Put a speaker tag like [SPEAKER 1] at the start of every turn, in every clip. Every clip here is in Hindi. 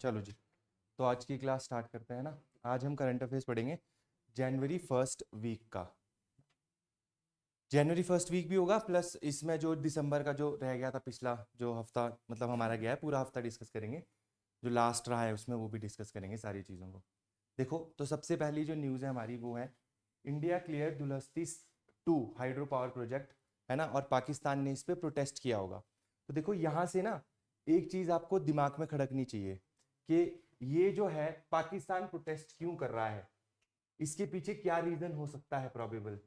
[SPEAKER 1] चलो जी, तो आज की क्लास स्टार्ट करते हैं ना। आज हम करंट अफेयर्स पढ़ेंगे जनवरी फर्स्ट वीक का। जनवरी फर्स्ट वीक भी होगा, प्लस इसमें जो दिसंबर का जो रह गया था, पिछला जो हफ्ता मतलब हमारा गया है, पूरा हफ्ता डिस्कस करेंगे। जो लास्ट रहा है उसमें वो भी डिस्कस करेंगे सारी चीज़ों को। देखो, तो सबसे पहली जो न्यूज़ है हमारी वो है India clear Dulhasti 2 hydro power project, है ना। और पाकिस्तान ने इस पर प्रोटेस्ट किया होगा। तो देखो यहाँ से ना एक चीज़ आपको दिमाग में खड़कनी चाहिए कि ये जो है पाकिस्तान प्रोटेस्ट क्यों कर रहा है, इसके पीछे क्या रीजन हो सकता है प्रोबेबल।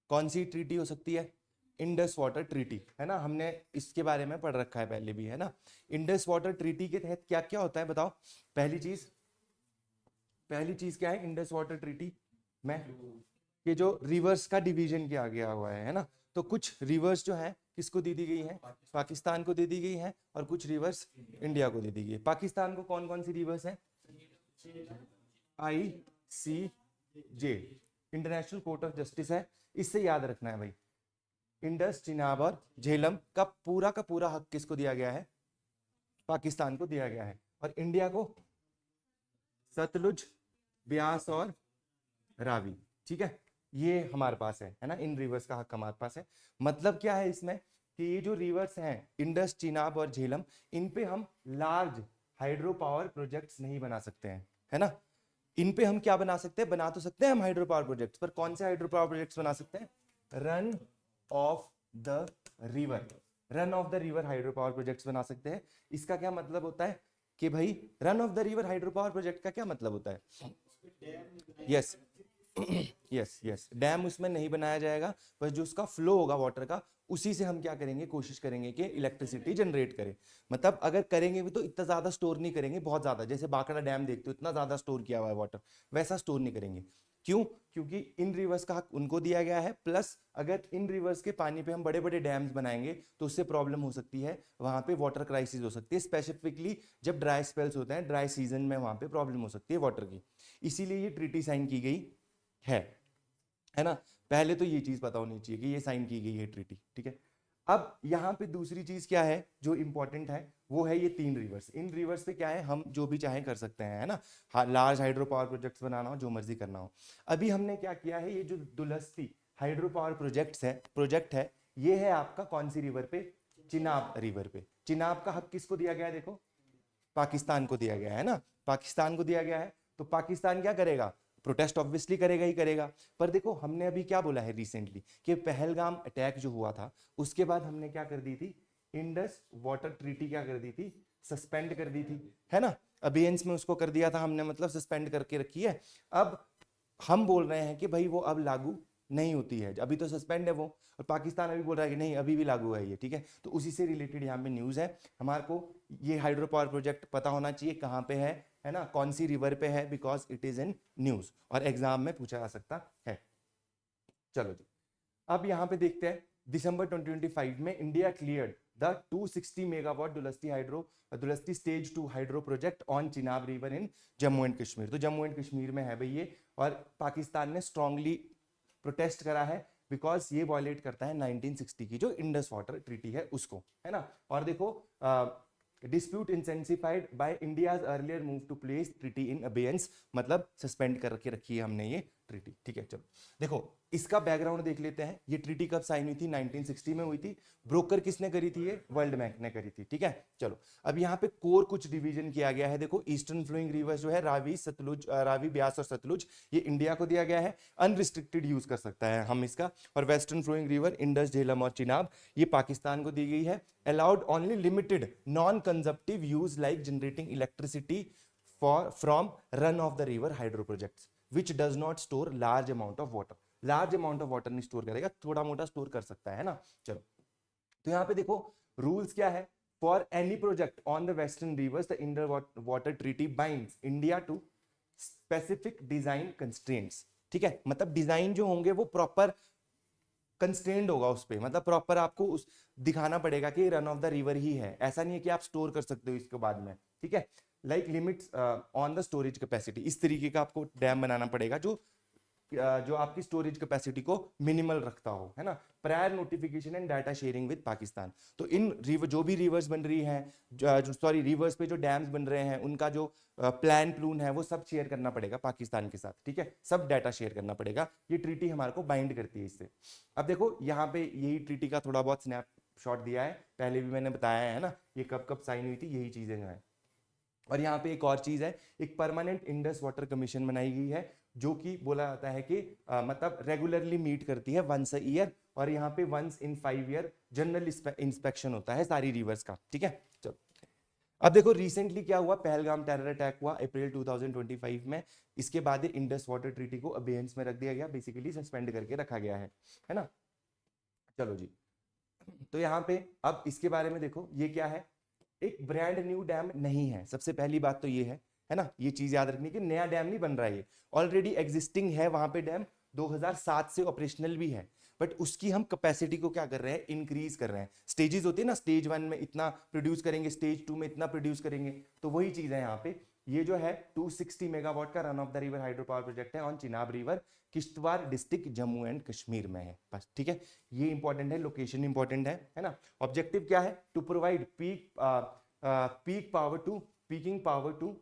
[SPEAKER 1] कौन सी ट्रीटी हो सकती है? इंडस वाटर ट्रीटी, है ना। हमने इसके बारे में पढ़ रखा है पहले भी, है ना। इंडस वाटर ट्रीटी के तहत क्या क्या होता है बताओ। पहली चीज क्या है इंडस वाटर ट्रीटी में? कि जो रिवर्स का डिवीजन किया गया हुआ है ना। तो कुछ रिवर्स जो है किसको दे दी गई है? पाकिस्तान को दे दी गई है, और कुछ रिवर्स इंडिया को दे दी गई है। पाकिस्तान को कौन कौन सी रिवर्स है? ICJ, international court of justice है। इससे याद रखना है भाई, इंडस, चिनाब और झेलम का पूरा हक किसको दिया गया है? पाकिस्तान को दिया गया है। और इंडिया को सतलुज, ब्यास और रावी। ठीक है, ये हमारे पास है ना। इन रिवर्स का हक हमारे पास है। मतलब क्या है इसमें कि ये जो रिवर्स हैं इंडस, चिनाब और झेलम, इन पे हम लार्ज हाइड्रो पावर प्रोजेक्ट्स नहीं बना सकते हैं, है ना। इन पे हम क्या बना सकते हैं? बना तो सकते हैं हम हाइड्रो पावर प्रोजेक्ट्स, पर कौन से हाइड्रो पावर प्रोजेक्ट्स बना सकते हैं? Run of the river, run of the river hydro power projects बना सकते हैं। इसका क्या मतलब होता है कि भाई run of the river hydro power project का क्या मतलब होता है? यस, यस यस, डैम उसमें नहीं बनाया जाएगा, बस जो उसका फ्लो होगा वाटर का, उसी से हम क्या करेंगे, कोशिश करेंगे कि इलेक्ट्रिसिटी जनरेट करें। मतलब अगर करेंगे भी तो इतना ज्यादा स्टोर नहीं करेंगे, बहुत ज्यादा, जैसे बाकड़ा डैम देखते हो इतना ज्यादा स्टोर किया हुआ है वाटर, वैसा स्टोर नहीं करेंगे। क्यों? क्योंकि इन रिवर्स का हक उनको दिया गया है, प्लस अगर इन रिवर्स के पानी पे हम बड़े बड़े डैम्स बनाएंगे तो उससे प्रॉब्लम हो सकती है, वहां पे वाटर क्राइसिस हो सकती है। स्पेसिफिकली जब ड्राई स्पेल्स होते हैं, ड्राई सीजन में वहां पे प्रॉब्लम हो सकती है वाटर की। इसीलिए ये ट्रीटी साइन की गई है ना। पहले तो ये चीज पता होनी चाहिए कि ये साइन की गई है ट्रीटी, ठीक है। अब यहाँ पे दूसरी चीज क्या है जो इंपॉर्टेंट है, वो है ये 3 रिवर्स। इन रिवर्स पे क्या है, हम जो भी चाहें कर सकते हैं, है ना। लार्ज हाइड्रो पावर प्रोजेक्ट्स बनाना हो, जो मर्जी करना हो। अभी हमने क्या किया है, ये जो दुलस्ती हाइड्रो पावर प्रोजेक्ट है, ये है आपका कौन सी रिवर पे? चिनाब रिवर पे। चिनाब का हक किसको दिया गया है? देखो, पाकिस्तान को दिया गया है ना। पाकिस्तान को दिया गया है, तो पाकिस्तान क्या करेगा? प्रोटेस्ट ऑब्वियसली करेगा ही करेगा। पर देखो, हमने अभी क्या बोला है रिसेंटली कि पहलगाम अटैक जो हुआ था, उसके बाद हमने क्या कर दी थी? इंडस वाटर ट्रीटी क्या कर दी थी? सस्पेंड कर दी थी, है ना। अबेयंस में उसको कर दिया था हमने, मतलब सस्पेंड करके रखी है। अब हम बोल रहे हैं कि भाई वो अब लागू नहीं होती है, अभी तो सस्पेंड है वो। और पाकिस्तान अभी बोल रहा है कि नहीं, अभी भी लागू है ये, ठीक है। तो उसी से रिलेटेड यहाँ पे न्यूज़ है हमारे को। ये हाइड्रो पावर प्रोजेक्ट पता होना चाहिए कहाँ पे है ना, कौन सी रिवर पे है, because it is in news और एग्जाम में पूछा जा सकता है। चलो जी, अब यहाँ पे देखते हैं दिसंबर 2025 में India cleared the 260 megawatt Dulhasti stage 2 hydro project on Chenab river in Jammu and Kashmir. तो जम्मू एंड कश्मीर में है भाई ये, और पाकिस्तान ने स्ट्रांगली प्रोटेस्ट करा है, बिकॉज ये वॉयलेट करता है 1960 की जो इंडस वाटर ट्रीटी है उसको, है ना। और देखो, dispute intensified by India's earlier move to place treaty in abeyance, मतलब सस्पेंड करके रखी है हमने ये ट्रीटी, ठीक है। चलो देखो, इसका बैकग्राउंड देख लेते हैं। ये ट्रीटी कब साइन हुई थी? 1960 में हुई थी। ब्रोकर किसने करी थी? ये वर्ल्ड बैंक ने करी थी, ठीक है। चलो, अब यहाँ पे कोर कुछ डिवीजन किया गया है। देखो, ईस्टर्न फ्लोइंग रिवर्स जो है रावी, ब्यास और सतलुज, ये इंडिया को दिया गया है, अनरिस्ट्रिक्टेड यूज कर सकता है हम इसका। और western flowing river Indus, Jhelum और चिनाब, ये पाकिस्तान को दी गई है। Allowed only limited non consumptive use like generating electricity from run of the river hydro projects which does not store large amount of water. Large amount of water नहीं स्टोर करेगा, थोड़ा मोटा स्टोर कर सकता है ना। चलो, तो यहाँ पे देखो रूल्स क्या है। For any project on the western rivers the Indus water treaty binds India to specific design constraints, ठीक है। मतलब डिजाइन जो होंगे वो प्रॉपर कंस्ट्रेंड होगा उस पर, मतलब प्रॉपर आपको उस दिखाना पड़ेगा कि रन ऑफ द रिवर ही है। ऐसा नहीं है कि आप स्टोर कर सकते हो इसके बाद में, ठीक है। Like limits on the storage capacity, इस तरीके का आपको डैम बनाना पड़ेगा जो जो आपकी स्टोरेज कैपेसिटी को मिनिमल रखता हो, है ना। Prior notification and data sharing with Pakistan. तो इन जो भी रिवर्स बन रही हैं, सॉरी रिवर्स पे जो डैम्स बन रहे हैं, उनका जो प्लान प्लून है वो सब शेयर करना पड़ेगा पाकिस्तान के साथ, ठीक है, सब डाटा शेयर करना पड़ेगा। ये ट्रीटी हमारे को बाइंड करती है इससे। अब देखो यहाँ पे यही ट्रीटी का थोड़ा बहुत स्नैपशॉट दिया है, पहले भी मैंने बताया है ना, ये कब कब साइन हुई थी, यही चीजें हैं। और यहाँ पे एक और चीज है, एक परमानेंट इंडस वाटर कमीशन बनाई गई है, जो कि बोला जाता है कि मतलब रेगुलरली मीट करती है वंस अ ईयर, और यहाँ पे once in 5 year general inspection होता है सारी रिवर्स का, ठीक है। चलो अब देखो रिसेंटली क्या हुआ, पहलगाम टेरर अटैक हुआ अप्रैल 2025 में। इसके बाद इंडस वाटर ट्रीटी को अबेयंस में रख दिया गया, बेसिकली सस्पेंड करके रखा गया है ना। चलो जी, तो यहाँ पे अब इसके बारे में देखो, ये क्या है, एक ब्रांड न्यू डैम नहीं है, सबसे पहली बात तो ये है ना, ये चीज याद रखनी कि नया डैम नहीं बन रहा है, ये ऑलरेडी एग्जिस्टिंग है वहां पे डैम, 2007 से ऑपरेशनल भी है, बट उसकी हम कैपेसिटी को क्या कर रहे हैं, इंक्रीज कर रहे हैं। स्टेजेस होते हैं ना, स्टेज 1 में इतना प्रोड्यूस करेंगे, स्टेज 2 में इतना प्रोड्यूस करेंगे, तो वही चीज है यहाँ पे। ये जो है 260 मेगावाट का run of the river hydro power project है on Chenab river, Kishtwar district Jammu and Kashmir में है बस, ठीक है। ये इंपॉर्टेंट है, लोकेशन इंपॉर्टेंट है ना। ऑब्जेक्टिव क्या है, to provide peaking power to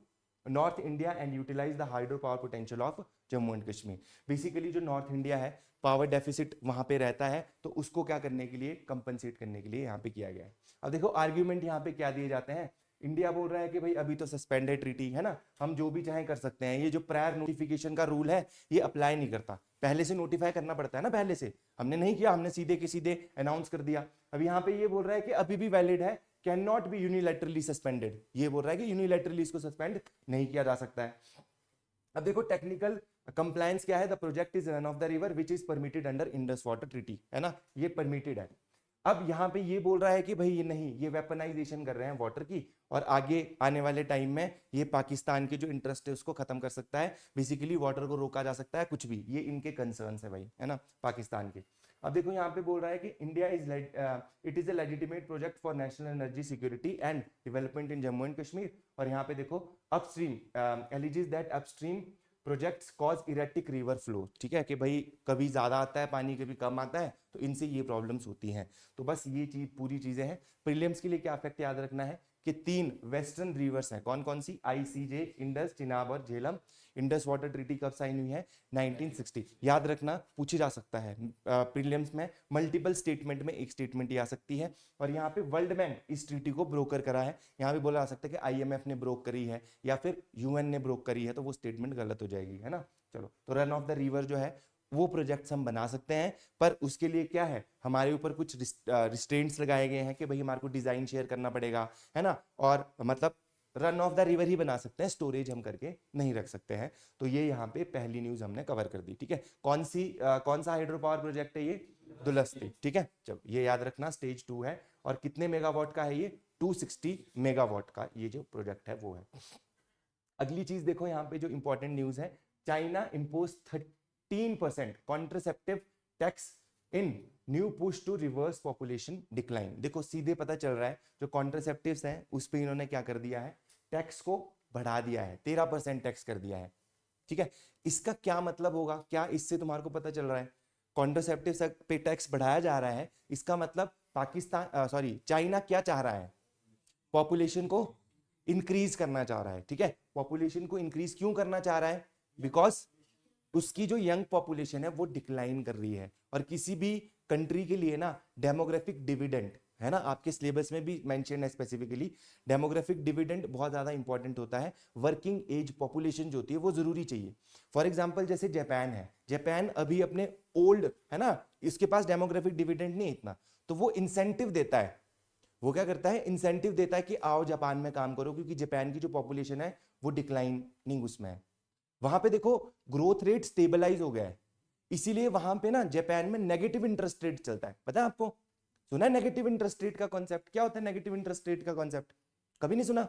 [SPEAKER 1] north India and utilize the hydro power potential of Jammu and Kashmir. Basically जो नॉर्थ इंडिया है, पावर डेफिसिट वहां पे रहता है, तो उसको क्या करने के लिए, कंपनसेट करने के लिए यहाँ पे किया गया है। अब देखो आर्ग्यूमेंट यहाँ पे क्या दिए जाते हैं, इंडिया बोल रहा है कि भाई अभी तो सस्पेंडेड ट्रीटी है ना, हम जो भी चाहें कर सकते हैं, ये जो प्रायर नोटिफिकेशन का रूल है ये अप्लाई नहीं करता, पहले से नोटिफाई करना पड़ता है ना, पहले से हमने नहीं किया, हमने सीधे के सीधे अनाउंस कर दिया। अब यहाँ पे ये बोल रहा है कि अभी भी वैलिड है, can not be unilaterally suspended, ये बोल रहा है कि यूनिलैटरली इसको सस्पेंड नहीं किया जा सकता है। अब देखो टेक्निकल कंप्लायंस क्या है, the project is run of the river which is permitted under Indus water treaty, है ना, ये परमिटेड है। अब यहाँ पे ये बोल रहा है कि भाई ये नहीं, ये वेपनाइजेशन कर रहे हैं वाटर की, और आगे आने वाले टाइम में ये पाकिस्तान के जो इंटरेस्ट है उसको खत्म कर सकता है, बेसिकली वाटर को रोका जा सकता है, कुछ भी, ये इनके कंसर्न्स है भाई, है ना, पाकिस्तान के। अब देखो यहाँ पे बोल रहा है कि India it is a legitimate project for national energy security and development in Jammu and Kashmir, और यहाँ पे देखो upstream alleges that upstream projects cause erratic river flow, ठीक है, कि भाई कभी ज्यादा आता है पानी, कभी कम आता है, तो इनसे ये प्रॉब्लम्स होती हैं। तो बस ये चीज पूरी चीजें हैं। प्रीलिम्स के लिए क्या फैक्ट याद रखना है कि 3 वेस्टर्न रिवर्स हैं, कौन कौन सी, आईसीजे, इंडस, चिनाब और झेलम। इंडस वाटर ट्रीटी कब साइन हुई है, 1960, याद रखना, पूछी जा सकता है प्रीलिम्स में, मल्टीपल स्टेटमेंट में एक स्टेटमेंट ही आ सकती है। और यहाँ पे वर्ल्ड बैंक इस ट्रीटी को ब्रोकर करा है, यहाँ पे बोला जा सकता है कि आईएमएफ ने ब्रोक करी है या फिर यूएन ने ब्रोक करी है, तो वो स्टेटमेंट गलत हो जाएगी, है ना। चलो, तो रन ऑफ द रिवर जो है वो प्रोजेक्ट्स हम बना सकते हैं, पर उसके लिए क्या है, हमारे ऊपर कुछ रिस्ट्रेंट्स लगाए गए हैं कि भाई हमारे को डिजाइन शेयर करना पड़ेगा, है ना, और मतलब रन ऑफ द रिवर ही बना सकते हैं, स्टोरेज हम करके नहीं रख सकते हैं। तो ये यहाँ पे पहली न्यूज हमने कवर कर दी, ठीक है। कौन सा हाइड्रो पावर प्रोजेक्ट है ये, दुलस्ती, ठीक है। चलो ये याद रखना, स्टेज 2 है, और कितने मेगावाट का है ये, 260 मेगावाट का ये जो प्रोजेक्ट है वो है। अगली चीज देखो यहाँ पे जो इंपॉर्टेंट न्यूज है, China impose 13% contraceptive tax in new push to reverse population decline. देखो सीधे पता चल रहा है जो कॉन्ट्रासेप्टिव्स हैं उस पे इन्होंने क्या कर दिया है, टैक्स को बढ़ा दिया है, 13% टैक्स कर दिया है, ठीक है। इसका क्या मतलब होगा, क्या इससे तुम्हारे को पता चल रहा है, कॉन्ट्रासेप्टिव्स पे टैक्स बढ़ाया जा रहा है, इसका मतलब पाकिस्तान चाइना क्या चाह रहा है, पॉपुलेशन को इंक्रीज करना चाह रहा है, ठीक है। पॉपुलेशन को इंक्रीज क्यों करना चाह रहा है, बिकॉज उसकी जो यंग पॉपुलेशन है वो डिक्लाइन कर रही है, और किसी भी कंट्री के लिए ना डेमोग्राफिक डिविडेंड, है ना, आपके सिलेबस में भी मेंशन है स्पेसिफिकली, डेमोग्राफिक डिविडेंड बहुत ज्यादा इंपॉर्टेंट होता है। वर्किंग एज पॉपुलेशन जो होती है वो जरूरी चाहिए। फॉर एग्जांपल जैसे जापान है, जापान अभी अपने ओल्ड, है ना, इसके पास डेमोग्राफिक डिविडेंड नहीं है इतना, तो वो इंसेंटिव देता है, वो क्या करता है, इंसेंटिव देता है कि आओ जापान में काम करो, क्योंकि जापान की जो पॉपुलेशन है वो डिक्लाइनिंग उसमें है। वहां पे देखो ग्रोथ रेट स्टेबलाइज हो गया है, इसीलिए वहां पे ना जापान में नेगेटिव इंटरेस्ट रेट चलता है। पता है आपको, सुना है नेगेटिव इंटरेस्ट रेट का कॉन्सेप्ट, क्या होता है नेगेटिव इंटरेस्ट रेट का कॉन्सेप्ट, कभी नहीं सुना।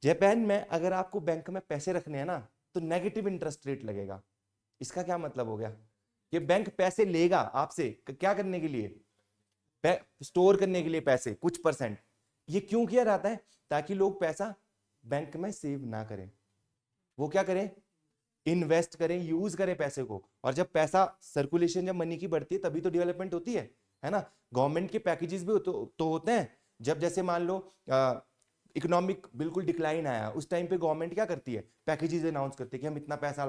[SPEAKER 1] जापान में अगर आपको बैंक में पैसे रखने हैं ना तो नेगेटिव इंटरेस्ट रेट लगेगा। इसका क्या मतलब हो गया, कि बैंक पैसे लेगा आपसे क्या करने के लिए, स्टोर करने के लिए पैसे कुछ %। ये क्यों किया जाता है, ताकि लोग पैसा बैंक में सेव ना करें, वो क्या करें, इन्वेस्ट करें, यूज करें पैसे को। और जब पैसा सर्कुलेशन, जब मनी की बढ़ती है तभी तो डेवलपमेंट होती है ना। गवर्नमेंट के पैकेजेस भी तो होते हैं। जब जैसे मान लो इकोनॉमिक बिल्कुल डिक्लाइन आया, उस टाइम पे गवर्नमेंट क्या करती है, पैकेजेस अनाउंस करती है कि हम इतना पैसा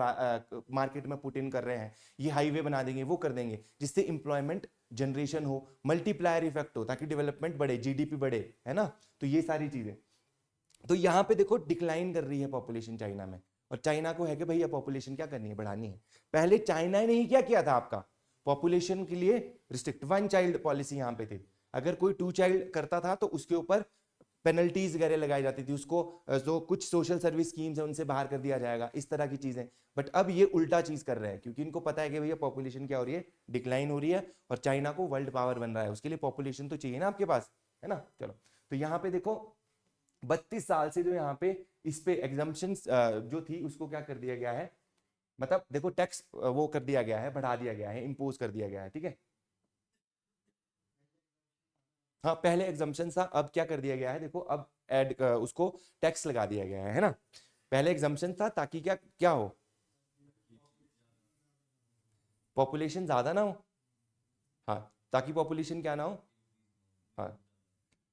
[SPEAKER 1] मार्केट में पुट इन कर रहे हैं, ये हाईवे बना देंगे, वो कर देंगे, जिससे इंप्लॉयमेंट जनरेशन हो, मल्टीप्लायर इफेक्ट हो, ताकि डेवलपमेंट बढ़े, जीडीपी बढ़े, है ना। तो ये सारी चीजें, तो यहाँ पे देखो डिक्लाइन कर रही है पॉपुलेशन चाइना में, और चाइना को है कि भैया पॉपुलेशन क्या करनी है, बढ़ानी है। पहले चाइना ने ही क्या किया था, आपका पॉपुलेशन के लिए रिस्ट्रिक्ट 1 चाइल्ड पॉलिसी यहाँ पे थी। अगर कोई 2 चाइल्ड करता था तो उसके ऊपर पेनल्टीज वगैरह लगाई जाती थी, उसको जो कुछ सोशल सर्विस स्कीम्स है उनसे बाहर कर दिया जाएगा, इस तरह की चीजें। बट अब ये उल्टा चीज कर रहे हैं, क्योंकि इनको पता है कि भैया पॉपुलेशन क्या हो रही है, डिक्लाइन हो रही है, और चाइना को वर्ल्ड पावर बन रहा है, उसके लिए पॉपुलेशन तो चाहिए ना आपके पास, है ना। चलो, तो यहाँ पे देखो 32 साल से जो यहाँ पे इस पे एग्जम्पशन जो थी उसको क्या कर दिया गया है, मतलब देखो टैक्स वो कर दिया गया है, बढ़ा दिया गया है, इंपोज कर दिया गया है, ठीक है। हाँ, पहले एग्जम्पशन था, अब क्या कर दिया गया है, देखो अब ऐड उसको टैक्स लगा दिया गया है ना। पहले एग्जम्पशन था ताकि क्या क्या हो, पॉपुलेशन ज्यादा ना हो, हाँ, ताकि पॉपुलेशन क्या ना हो, हाँ।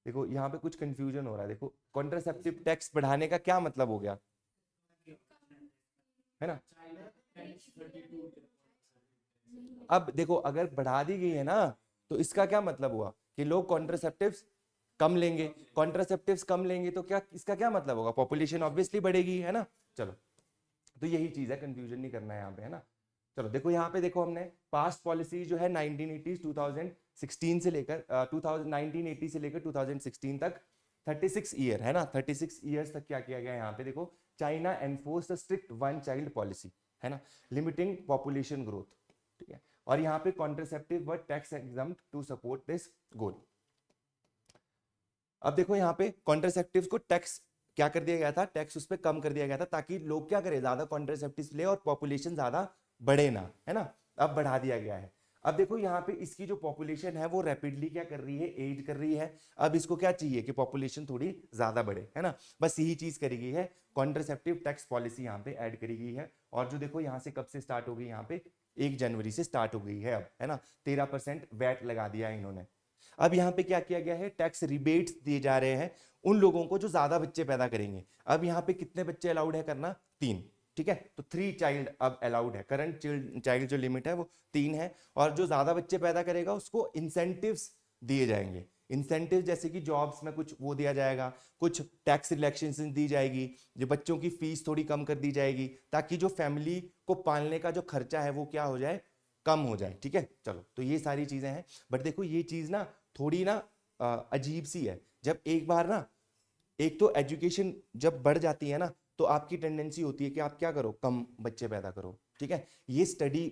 [SPEAKER 1] देखो यहाँ पे कुछ कंफ्यूजन हो रहा है, देखो कॉन्ट्रासेप्टिव टैक्स बढ़ाने का क्या मतलब हो गया, है ना। अब देखो अगर बढ़ा दी गई है ना, तो इसका क्या मतलब हुआ कि लोग कॉन्ट्रासेप्टिव्स कम लेंगे, कॉन्ट्रासेप्टिव्स कम लेंगे तो क्या इसका क्या मतलब होगा, पॉपुलेशन ऑब्वियसली बढ़ेगी, है ना। चलो, तो यही चीज है, कंफ्यूजन नहीं करना है यहाँ पे, है ना। चलो देखो यहाँ पे देखो हमने पास्ट पॉलिसी जो है 1980 2016 से लेकर 1980 से लेकर 2016 तक 36 ईयर, है ना, 36 ईयर्स तक क्या किया गया यहाँ पे देखो, China enforce strict 1 child policy, है ना, लिमिटिंग पॉपुलेशन ग्रोथ, ठीक है। और यहाँ पे contraceptive were tax exempt to support this goal. अब देखो यहाँ पे कॉन्ट्रासेप्टिव को टैक्स क्या कर दिया गया था, टैक्स उस पर कम कर दिया गया था, ताकि लोग क्या करें, ज्यादा कॉन्ट्रासेप्टिव ले और पॉपुलेशन ज्यादा बढ़े ना, है ना। अब बढ़ा दिया गया है। अब देखो यहाँ पे इसकी जो पॉपुलेशन है वो रैपिडली क्या कर रही है, एज कर रही है। अब इसको क्या चाहिए कि पॉपुलेशन थोड़ी ज्यादा बढ़े, है ना, बस यही चीज करी गई है, कॉन्ट्रासेप्टिव टैक्स पॉलिसी यहाँ पे ऐड करी गई है। और जो देखो यहाँ से कब से स्टार्ट हो गई, यहाँ पे 1 जनवरी से स्टार्ट हो गई है अब, है ना, 13% वैट लगा दिया है इन्होंने। अब यहाँ पे क्या किया गया है, टैक्स रिबेट्स दिए जा रहे हैं उन लोगों को जो ज्यादा बच्चे पैदा करेंगे। अब यहाँ पे कितने बच्चे अलाउड है करना, 3, ठीक है, तो 3 चाइल्ड अब अलाउड है, करंट चाइल्ड जो लिमिट है वो 3 है। और जो ज्यादा बच्चे पैदा करेगा उसको इंसेंटिव्स दिए जाएंगे, इंसेंटिव जैसे कि जॉब्स में कुछ वो दिया जाएगा, कुछ टैक्स रिलैक्सेशन दी जाएगी, जो बच्चों की फीस थोड़ी कम कर दी जाएगी, ताकि जो फैमिली को पालने का जो खर्चा है वो क्या हो जाए, कम हो जाए, ठीक है। चलो, तो ये सारी चीजें हैं। बट देखो ये चीज ना थोड़ी ना अजीब सी है, जब एक बार ना, एक तो एजुकेशन जब बढ़ जाती है ना, तो आपकी टेंडेंसी होती है कि आप क्या करो, कम बच्चे पैदा करो, ठीक है। ये स्टडी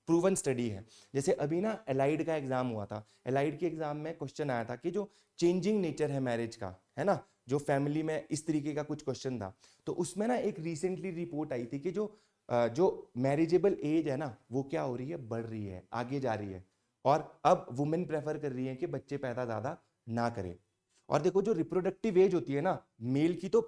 [SPEAKER 1] प्रूवन स्टडी है। जैसे अभी ना एलाइड का एग्जाम हुआ था, एलाइड के एग्जाम में क्वेश्चन आया था कि जो चेंजिंग नेचर है मैरिज का, है ना, जो फैमिली में इस तरीके का कुछ क्वेश्चन था, तो उसमें ना एक रिसेंटली रिपोर्ट आई थी कि जो मैरिजेबल एज है ना वो क्या हो रही है, बढ़ रही है, आगे जा रही है। और अब वुमेन प्रेफर कर रही है कि बच्चे पैदा ज्यादा ना करें। और देखो जो रिप्रोडक्टिव एज होती है ना, मेल की तो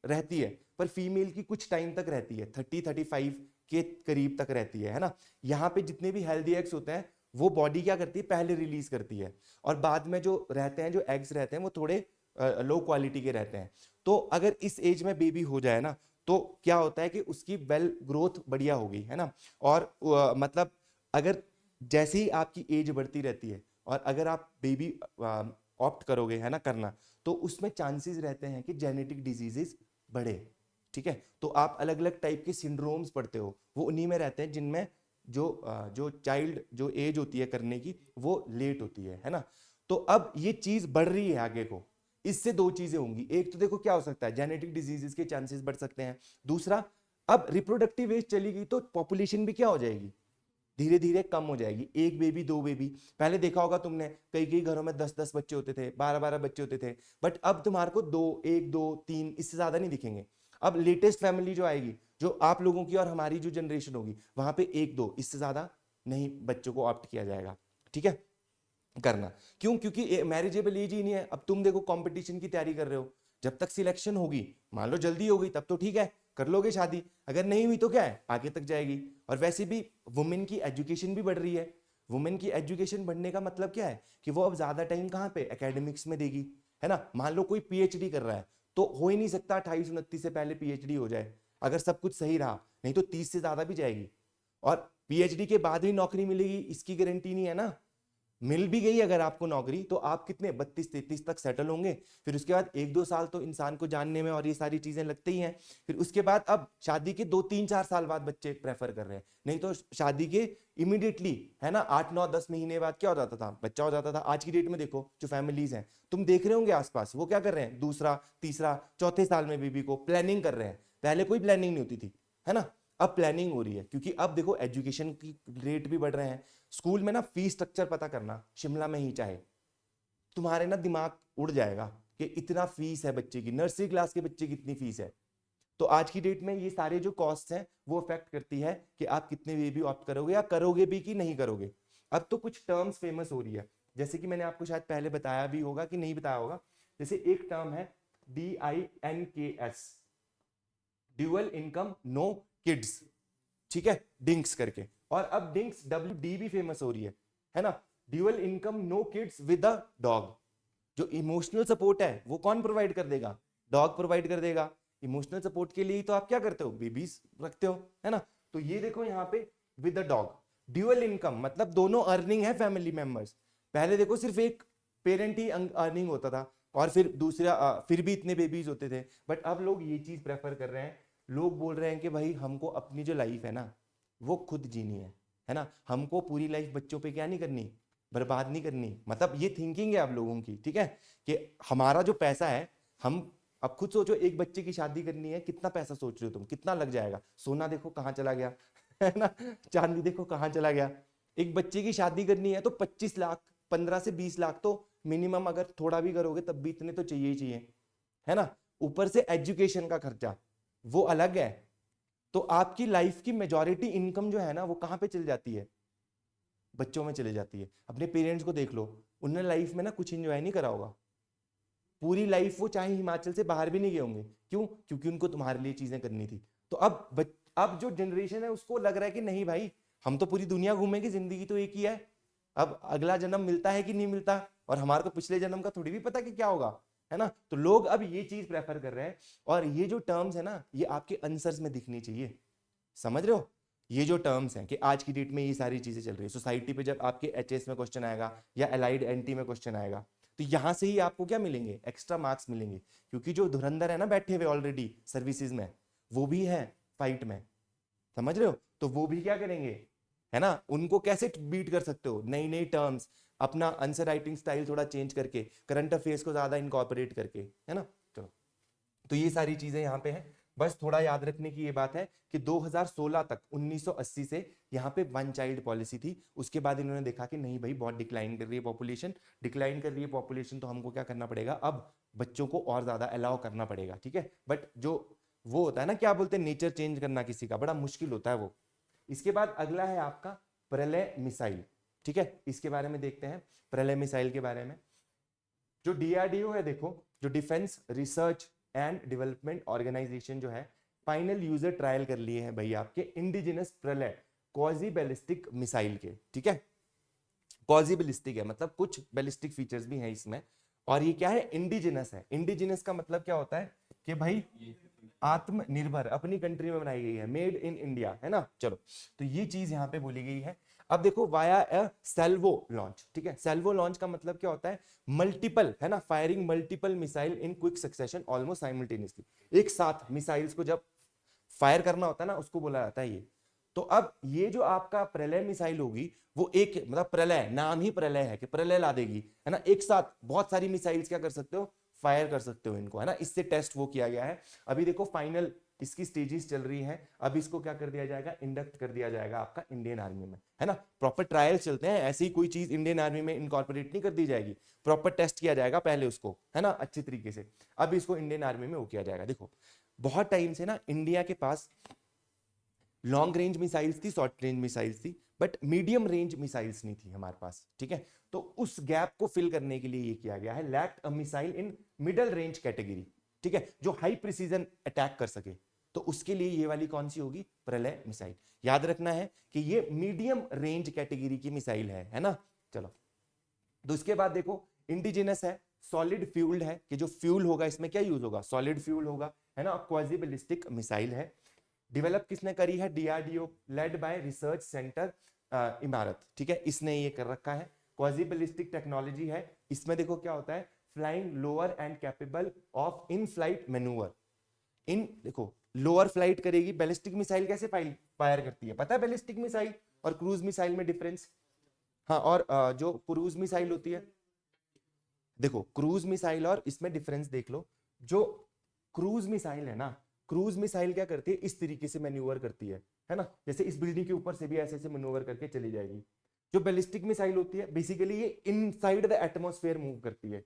[SPEAKER 1] रहती है, पर फीमेल की कुछ टाइम तक रहती है, 30-35 के करीब तक रहती है ना। यहाँ पे जितने भी हेल्दी एग्स होते हैं वो बॉडी क्या करती है, पहले रिलीज करती है, और बाद में जो रहते हैं, जो एग्स रहते हैं वो थोड़े लो क्वालिटी के रहते हैं। तो अगर इस एज में बेबी हो जाए ना, तो क्या होता है कि उसकी वेल ग्रोथ बढ़िया होगी, है ना। और मतलब अगर जैसे ही आपकी एज बढ़ती रहती है और अगर आप बेबी ऑप्ट करोगे, है ना, करना, तो उसमें चांसेस रहते हैं कि जेनेटिक डिजीजेस बढ़े, ठीक है। तो आप अलग अलग टाइप के सिंड्रोम्स पढ़ते हो, वो उन्हीं में रहते हैं जिनमें जो चाइल्ड जो एज होती है करने की वो लेट होती है ना। तो अब ये चीज बढ़ रही है आगे को, इससे 2 चीजें होंगी, एक तो देखो क्या हो सकता है, जेनेटिक डिजीजेस के चांसेस बढ़ सकते हैं, दूसरा अब रिप्रोडक्टिव एज चली गई तो पॉपुलेशन भी क्या हो जाएगी, धीरे धीरे कम हो जाएगी, 1 बेबी 2 बेबी। पहले देखा होगा तुमने, कई कई घरों में 10-10 बच्चे होते थे, 12-12 बच्चे होते थे, बट अब तुम्हारे को 2, 1, 2, 3 इससे ज्यादा नहीं दिखेंगे। अब लेटेस्ट फैमिली जो आएगी, जो आप लोगों की और हमारी जो जनरेशन होगी, वहां पे 1-2 इससे ज्यादा नहीं बच्चों को ऑप्ट किया जाएगा, ठीक है, करना। क्यों, क्योंकि मैरिजेबल एज ही नहीं है। अब तुम देखो कंपटीशन की तैयारी कर रहे हो, जब तक सिलेक्शन होगी, मान लो जल्दी होगी तब तो ठीक है, कर लोगे शादी, अगर नहीं हुई तो क्या है, आगे तक जाएगी। और वैसे भी वुमेन की एजुकेशन भी बढ़ रही है। वुमेन की एजुकेशन बढ़ने का मतलब क्या है कि वो अब ज्यादा टाइम कहाँ पे एकेडमिक्स में देगी, है ना। मान लो कोई पीएचडी कर रहा है, तो हो ही नहीं सकता 28-29 से पहले पीएचडी हो जाए, अगर सब कुछ सही रहा, नहीं तो 30 से ज्यादा भी जाएगी। और पीएचडी के बाद ही नौकरी मिलेगी इसकी गारंटी नहीं है ना। मिल भी गई अगर आपको नौकरी, तो आप कितने 32-33 तक सेटल होंगे, फिर उसके बाद 1-2 साल तो इंसान को जानने में और ये सारी चीजें लगती ही हैं। फिर उसके बाद अब शादी के 2-3-4 साल बाद बच्चे प्रेफर कर रहे हैं, नहीं तो शादी के इमीडिएटली, है ना, 8-9-10 महीने बाद क्या हो जाता था, बच्चा हो जाता था। आज की डेट में देखो जो फैमिलीज हैं, तुम देख रहे होंगे आसपास, वो क्या कर रहे हैं, दूसरा, तीसरा, चौथे साल में बेबी को प्लानिंग कर रहे हैं। पहले कोई प्लानिंग नहीं होती थी, है ना, अब प्लानिंग हो रही है, क्योंकि अब देखो एजुकेशन की रेट भी बढ़ रहे हैं। स्कूल में ना फीस स्ट्रक्चर पता करना, शिमला में ही चाहे, तुम्हारे ना दिमाग उड़ जाएगा कि इतना फीस है बच्चे की, नर्सरी क्लास के बच्चे की इतनी फीस है। तो आज की डेट में ये सारे जो कॉस्ट हैं वो अफेक्ट करती है कि आप कितने बेबी ऑप्ट करोगे या करोगे भी कि नहीं करोगे। अब तो कुछ टर्म्स फेमस हो रही है, जैसे कि मैंने आपको शायद पहले बताया भी होगा कि नहीं बताया होगा। जैसे एक टर्म है DINKS, dual income no kids, ठीक है, डिंक्स करके। और अब डिंक्स WD भी फेमस हो रही है ना, dual income no kids with a dog. जो इमोशनल सपोर्ट है वो कौन प्रोवाइड कर देगा, डॉग प्रोवाइड कर देगा। इमोशनल सपोर्ट के लिए तो आप क्या करते हो, बेबीज रखते हो, है ना। तो ये देखो यहाँ पे with a dog, dual income मतलब दोनों अर्निंग है फैमिली मेंबर्स। पहले देखो सिर्फ एक पेरेंट ही अर्निंग होता था, और फिर दूसरा फिर भी इतने बेबीज होते थे। बट अब लोग ये चीज प्रेफर कर रहे हैं, लोग बोल रहे हैं कि भाई हमको अपनी जो लाइफ है ना वो खुद जीनी है ना, हमको पूरी लाइफ बच्चों पे क्या नहीं करनी, बर्बाद नहीं करनी। मतलब ये थिंकिंग है आप लोगों की, ठीक है, कि हमारा जो पैसा है, हम अब खुद सोचो, एक बच्चे की शादी करनी है, कितना पैसा सोच रहे हो तुम, कितना लग जाएगा। सोना देखो कहाँ चला गया, है ना, चांदी देखो कहाँ चला गया। एक बच्चे की शादी करनी है तो 25 लाख, 15 से 20 लाख तो मिनिमम, अगर थोड़ा भी करोगे तब भी इतने तो चाहिए ही चाहिए, है ना। ऊपर से एजुकेशन का खर्चा वो अलग है। तो आपकी लाइफ की मेजॉरिटी इनकम जो है ना वो कहाँ पे चल जाती है, बच्चों में चले जाती है। अपने पेरेंट्स को देख लो, उन्होंने लाइफ में ना कुछ एंजॉय नहीं करा होगा पूरी लाइफ, वो चाहे हिमाचल से बाहर भी नहीं गए होंगे, क्यों, क्योंकि उनको तुम्हारे लिए चीजें करनी थी। तो अब जो जनरेशन है उसको लग रहा है कि नहीं भाई, हम तो पूरी दुनिया घूमेंगे, जिंदगी तो एक ही है, अब अगला जन्म मिलता है कि नहीं मिलता, और हमारे को पिछले जन्म का थोड़ी भी पता कि क्या होगा, है ना। तो लोग अब ये चीज प्रेफर कर रहे हैं। और ये जो टर्म्स है ना, ये आपके आंसर्स में दिखनी चाहिए, समझ रहे हो। ये जो टर्म्स हैं कि आज की डेट में ये सारी चीजें चल रही है सोसाइटी पे, जब आपके HS में क्वेश्चन आएगा या अलाइड NT में क्वेश्चन आएगा, तो यहां से ही आपको क्या मिलेंगे, एक्स्ट्रा मार्क्स मिलेंगे। क्योंकि जो धुरंधर है ना बैठे हुए ऑलरेडी सर्विसेज में, वो भी है फाइट में, समझ रहे हो। तो वो भी क्या करेंगे, है ना, उनको कैसे बीट कर सकते हो, नई नई टर्म्स, अपना आंसर राइटिंग स्टाइल थोड़ा चेंज करके, करंट अफेयर्स को ज्यादा इनकॉर्पोरेट करके, है ना। चलो, तो ये सारी चीजें यहाँ पे हैं। बस थोड़ा याद रखने की ये बात है कि 2016 तक, 1980 से यहाँ पे 1 चाइल्ड पॉलिसी थी। उसके बाद इन्होंने देखा कि नहीं भाई बहुत डिक्लाइन कर रही है पॉपुलेशन, डिक्लाइन कर रही है पॉपुलेशन, तो हमको क्या करना पड़ेगा, अब बच्चों को और ज्यादा अलाउ करना पड़ेगा, ठीक है। बट जो वो होता है ना, क्या बोलते हैं, नेचर चेंज करना किसी का बड़ा मुश्किल होता है वो। इसके बाद अगला है आपका प्रलय मिसाइल, ठीक है, इसके बारे में देखते हैं, प्रलय मिसाइल के बारे में। जो DRDO है देखो, जो defence research and development organisation जो है, फाइनल यूजर ट्रायल कर लिए हैं भाई आपके इंडिजिनस प्रलय क्वाजी बैलिस्टिक मिसाइल के, ठीक है। क्वाजी बैलिस्टिक है मतलब कुछ बैलिस्टिक फीचर्स भी हैं इसमें। और ये क्या है, इंडिजिनस है। इंडिजिनस का मतलब क्या होता है कि भाई आत्मनिर्भर, अपनी कंट्री में बनाई गई है, मेड इन इंडिया, है ना। चलो, तो ये चीज यहाँ पे बोली गई है। अब देखो वाया अ सेल्वो लॉन्च, ठीक है। सेल्वो लॉन्च का मतलब क्या होता है, मल्टीपल, है ना, firing multiple missile in quick succession almost simultaneously, एक साथ मिसाइल्स को जब फायर करना होता है ना, उसको बोला जाता है ये। तो अब ये जो आपका प्रलय मिसाइल होगी, वो एक मतलब प्रलय, नाम ही प्रलय है कि प्रलय ला देगी, है ना। एक साथ बहुत सारी मिसाइल्स क्या कर सकते हो, फायर कर सकते हो इनको, है ना। इससे टेस्ट वो किया गया है। अभी देखो फाइनल इसकी स्टेजेस चल रही हैं। अब इसको क्या कर दिया जाएगा, इंडक्ट कर दिया जाएगा आपका इंडियन आर्मी में, है ना। प्रॉपर ट्रायल चलते हैं, ऐसी कोई चीज इंडियन आर्मी में इनकॉर्पोरेट नहीं कर दी जाएगी, प्रॉपर टेस्ट किया जाएगा पहले उसको, है ना, अच्छी तरीके से। अब इसको इंडियन आर्मी में वो किया जाएगा। देखो बहुत टाइम से ना इंडिया के पास लॉन्ग रेंज मिसाइल्स थी, शॉर्ट रेंज मिसाइल्स थी, बट मीडियम रेंज मिसाइल्स नहीं थी हमारे पास, ठीक है। तो उस गैप को फिल करने के लिए ये किया गया है, lacked a missile in middle range category, ठीक है, जो हाई प्रिसीजन अटैक कर सके। तो उसके लिए ये वाली कौन सी होगी, प्रलय मिसाइल। याद रखना है कि ये मीडियम रेंज कैटेगरी की मिसाइल है ना। चलो, तो इसके बाद देखो इंडिजिनस है, सॉलिड फ्यूल्ड है, कि जो फ्यूल होगा इसमें क्या यूज होगा, सॉलिड फ्यूल होगा, है ना। क्वाजी बैलिस्टिक मिसाइल है। डेवलप किसने करी है, DRDO, led by research centre इमारत, ठीक है, इसने ये कर रखा है। क्वाजी बैलिस्टिक टेक्नोलॉजी है, इसमें देखो क्या होता है, flying lower and capable of in flight maneuver. इन देखो लोअर फ्लाइट करेगी, बैलिस्टिक मिसाइल कैसे फायर करती है पता है, बैलिस्टिक मिसाइल और क्रूज मिसाइल में डिफरेंस। हाँ, और जो क्रूज मिसाइल होती है, देखो क्रूज मिसाइल और इसमें डिफरेंस देख लो। जो क्रूज मिसाइल है ना, क्रूज मिसाइल क्या करती है, इस तरीके से मैन्यूवर करती है ना, जैसे इस बिल्डिंग के ऊपर से भी ऐसे ऐसे मैन्यूवर करके चली जाएगी। जो बैलिस्टिक मिसाइल होती है बेसिकली ये इनसाइड द एटमॉस्फेयर मूव करती है,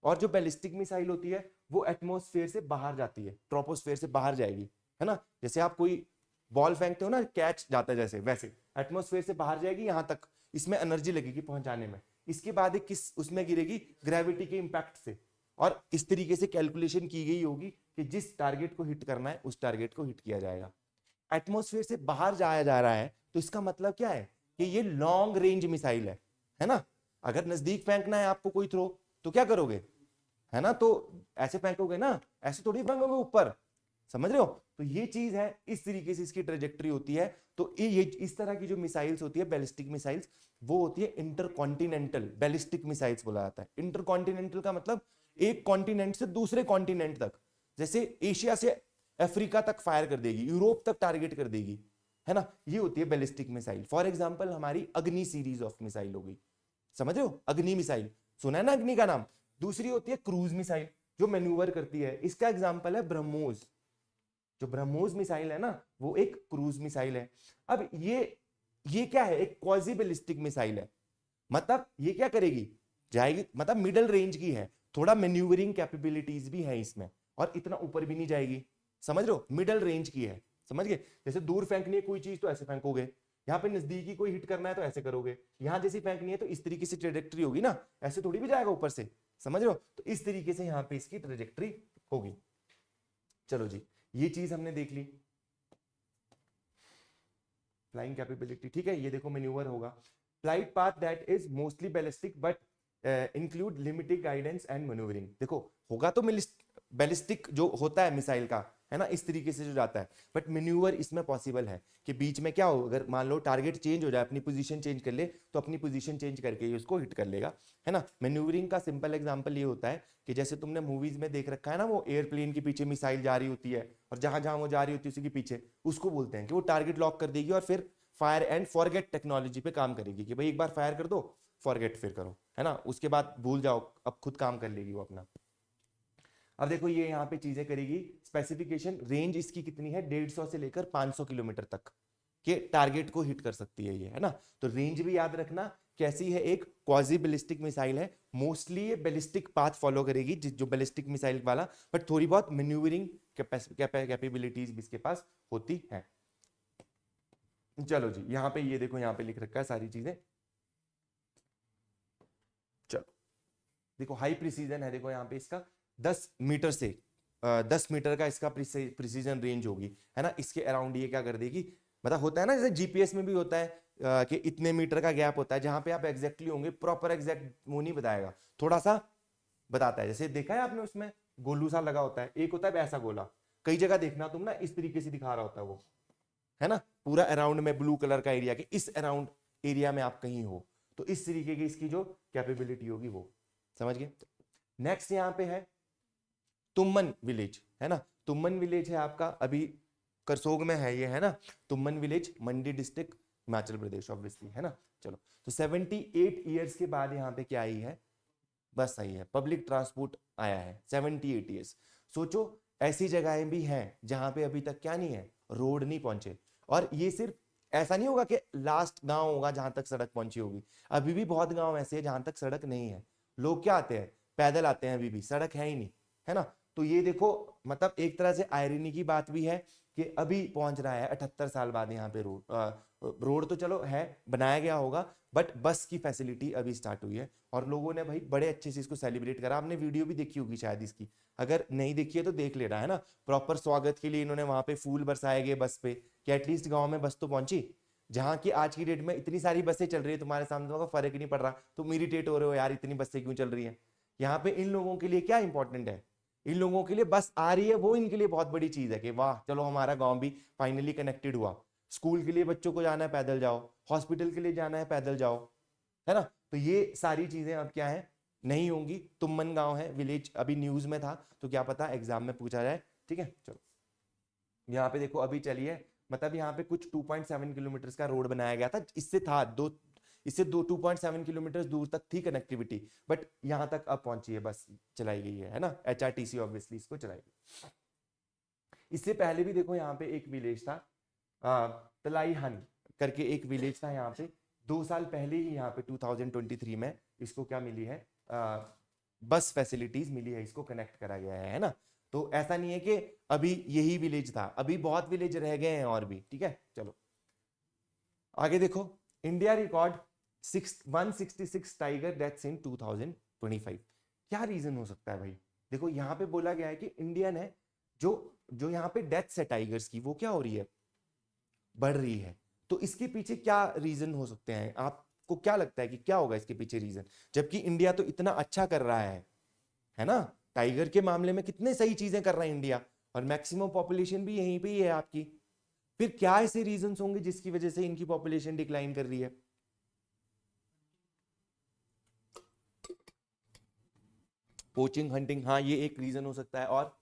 [SPEAKER 1] और जो बैलिस्टिक मिसाइल होती है वो एटमॉस्फेयर से बाहर जाती है, ट्रोपोस्फेयर से बाहर जाएगी, है ना। जैसे आप कोई बॉल फेंकते हो ना, कैच जाता है जैसे, वैसे एटमॉस्फेयर से बाहर जाएगी, यहां तक इसमें एनर्जी लगेगी पहुंचाने में। इसके बाद किस उसमें गिरेगी, ग्रेविटी के इंपैक्ट से, और इस तरीके से कैलकुलेशन की गई होगी कि जिस टारगेट को हिट करना है उस टारगेट को हिट किया जाएगा। एटमॉस्फेयर से बाहर जाया जा रहा है तो इसका मतलब क्या है कि ये लॉन्ग रेंज मिसाइल है ना। अगर नजदीक फेंकना है आपको कोई थ्रो तो क्या करोगे, है ना, तो ऐसे फेंकोगे ना, ऐसे थोड़ी फेंकोगे ऊपर, समझ रहे हो। तो ये चीज है, इस तरीके से इसकी ट्रेजेक्टरी होती है। तो ये इस तरह की जो मिसाइल्स होती है बैलिस्टिक मिसाइल्स, वो होती है इंटरकॉन्टिनेंटल बैलिस्टिक मिसाइल्स बोला जाता है। इंटरकॉन्टिनेंटल का मतलब एक कॉन्टिनेंट से दूसरे कॉन्टिनेंट तक, जैसे एशिया से अफ्रीका तक फायर कर देगी, यूरोप तक टारगेट कर देगी, है ना, ये होती है बैलिस्टिक मिसाइल। फॉर एग्जांपल हमारी अग्नि सीरीज ऑफ मिसाइल हो गई, समझ रहे हो, अग्नि मिसाइल सुना है ना अग्नि का नाम। दूसरी होती है क्रूज मिसाइल जो मैन्यूवर करती है, इसका एग्जांपल है ब्रह्मोस। जो ब्रह्मोस मिसाइल है ना वो एक क्रूज मिसाइल है। अब ये क्या है, एक क्वाजी बैलिस्टिक मिसाइल है, मतलब ये क्या करेगी, जाएगी, मतलब मिडिल रेंज की है, थोड़ा मैन्यूवरिंग कैपेबिलिटीज भी है इसमें, और इतना ऊपर भी नहीं जाएगी, समझ रहे हो, मिडिल रेंज की है, समझ गए। जैसे दूर फेंकनी है कोई चीज तो ऐसे फेंकोगे, यहाँ पे नजदीकी कोई हिट करना है तो ऐसे करोगे, यहाँ जैसी फेंकनी है तो इस तरीके से ट्रेजेक्टरी होगी ना, ऐसे थोड़ी भी जाएगा ऊपर से, समझ रहे हो। तो इस तरीके से यहाँ पे इसकी ट्रेजेक्टरी होगी। चलो जी, ये चीज हमने देख ली, फ्लाइंग कैपेबिलिटी, ठीक है। ये देखो मैन्यूवर होगा, flight path that is mostly ballistic but include limited guidance and manoeuvring. देखो होगा तो बैलिस्टिक जो होता है मिसाइल का, है ना, इस तरीके से जो जाता है, बट मैन्यूवर इसमें पॉसिबल है कि बीच में क्या हो, अगर मान लो टारगेट चेंज हो जाए, अपनी पोजीशन चेंज कर ले, तो अपनी पोजीशन चेंज करके ही उसको हिट कर लेगा, है ना। मैन्यूवरिंग का सिंपल एग्जांपल ये होता है कि जैसे तुमने मूवीज में देख रखा है ना, वो एयरप्लेन के पीछे मिसाइल जा रही होती है, और जहां जहां वो जा रही होती है उसी के पीछे, उसको बोलते हैं कि वो टारगेट लॉक कर देगी और फिर फायर एंड फॉरगेट टेक्नोलॉजी पे काम करेगी, कि भाई एक बार फायर कर दो, फॉरगेट फिर करो, है ना, उसके बाद भूल जाओ, अब खुद काम कर लेगी वो अपना। अब देखो ये यहाँ पे चीजें करेगी, स्पेसिफिकेशन, रेंज इसकी कितनी है, 150 से लेकर 500 किलोमीटर तक के टारगेट को हिट कर सकती है ये, है ना। तो रेंज भी याद रखना कैसी है, एक क्वाजी बैलिस्टिक मिसाइल है, मोस्टली ये बैलिस्टिक पाथ फॉलो करेगी जो बैलिस्टिक मिसाइल वाला, बट थोड़ी बहुत मैन्यूवरिंग कैपेबिलिटीज भी इसके पास होती है। चलो जी, यहाँ पे ये देखो, यहाँ पे लिख रखा है सारी चीजें। चलो देखो, हाई प्रिसीजन है, देखो यहाँ पे इसका 10 मीटर से 10 मीटर का इसका प्रिसीजन रेंज होगी, है ना। इसके अराउंड ये क्या कर देगी, मतलब होता है ना जैसे जीपीएस में भी होता है कि इतने मीटर का गैप होता है, जहां पे आप एग्जैक्टली होंगे, प्रॉपर एग्जैक्ट वो नहीं बताएगा, थोड़ा सा बताता है। जैसे देखा है आपने, उसमें गोलू सा लगा होता है, एक होता है ऐसा गोला, कई जगह देखना तुम ना, इस तरीके से दिखा रहा होता है वो, है ना, पूरा अराउंड में ब्लू कलर का एरिया के इस अराउंड एरिया में आप कहीं हो, तो इस तरीके की इसकी जो कैपेबिलिटी होगी वो, समझ गए। नेक्स्ट यहाँ पे है तुम्मन विलेज, है ना। तुम्मन विलेज है आपका अभी करसोग में है ये, है ना। तुम्मन विलेज, मंडी डिस्ट्रिक्ट, हिमाचल प्रदेश ऑब्वियसली, है ना। चलो, तो 78 ईयर्स के बाद यहाँ पे क्या आई है, बस आई है, पब्लिक ट्रांसपोर्ट आया है 78 ईयर्स। सोचो ऐसी जगहें भी हैं जहां पे अभी तक क्या नहीं है, रोड नहीं पहुंचे। और ये सिर्फ ऐसा नहीं होगा कि लास्ट गांव होगा जहां तक सड़क पहुंची होगी, अभी भी बहुत गांव ऐसे हैं जहां तक सड़क नहीं है, लोग क्या आते हैं, पैदल आते हैं, अभी भी सड़क है ही नहीं, है ना। तो ये देखो, मतलब एक तरह से आयरनी की बात भी है कि अभी पहुंच रहा है 78 साल बाद यहाँ पे रोड तो चलो है, बनाया गया होगा, बट बस की फैसिलिटी अभी स्टार्ट हुई है और लोगों ने भाई बड़े अच्छे से इसको सेलिब्रेट करा। आपने वीडियो भी देखी होगी शायद इसकी, अगर नहीं देखी है तो देख लेना, है ना। प्रॉपर स्वागत के लिए इन्होंने वहां पे फूल बरसाए गए बस पे कि एटलीस्ट गांव में बस तो पहुंची। जहाँ की आज की डेट में इतनी सारी बसें चल रही है तुम्हारे सामने, तो फर्क ही नहीं पड़ रहा, तुम इरिटेट हो रहे हो यार इतनी बसें क्यों चल रही है। यहाँ पे इन लोगों के लिए क्या इंपॉर्टेंट है, इन लोगों के लिए बस आ रही है, वो इनके लिए बहुत बड़ी चीज है कि वाह चलो हमारा गांव भी फाइनली कनेक्टेड हुआ। स्कूल के लिए बच्चों को जाना है पैदल जाओ, हॉस्पिटल के लिए जाना है पैदल जाओ, है ना। तो ये सारी चीजें अब क्या है, नहीं होंगी। तुमन गांव है, विलेज, अभी न्यूज में था, तो क्या पता एग्जाम में पूछा जाए। ठीक है, चलो यहाँ पे देखो अभी चलिए, मतलब यहाँ पे कुछ 2.7 किलोमीटर का रोड बनाया गया था, इससे था इससे 2.7 किलोमीटर दूर तक थी कनेक्टिविटी, बट यहाँ तक अब पहुंची है, बस चलाई गई है ना, HRTC ऑब्वियसली इसको चलाएगी। इससे पहले भी देखो यहाँ पे एक विलेज था, तलाईहन करके एक विलेज था यहाँ पे, 2 साल पहले ही यहाँ पे 2023 में इसको क्या मिली है, बस फैसिलिटीज मिली है, इसको कनेक्ट करा गया है ना। तो ऐसा नहीं है कि अभी यही विलेज था, अभी बहुत विलेज रह गए हैं और भी। ठीक है, चलो आगे देखो, India record 166 tiger deaths in 2025। क्या रीजन हो सकता है भाई। देखो यहाँ पे बोला गया है कि इंडिया ने जो जो यहाँ पे डेथ्स है टाइगर्स की, वो क्या हो रही है, बढ़ रही है। तो इसके पीछे क्या रीजन हो सकते हैं, आपको क्या लगता है कि क्या होगा इसके पीछे रीजन, जबकि इंडिया तो इतना अच्छा कर रहा है ना, टाइगर के मामले में कितने सही चीजें कर रहा है इंडिया, और मैक्सिमम पॉपुलेशन भी यहीं पे ही है आपकी। फिर क्या ऐसे रीजंस होंगे जिसकी वजह से इनकी पॉपुलेशन डिक्लाइन कर रही है। पोचिंग, हंटिंग, हाँ ये एक रीजन हो सकता है। और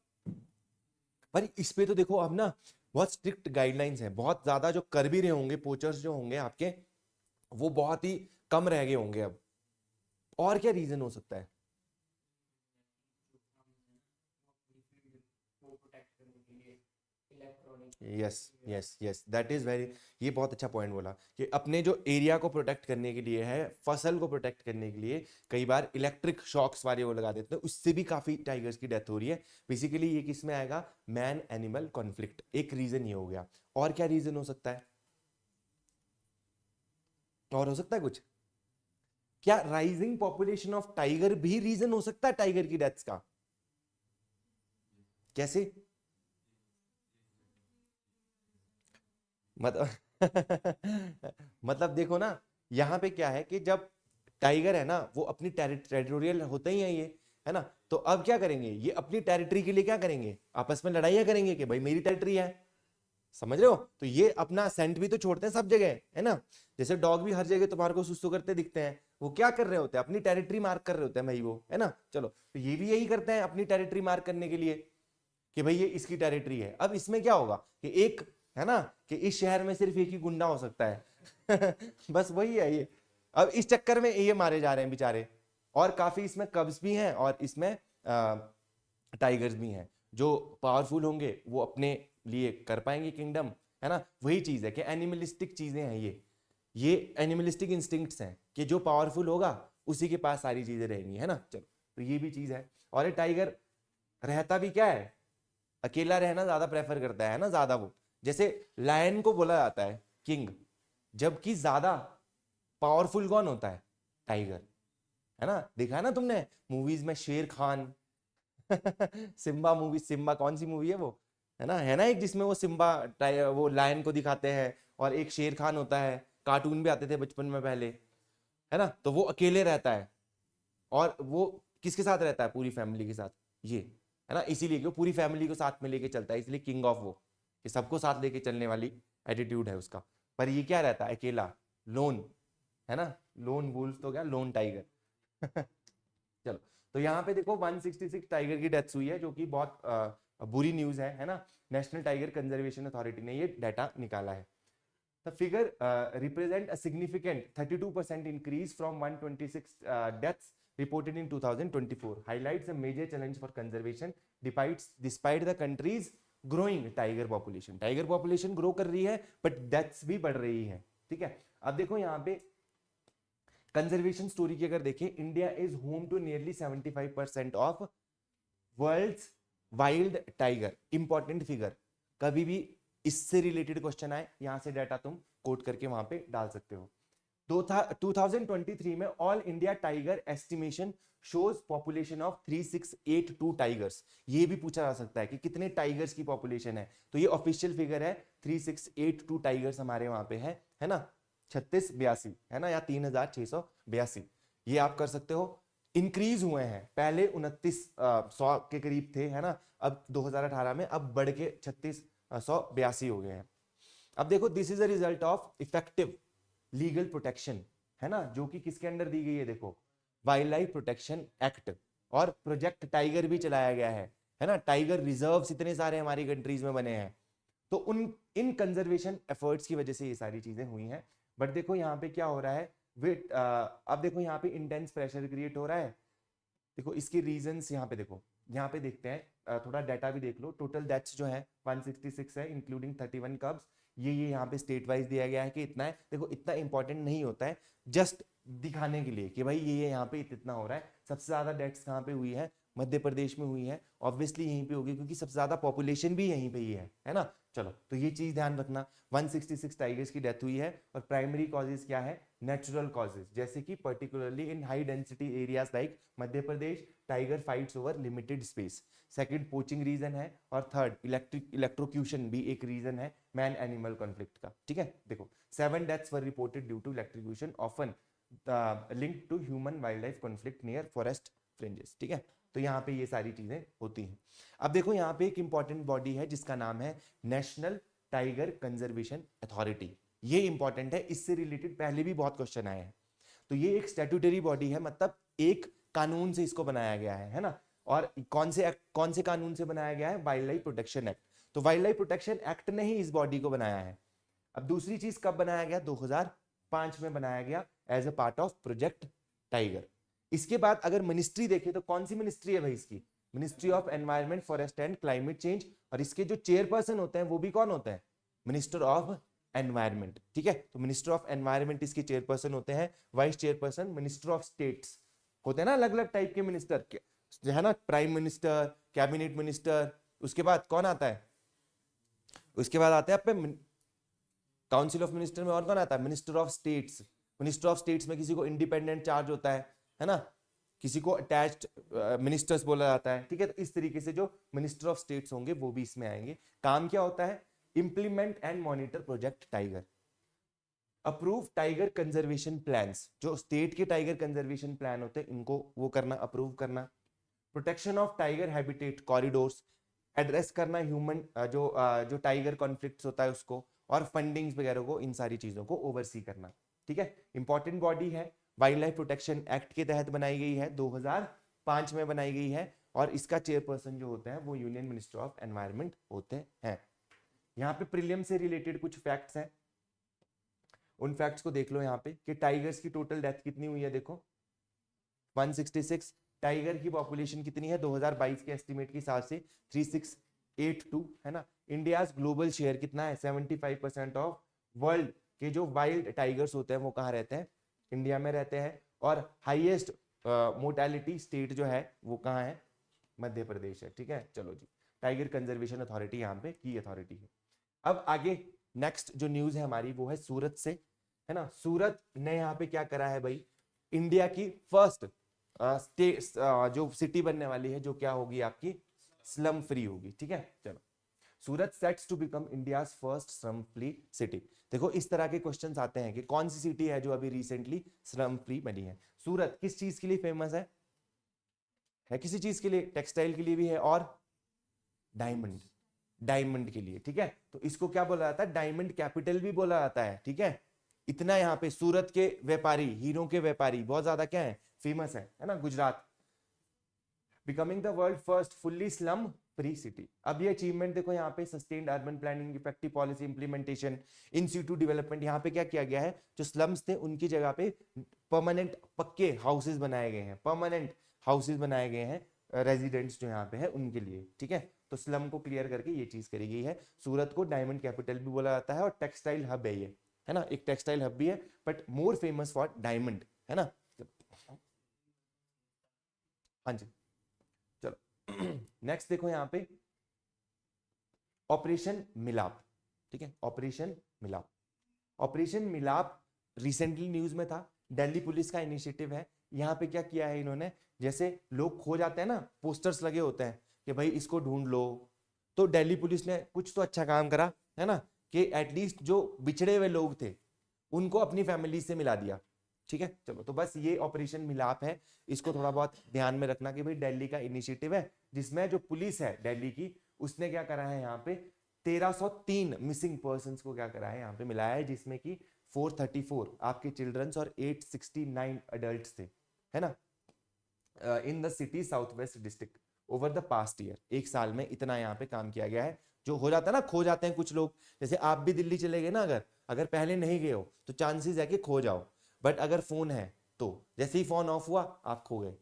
[SPEAKER 1] पर इस पे तो देखो अब ना बहुत स्ट्रिक्ट गाइडलाइंस हैं, बहुत ज्यादा जो कर भी रहे होंगे पोचर्स जो होंगे आपके, वो बहुत ही कम रह गए होंगे अब। और क्या रीजन हो सकता है। Yes yes yes, that is very, ये बहुत अच्छा पॉइंट बोला कि अपने जो एरिया को प्रोटेक्ट करने के लिए है, फसल को प्रोटेक्ट करने के लिए कई बार इलेक्ट्रिक शॉक्स वाले वो लगा देते हैं, उससे भी काफी टाइगर्स की डेथ हो रही है। बेसिकली ये किस में आएगा, मैन एनिमल कॉन्फ्लिक्ट, एक रीजन ये हो गया। और क्या रीजन हो सकता है, और हो सकता है कुछ, क्या राइजिंग पॉपुलेशन ऑफ टाइगर भी रीजन हो सकता है टाइगर की डेथ्स का। कैसे मतलब मतलब देखो ना, यहाँ पे क्या है कि जब टाइगर है ना, वो अपनी टेरिटोरियल होते ही है ये, है ना। तो अब क्या करेंगे, ये अपनी टेरिटरी के लिए क्या करेंगे, आपस में लड़ाइयां करेंगे कि भाई मेरी टेरिटरी है, समझ रहे हो। तो ये अपना सेंट भी तो छोड़ते हैं सब जगह, है ना। जैसे डॉग भी हर जगह तुम्हारे को सुसु करते दिखते हैं, वो क्या कर रहे होते हैं, अपनी टेरिटरी मार्क कर रहे होते हैं भाई वो, है ना। चलो तो ये भी यही करते हैं अपनी टेरिटरी मार्क करने के लिए कि भाई ये इसकी टेरिटरी है। अब इसमें क्या होगा कि एक, है ना, कि इस शहर में सिर्फ एक ही गुंडा हो सकता है बस वही है ये। अब इस चक्कर में ये मारे जा रहे हैं बेचारे। और काफी इसमें कब्स भी हैं और इसमें टाइगर्स भी हैं। जो पावरफुल होंगे वो अपने लिए कर पाएंगे किंगडम, है ना। वही चीज है कि एनिमलिस्टिक चीजें हैं ये एनिमलिस्टिक इंस्टिंक्ट्स हैं कि जो पावरफुल होगा उसी के पास सारी चीजें रहेंगी, है ना। चलो तो ये भी चीज है। और ये टाइगर रहता भी क्या है, अकेला रहना ज्यादा प्रेफर करता है ना, ज्यादा वो, जैसे लायन को बोला जाता है किंग, जबकि ज्यादा पावरफुल कौन होता है, टाइगर, है ना। देखा है ना तुमने मूवीज में शेर खान सिम्बा मूवी, सिम्बा कौन सी मूवी है वो, है ना एक जिसमें वो सिम्बा वो लायन को दिखाते हैं, और एक शेर खान होता है, कार्टून भी आते थे बचपन में पहले, है ना। तो वो अकेले रहता है, और वो किसके साथ रहता है, पूरी फैमिली के साथ, ये, है ना। इसीलिए क्यों पूरी फैमिली को साथ में लेके चलता है, इसलिए किंग ऑफ वो, कि सबको साथ लेके चलने वाली एटीट्यूड है उसका। पर ये क्या रहता है, अकेला, लोन, है ना, लोन वुल्फ तो क्या, लोन टाइगर चलो तो यहाँ पे देखो 166 टाइगर की डेथ्स हुई है, जो कि बहुत बुरी न्यूज है ना। नेशनल टाइगर कंजर्वेशन अथॉरिटी ने ये डाटा निकाला है। The figure represent a significant 32% increase from 126 deaths reported in 2024, highlights a major challenge for conservation despite the country's growing tiger population. Tiger population grow कर रही है but deaths भी बढ़ रही है, ठीक है। अब देखो यहाँ पे कंजर्वेशन स्टोरी की अगर देखें, India is home to nearly 75% of world's wild tiger. Important figure, कभी भी इससे रिलेटेड क्वेश्चन आए, यहां से डाटा तुम कोट करके वहां पे डाल सकते हो। 2023 में all India tiger estimation shows population of 3682 tigers. ये भी पूछा जा सकता है कि कितने टाइगर्स की पॉपुलेशन है, तो ये ऑफिशियल फिगर है 3682 टाइगर्स हमारे वहां पे है ना, 3682 है ना, या 3682, ये आप कर सकते हो। इंक्रीज हुए हैं, पहले 2900 के करीब थे है ना, अब 2018 में अब बढ़ के 3682 हो गए हैं। अब देखो this is a result of effective legal protection, है ना, जो कि किसके अंडर दी गई है, देखो वाइल्ड लाइफ प्रोटेक्शन एक्ट, और प्रोजेक्ट टाइगर भी चलाया गया है ना, टाइगर रिजर्व्स इतने सारे हमारी कंट्रीज में बने हैं, तो उन इन कंजर्वेशन एफर्ट्स की वजह से ये सारी चीजें हुई हैं। बट देखो यहाँ पे क्या हो रहा है, वेट अब देखो यहाँ पे इंटेंस प्रेशर क्रिएट हो रहा है। देखो इसके रीजंस यहाँ पे देखो, यहाँ पे देखते हैं, थोड़ा डाटा भी देख लो। टोटल डेथ्स जो है 166 है, इंक्लूडिंग 31 कब्स। ये यहाँ पे स्टेट वाइज दिया गया है कि इतना है। देखो इतना इंपॉर्टेंट नहीं होता है, जस्ट दिखाने के लिए कि भाई ये यहाँ पे इतना हो रहा है। सबसे ज्यादा डेथ्स कहाँ पे हुई है, मध्य प्रदेश में हुई है, ऑब्वियसली यहीं पे होगी क्योंकि सबसे ज्यादा पॉपुलेशन भी यहीं पे ही है ना। चलो तो ये चीज ध्यान रखना, 166 टाइगर्स की डेथ हुई है, और प्राइमरी कॉजेज क्या है, नेचुरल कॉजेज, जैसे कि particularly in high density areas like Madhya Pradesh, tiger fights over limited space. Second poaching reason है, और थर्ड इलेक्ट्रोक्यूशन भी एक रीजन है मैन एनिमल कॉन्फ्लिक्ट का, ठीक है। देखो 7 deaths were reported due to electrocution, often linked to human wildlife conflict near forest fringes, ठीक है। तो यहाँ पे ये सारी चीजें होती हैं। अब देखो यहाँ पे एक इंपॉर्टेंट बॉडी है जिसका नाम है नेशनल टाइगर कंजर्वेशन अथॉरिटी। ये इंपॉर्टेंट है, इससे रिलेटेड पहले भी बहुत क्वेश्चन आए हैं। तो ये एक स्टैट्यूटरी बॉडी है, मतलब एक कानून से इसको बनाया गया है ना। और कौन से कानून से बनाया गया है, वाइल्ड लाइफ प्रोटेक्शन एक्ट। तो वाइल्ड लाइफ प्रोटेक्शन एक्ट ने ही इस बॉडी को बनाया है। अब दूसरी चीज कब बनाया गया, 2005 में बनाया गया as a part of Project Tiger. इसके बाद अगर मिनिस्ट्री देखे तो कौन सी मिनिस्ट्री है भाई इसकी, ministry of environment, forest and climate change. और इसके जो चेयरपर्सन होते हैं वो भी कौन होते हैं, मिनिस्टर ऑफ एनवायरमेंट, ठीक है। तो मिनिस्टर ऑफ एनवायरमेंट इसके चेयरपर्सन होते हैं। Vice chairperson minister of states होते हैं ना, अलग अलग टाइप के मिनिस्टर है ना, प्राइम मिनिस्टर, कैबिनेट मिनिस्टर। उसके बाद कौन आता है, उसके बाद आते हैं अपने काउंसिल ऑफ मिनिस्टर में, और कौन आता है, minister of states. Minister of states में किसी को इंडिपेंडेंट चार्ज होता है ना, किसी को अटैच्ड मिनिस्टर्स बोला जाता है, ठीक है। तो इस तरीके से जो मिनिस्टर ऑफ स्टेट्स होंगे वो भी इसमें आएंगे। काम क्या होता है, implement and monitor project tiger, approve tiger conservation plans, जो स्टेट के टाइगर कंजर्वेशन प्लान होते हैं इनको वो करना, अप्रूव करना। Protection of tiger habitat corridors, address करना ह्यूमन जो टाइगर कॉन्फ्लिक्ट्स होता है उसको, और फंडिंग्स वगैरह को, इन सारी चीजों को ओवरसी करना, ठीक है। इंपॉर्टेंट बॉडी है, वाइल्ड लाइफ प्रोटेक्शन एक्ट के तहत बनाई गई है, 2005 में बनाई गई है, और इसका चेयरपर्सन जो होता है वो यूनियन मिनिस्टर ऑफ एनवायरमेंट होते हैं। यहाँ पे प्रीलियम से रिलेटेड कुछ फैक्ट्स हैं, उन फैक्ट्स को देख लो यहाँ पे कि टाइगर्स की टोटल डेथ कितनी हुई है, देखो 166। टाइगर की पॉपुलेशन कितनी है 2022 के एस्टिमेट के हिसाब से 3682, है ना। इंडिया ग्लोबल शेयर कितना है, 75% ऑफ वर्ल्ड के जो वाइल्ड टाइगर्स होते हैं वो कहाँ रहते हैं, इंडिया में रहते हैं। और हाईएस्ट मोर्टेलिटी स्टेट जो है वो कहाँ है, मध्य प्रदेश है, ठीक है। चलो जी, टाइगर कंजर्वेशन अथॉरिटी यहाँ पे की अथॉरिटी है। अब आगे नेक्स्ट जो न्यूज है हमारी वो है सूरत से, है ना। सूरत ने यहाँ पे क्या करा है भाई, इंडिया की फर्स्ट जो सिटी बनने वाली है, जो क्या होगी आपकी, स्लम फ्री होगी, ठीक है। चलो, Surat sets to become India's first slum free city. देखो इस तरह के क्वेश्चंस आते हैं कि कौन सी सिटी है जो अभी रिसेंटली स्लम फ्री बनी है। सूरत किस चीज के लिए फेमस है किसी चीज के लिए, टेक्सटाइल के लिए भी है, और डायमंड के लिए, ठीक है। तो इसको क्या बोला जाता है, डायमंड कैपिटल भी बोला जाता है, ठीक है। इतना यहाँ पे सूरत के व्यापारी, हीरो के व्यापारी बहुत ज्यादा क्या है, फेमस है ना, Gujarat. Becoming the world first fully slum free city. अब ये अचीवमेंट देखो यहाँ पे, sustained urban planning, effective policy implementation, in situ development. यहाँ पे क्या किया गया है, जो स्लम्स थे उनकी जगह पे परमानेंट पक्के हाउसेज बनाए गए हैं, परमानेंट हाउसेज बनाए गए हैं रेजिडेंट्स जो यहाँ पे है उनके लिए, ठीक है। तो स्लम को क्लियर करके ये चीज करी गई है। सूरत को डायमंड कैपिटल भी बोला जाता है, और टेक्सटाइल हब है ये, है ना, एक टेक्सटाइल हब भी है, but more famous for diamond, है ना। हाँ जी, चलो नेक्स्ट देखो यहाँ पे ऑपरेशन मिलाप। ठीक है, ऑपरेशन मिलाप। ऑपरेशन मिलाप रिसेंटली न्यूज में था, दिल्ली पुलिस का इनिशिएटिव है। यहाँ पे क्या किया है इन्होंने, जैसे लोग खो जाते हैं ना, पोस्टर्स लगे होते हैं कि भाई इसको ढूंढ लो, तो दिल्ली पुलिस ने कुछ तो अच्छा काम करा है ना, कि एटलीस्ट जो बिछड़े हुए लोग थे उनको अपनी फैमिली से मिला दिया। ठीक है, चलो, तो बस ये ऑपरेशन मिलाप है, इसको थोड़ा बहुत ध्यान में रखना कि भाई दिल्ली का इनिशिएटिव है, जिसमें जो पुलिस है दिल्ली की उसने क्या करा है, यहाँ पे 1303 मिसिंग पर्संस को क्या करा है यहाँ पे मिलाया है, जिसमें कि 434 आपके चिल्ड्रंस और 869 अडल्ट्स थे, है ना, in the city south west district over the past year. एक साल में इतना यहाँ पे काम किया गया है। जो हो जाता है ना, खो जाते हैं कुछ लोग, जैसे आप भी दिल्ली चले गए ना, अगर पहले नहीं गए हो तो चांसेस है कि खो जाओ, बट अगर फोन है तो जैसे ही फोन ऑफ हुआ आप खो गए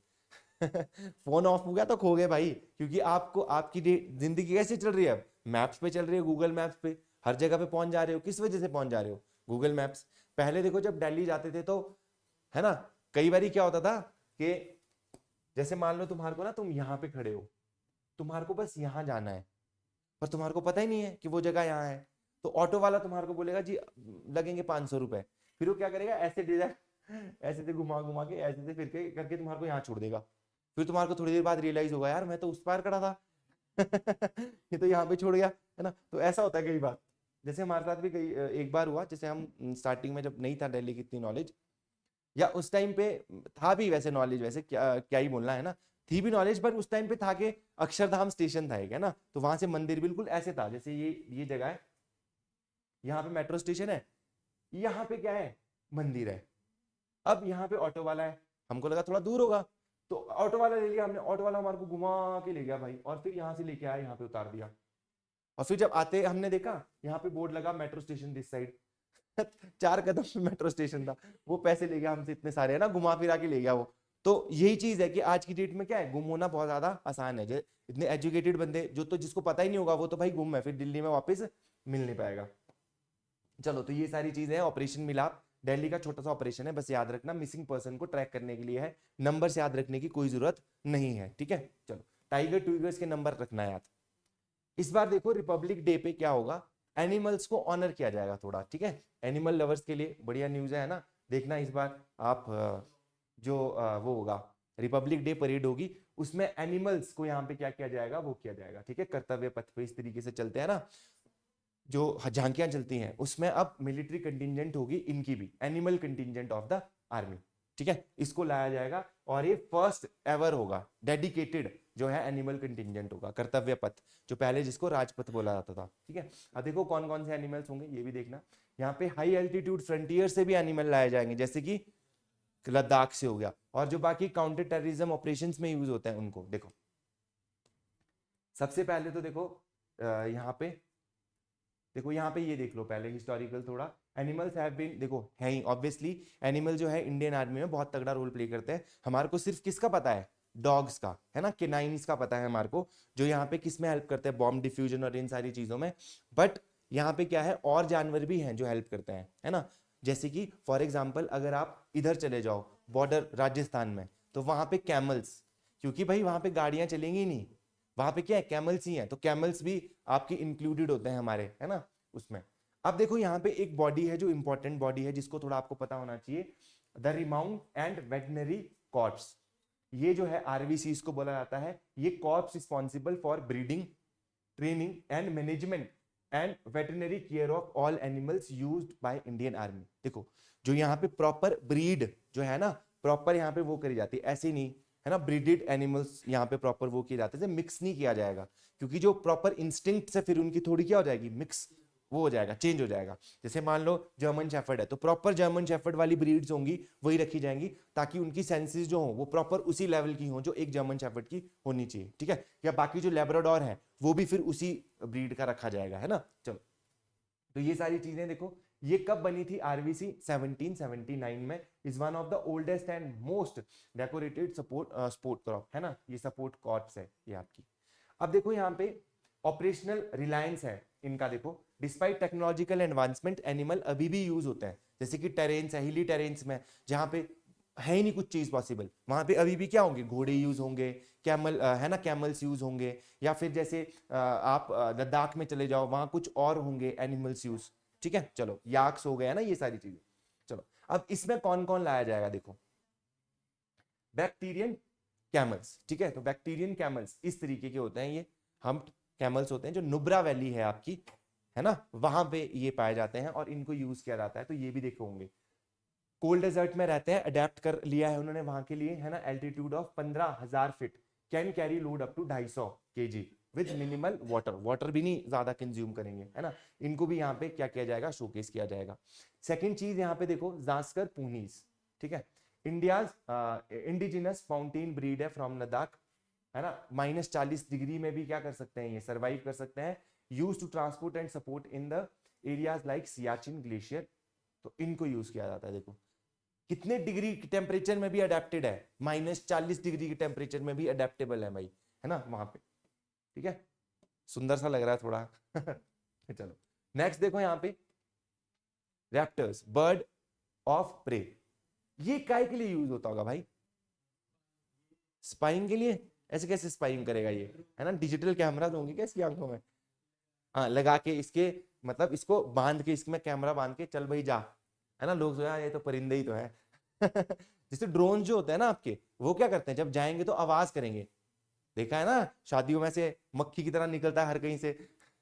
[SPEAKER 1] फोन ऑफ हो गया तो खो गए भाई, क्योंकि आपको आपकी जिंदगी कैसे चल रही है, अब मैप्स पे चल रही है, गूगल मैप्स पे हर जगह पे पहुंच जा रहे हो। किस वजह से पहुंच जा रहे हो, गूगल मैप्स। पहले देखो जब दिल्ली जाते थे तो, है ना, कई बार क्या होता था कि जैसे मान लो तुम्हारे को ना, तुम यहाँ पे खड़े हो, तुम्हारे को बस यहाँ जाना है, पर तुम्हारे को पता ही नहीं है कि वो जगह यहाँ है, तो ऑटो वाला तुम्हारे को बोलेगा जी लगेंगे 500 रुपए, फिर वो क्या करेगा, ऐसे डिजाइन ऐसे से घुमा घुमा के ऐसे से फिर के करके तुम्हारे को यहाँ छोड़ देगा। फिर तुम्हारे को थोड़ी देर बाद रियलाइज होगा, यार मैं तो उस पार खड़ा था ये तो यहाँ पे छोड़ गया, है ना। तो ऐसा होता है कई बार, जैसे हमारे साथ भी कई एक बार हुआ, जैसे हम स्टार्टिंग में जब नहीं था दिल्ली की इतनी नॉलेज, या उस टाइम पे था भी वैसे नॉलेज, वैसे क्या ही बोलना है ना, थी भी नॉलेज, पर उस टाइम पे था कि अक्षरधाम स्टेशन था एक, है ना, तो वहां से मंदिर बिल्कुल ऐसे था, जैसे ये जगह है, यहाँ पे मेट्रो स्टेशन है, यहाँ पे क्या है, मंदिर है। अब यहाँ पे ऑटो वाला है, हमको लगा थोड़ा दूर होगा, तो ऑटो वाला ले लिया हमने, ऑटो वाला हमारे को घुमा के ले गया भाई, और फिर यहाँ से लेके आया, यहाँ पे उतार दिया, और फिर जब आते हमने देखा यहाँ पे बोर्ड लगा मेट्रो स्टेशन दिस साइड 4 कदम में मेट्रो स्टेशन था, वो पैसे ले गया हमसे इतने सारे, है ना, घुमा फिरा के ले गया वो। तो यही चीज है कि आज की डेट में क्या है, गुम होना बहुत ज्यादा आसान है। इतने एजुकेटेड बंदे जो, तो जिसको पता ही नहीं होगा वो तो भाई गुम है, फिर दिल्ली में वापस मिल नहीं पाएगा। चलो, तो ये सारी चीजें हैं। ऑपरेशन मिलाप दिल्ली का छोटा सा ऑपरेशन है, बस याद रखना मिसिंग पर्सन को ट्रैक करने के लिए है, नंबर से याद रखने की कोई जरूरत नहीं है, ठीक है। चलो, टाइगर ट्विगर्स के नंबर रखना याद। इस बार देखो रिपब्लिक डे पे क्या होगा, एनिमल्स को ऑनर किया जाएगा थोड़ा, ठीक है, एनिमल लवर्स के लिए बढ़िया न्यूज है ना। देखना इस बार आप जो वो होगा रिपब्लिक डे परेड होगी, उसमें एनिमल्स को यहाँ पे क्या किया जाएगा, वो किया जाएगा, ठीक है, कर्तव्य पथ पे इस तरीके से चलते हैं ना, जो झांकियां चलती हैं, उसमें अब मिलिट्री कंटिजेंट होगी इनकी भी, animal contingent of the army, ठीक है, इसको लाया जाएगा, और ये फर्स्ट एवर होगा डेडिकेटेड जो है एनिमल कंटिजेंट होगा, कर्तव्य पथ, जो पहले जिसको राजपथ बोला जाता था, ठीक है। अब देखो कौन कौन से एनिमल्स होंगे ये भी देखना। यहाँ पे हाई एल्टीट्यूड फ्रंटियर से भी एनिमल लाए जाएंगे, जैसे कि लद्दाख से हो गया, और जो बाकी काउंटर टेररिज्म ऑपरेशंस में यूज होते हैं उनको देखो। सबसे पहले तो देखो यहाँ पे देखो, यहाँ पे ये देख लो पहले हिस्टोरिकल थोड़ा, एनिमल्स हैव बीन, देखो है ही ऑब्वियसली, एनिमल जो है इंडियन आर्मी में बहुत तगड़ा रोल प्ले करते हैं। हमारे को सिर्फ किसका पता है, डॉग्स का, है ना, केनाइन्स का पता है हमारे को, जो यहाँ पे किस में हेल्प करते हैं, बॉम्ब डिफ्यूजन और इन सारी चीजों में। बट यहाँ पे क्या है, और जानवर भी हैं जो हेल्प करते हैं, है ना, जैसे कि फॉर एग्जाम्पल अगर आप इधर चले जाओ बॉर्डर राजस्थान में, तो वहां पे कैमल्स, क्योंकि भाई वहां पे गाड़ियां चलेंगी नहीं, वहां पे क्या है, कैमल्स ही हैं, तो कैमल्स भी आपके इंक्लूडेड होते हैं हमारे, है ना, उसमें। अब देखो यहाँ पे एक बॉडी है जो इंपॉर्टेंट बॉडी है, जिसको थोड़ा आपको पता होना चाहिए, the remount and veterinary corps. ये जो है आरवीसी इसको बोला जाता है, ये corps responsible for breeding, training and management and veterinary care of all animals used by Indian army. देखो जो यहाँ पे प्रॉपर ब्रीड जो है ना, प्रॉपर यहाँ पे वो करी जाती है, ऐसे नहीं, है ना, ब्रीडेड एनिमल्स यहाँ पे प्रॉपर वो किए जाते हैं, मिक्स नहीं किया जाएगा, क्योंकि जो प्रॉपर इंस्टिंक्ट से फिर उनकी थोड़ी क्या हो जाएगी, मिक्स वो हो जाएगा, चेंज हो जाएगा। जैसे मान लो जर्मन शेफर्ड है, तो प्रॉपर जर्मन शेफर्ड वाली ब्रीड्स होंगी वही रखी जाएंगी, ताकि उनकी सेंसेस जो हो वो प्रॉपर उसी लेवल की हो जो एक जर्मन शेफर्ड की होनी चाहिए, ठीक है। या बाकी जो लेब्राडोर है वो भी फिर उसी ब्रीड का रखा जाएगा, है ना। चलो, तो ये सारी चीजें देखो, ये कब बनी थी आरवीसी, 1779 में, is one of the oldest and most decorated sport crop, है ना, ये सपोर्ट कॉर्प्स है ये आपकी। अब देखो यहाँ पे ऑपरेशनल रिलायंस है इनका, देखो डिस्पाइट टेक्नोलॉजिकल एडवांसमेंट एनिमल अभी भी यूज होते हैं, जैसे कि टेरेन्स है, हिली टेरेन्स में, जहाँ पे है ही नहीं कुछ चीज पॉसिबल। वहां पे अभी भी क्या होंगे, घोड़े यूज होंगे, कैमल है ना, कैमल्स यूज होंगे, या फिर जैसे आप लद्दाख में चले जाओ वहां कुछ और होंगे एनिमल्स यूज। ठीक है, चलो याक्स हो गया ना ये सारी चीजें। चलो अब इसमें कौन कौन लाया जाएगा, देखो बैक्टीरियन कैमल्स। ठीक है, तो बैक्टीरियन कैमल्स इस तरीके के होते हैं, ये हम कैमल्स होते हैं जो नुब्रा वैली है आपकी, है ना, वहां पे ये पाए जाते हैं और इनको यूज किया जाता है। तो ये भी देखो होंगे, कोल्ड डेजर्ट में रहते हैं, अडेप्ट कर लिया है उन्होंने वहां के लिए, है ना, altitude of 15,000 feet, can carry load up to 250 kg with minimal water, water भी नहीं ज्यादा कंज्यूम करेंगे, है ना। इनको भी यहाँ पे क्या किया जाएगा, शोकेस किया जाएगा। सेकंड चीज यहाँ पे देखो, जास्कर पूनीस, ठीक है, इंडियाज इंडिजिनस फाउंटेन ब्रीड है फ्रॉम लद्दाख, है ना, -40 डिग्री में भी क्या कर सकते हैं, ये सर्वाइव कर सकते हैं, use to transport and support in the areas like Siachen glacier. तो इनको यूज किया जाता है। देखो कितने डिग्री टेम्परेचर में भी अडेप्टेड है, -40 डिग्री के टेम्परेचर में भी अडेप्टेबल है भाई, है ना वहां पे। ठीक है, सुंदर सा लग रहा है थोड़ा चलो नेक्स्ट देखो यहाँ पे, रैप्टर्स, बर्ड ऑफ प्रे। ये काय के लिए यूज होता होगा भाई, स्पाइंग के लिए। ऐसे कैसे स्पाइंग करेगा ये, है ना, डिजिटल कैमरा होंगे क्या इसकी आंखों में, हाँ लगा के इसके, मतलब इसको बांध के, इसमें कैमरा बांध के चल भाई जा, है ना, लोग यार ये तो परिंदे ही तो है जैसे ड्रोन जो होते हैं ना आपके, वो क्या करते हैं, जब जाएंगे तो आवाज करेंगे, देखा है ना, शादियों में से मक्खी की तरह निकलता है हर कहीं से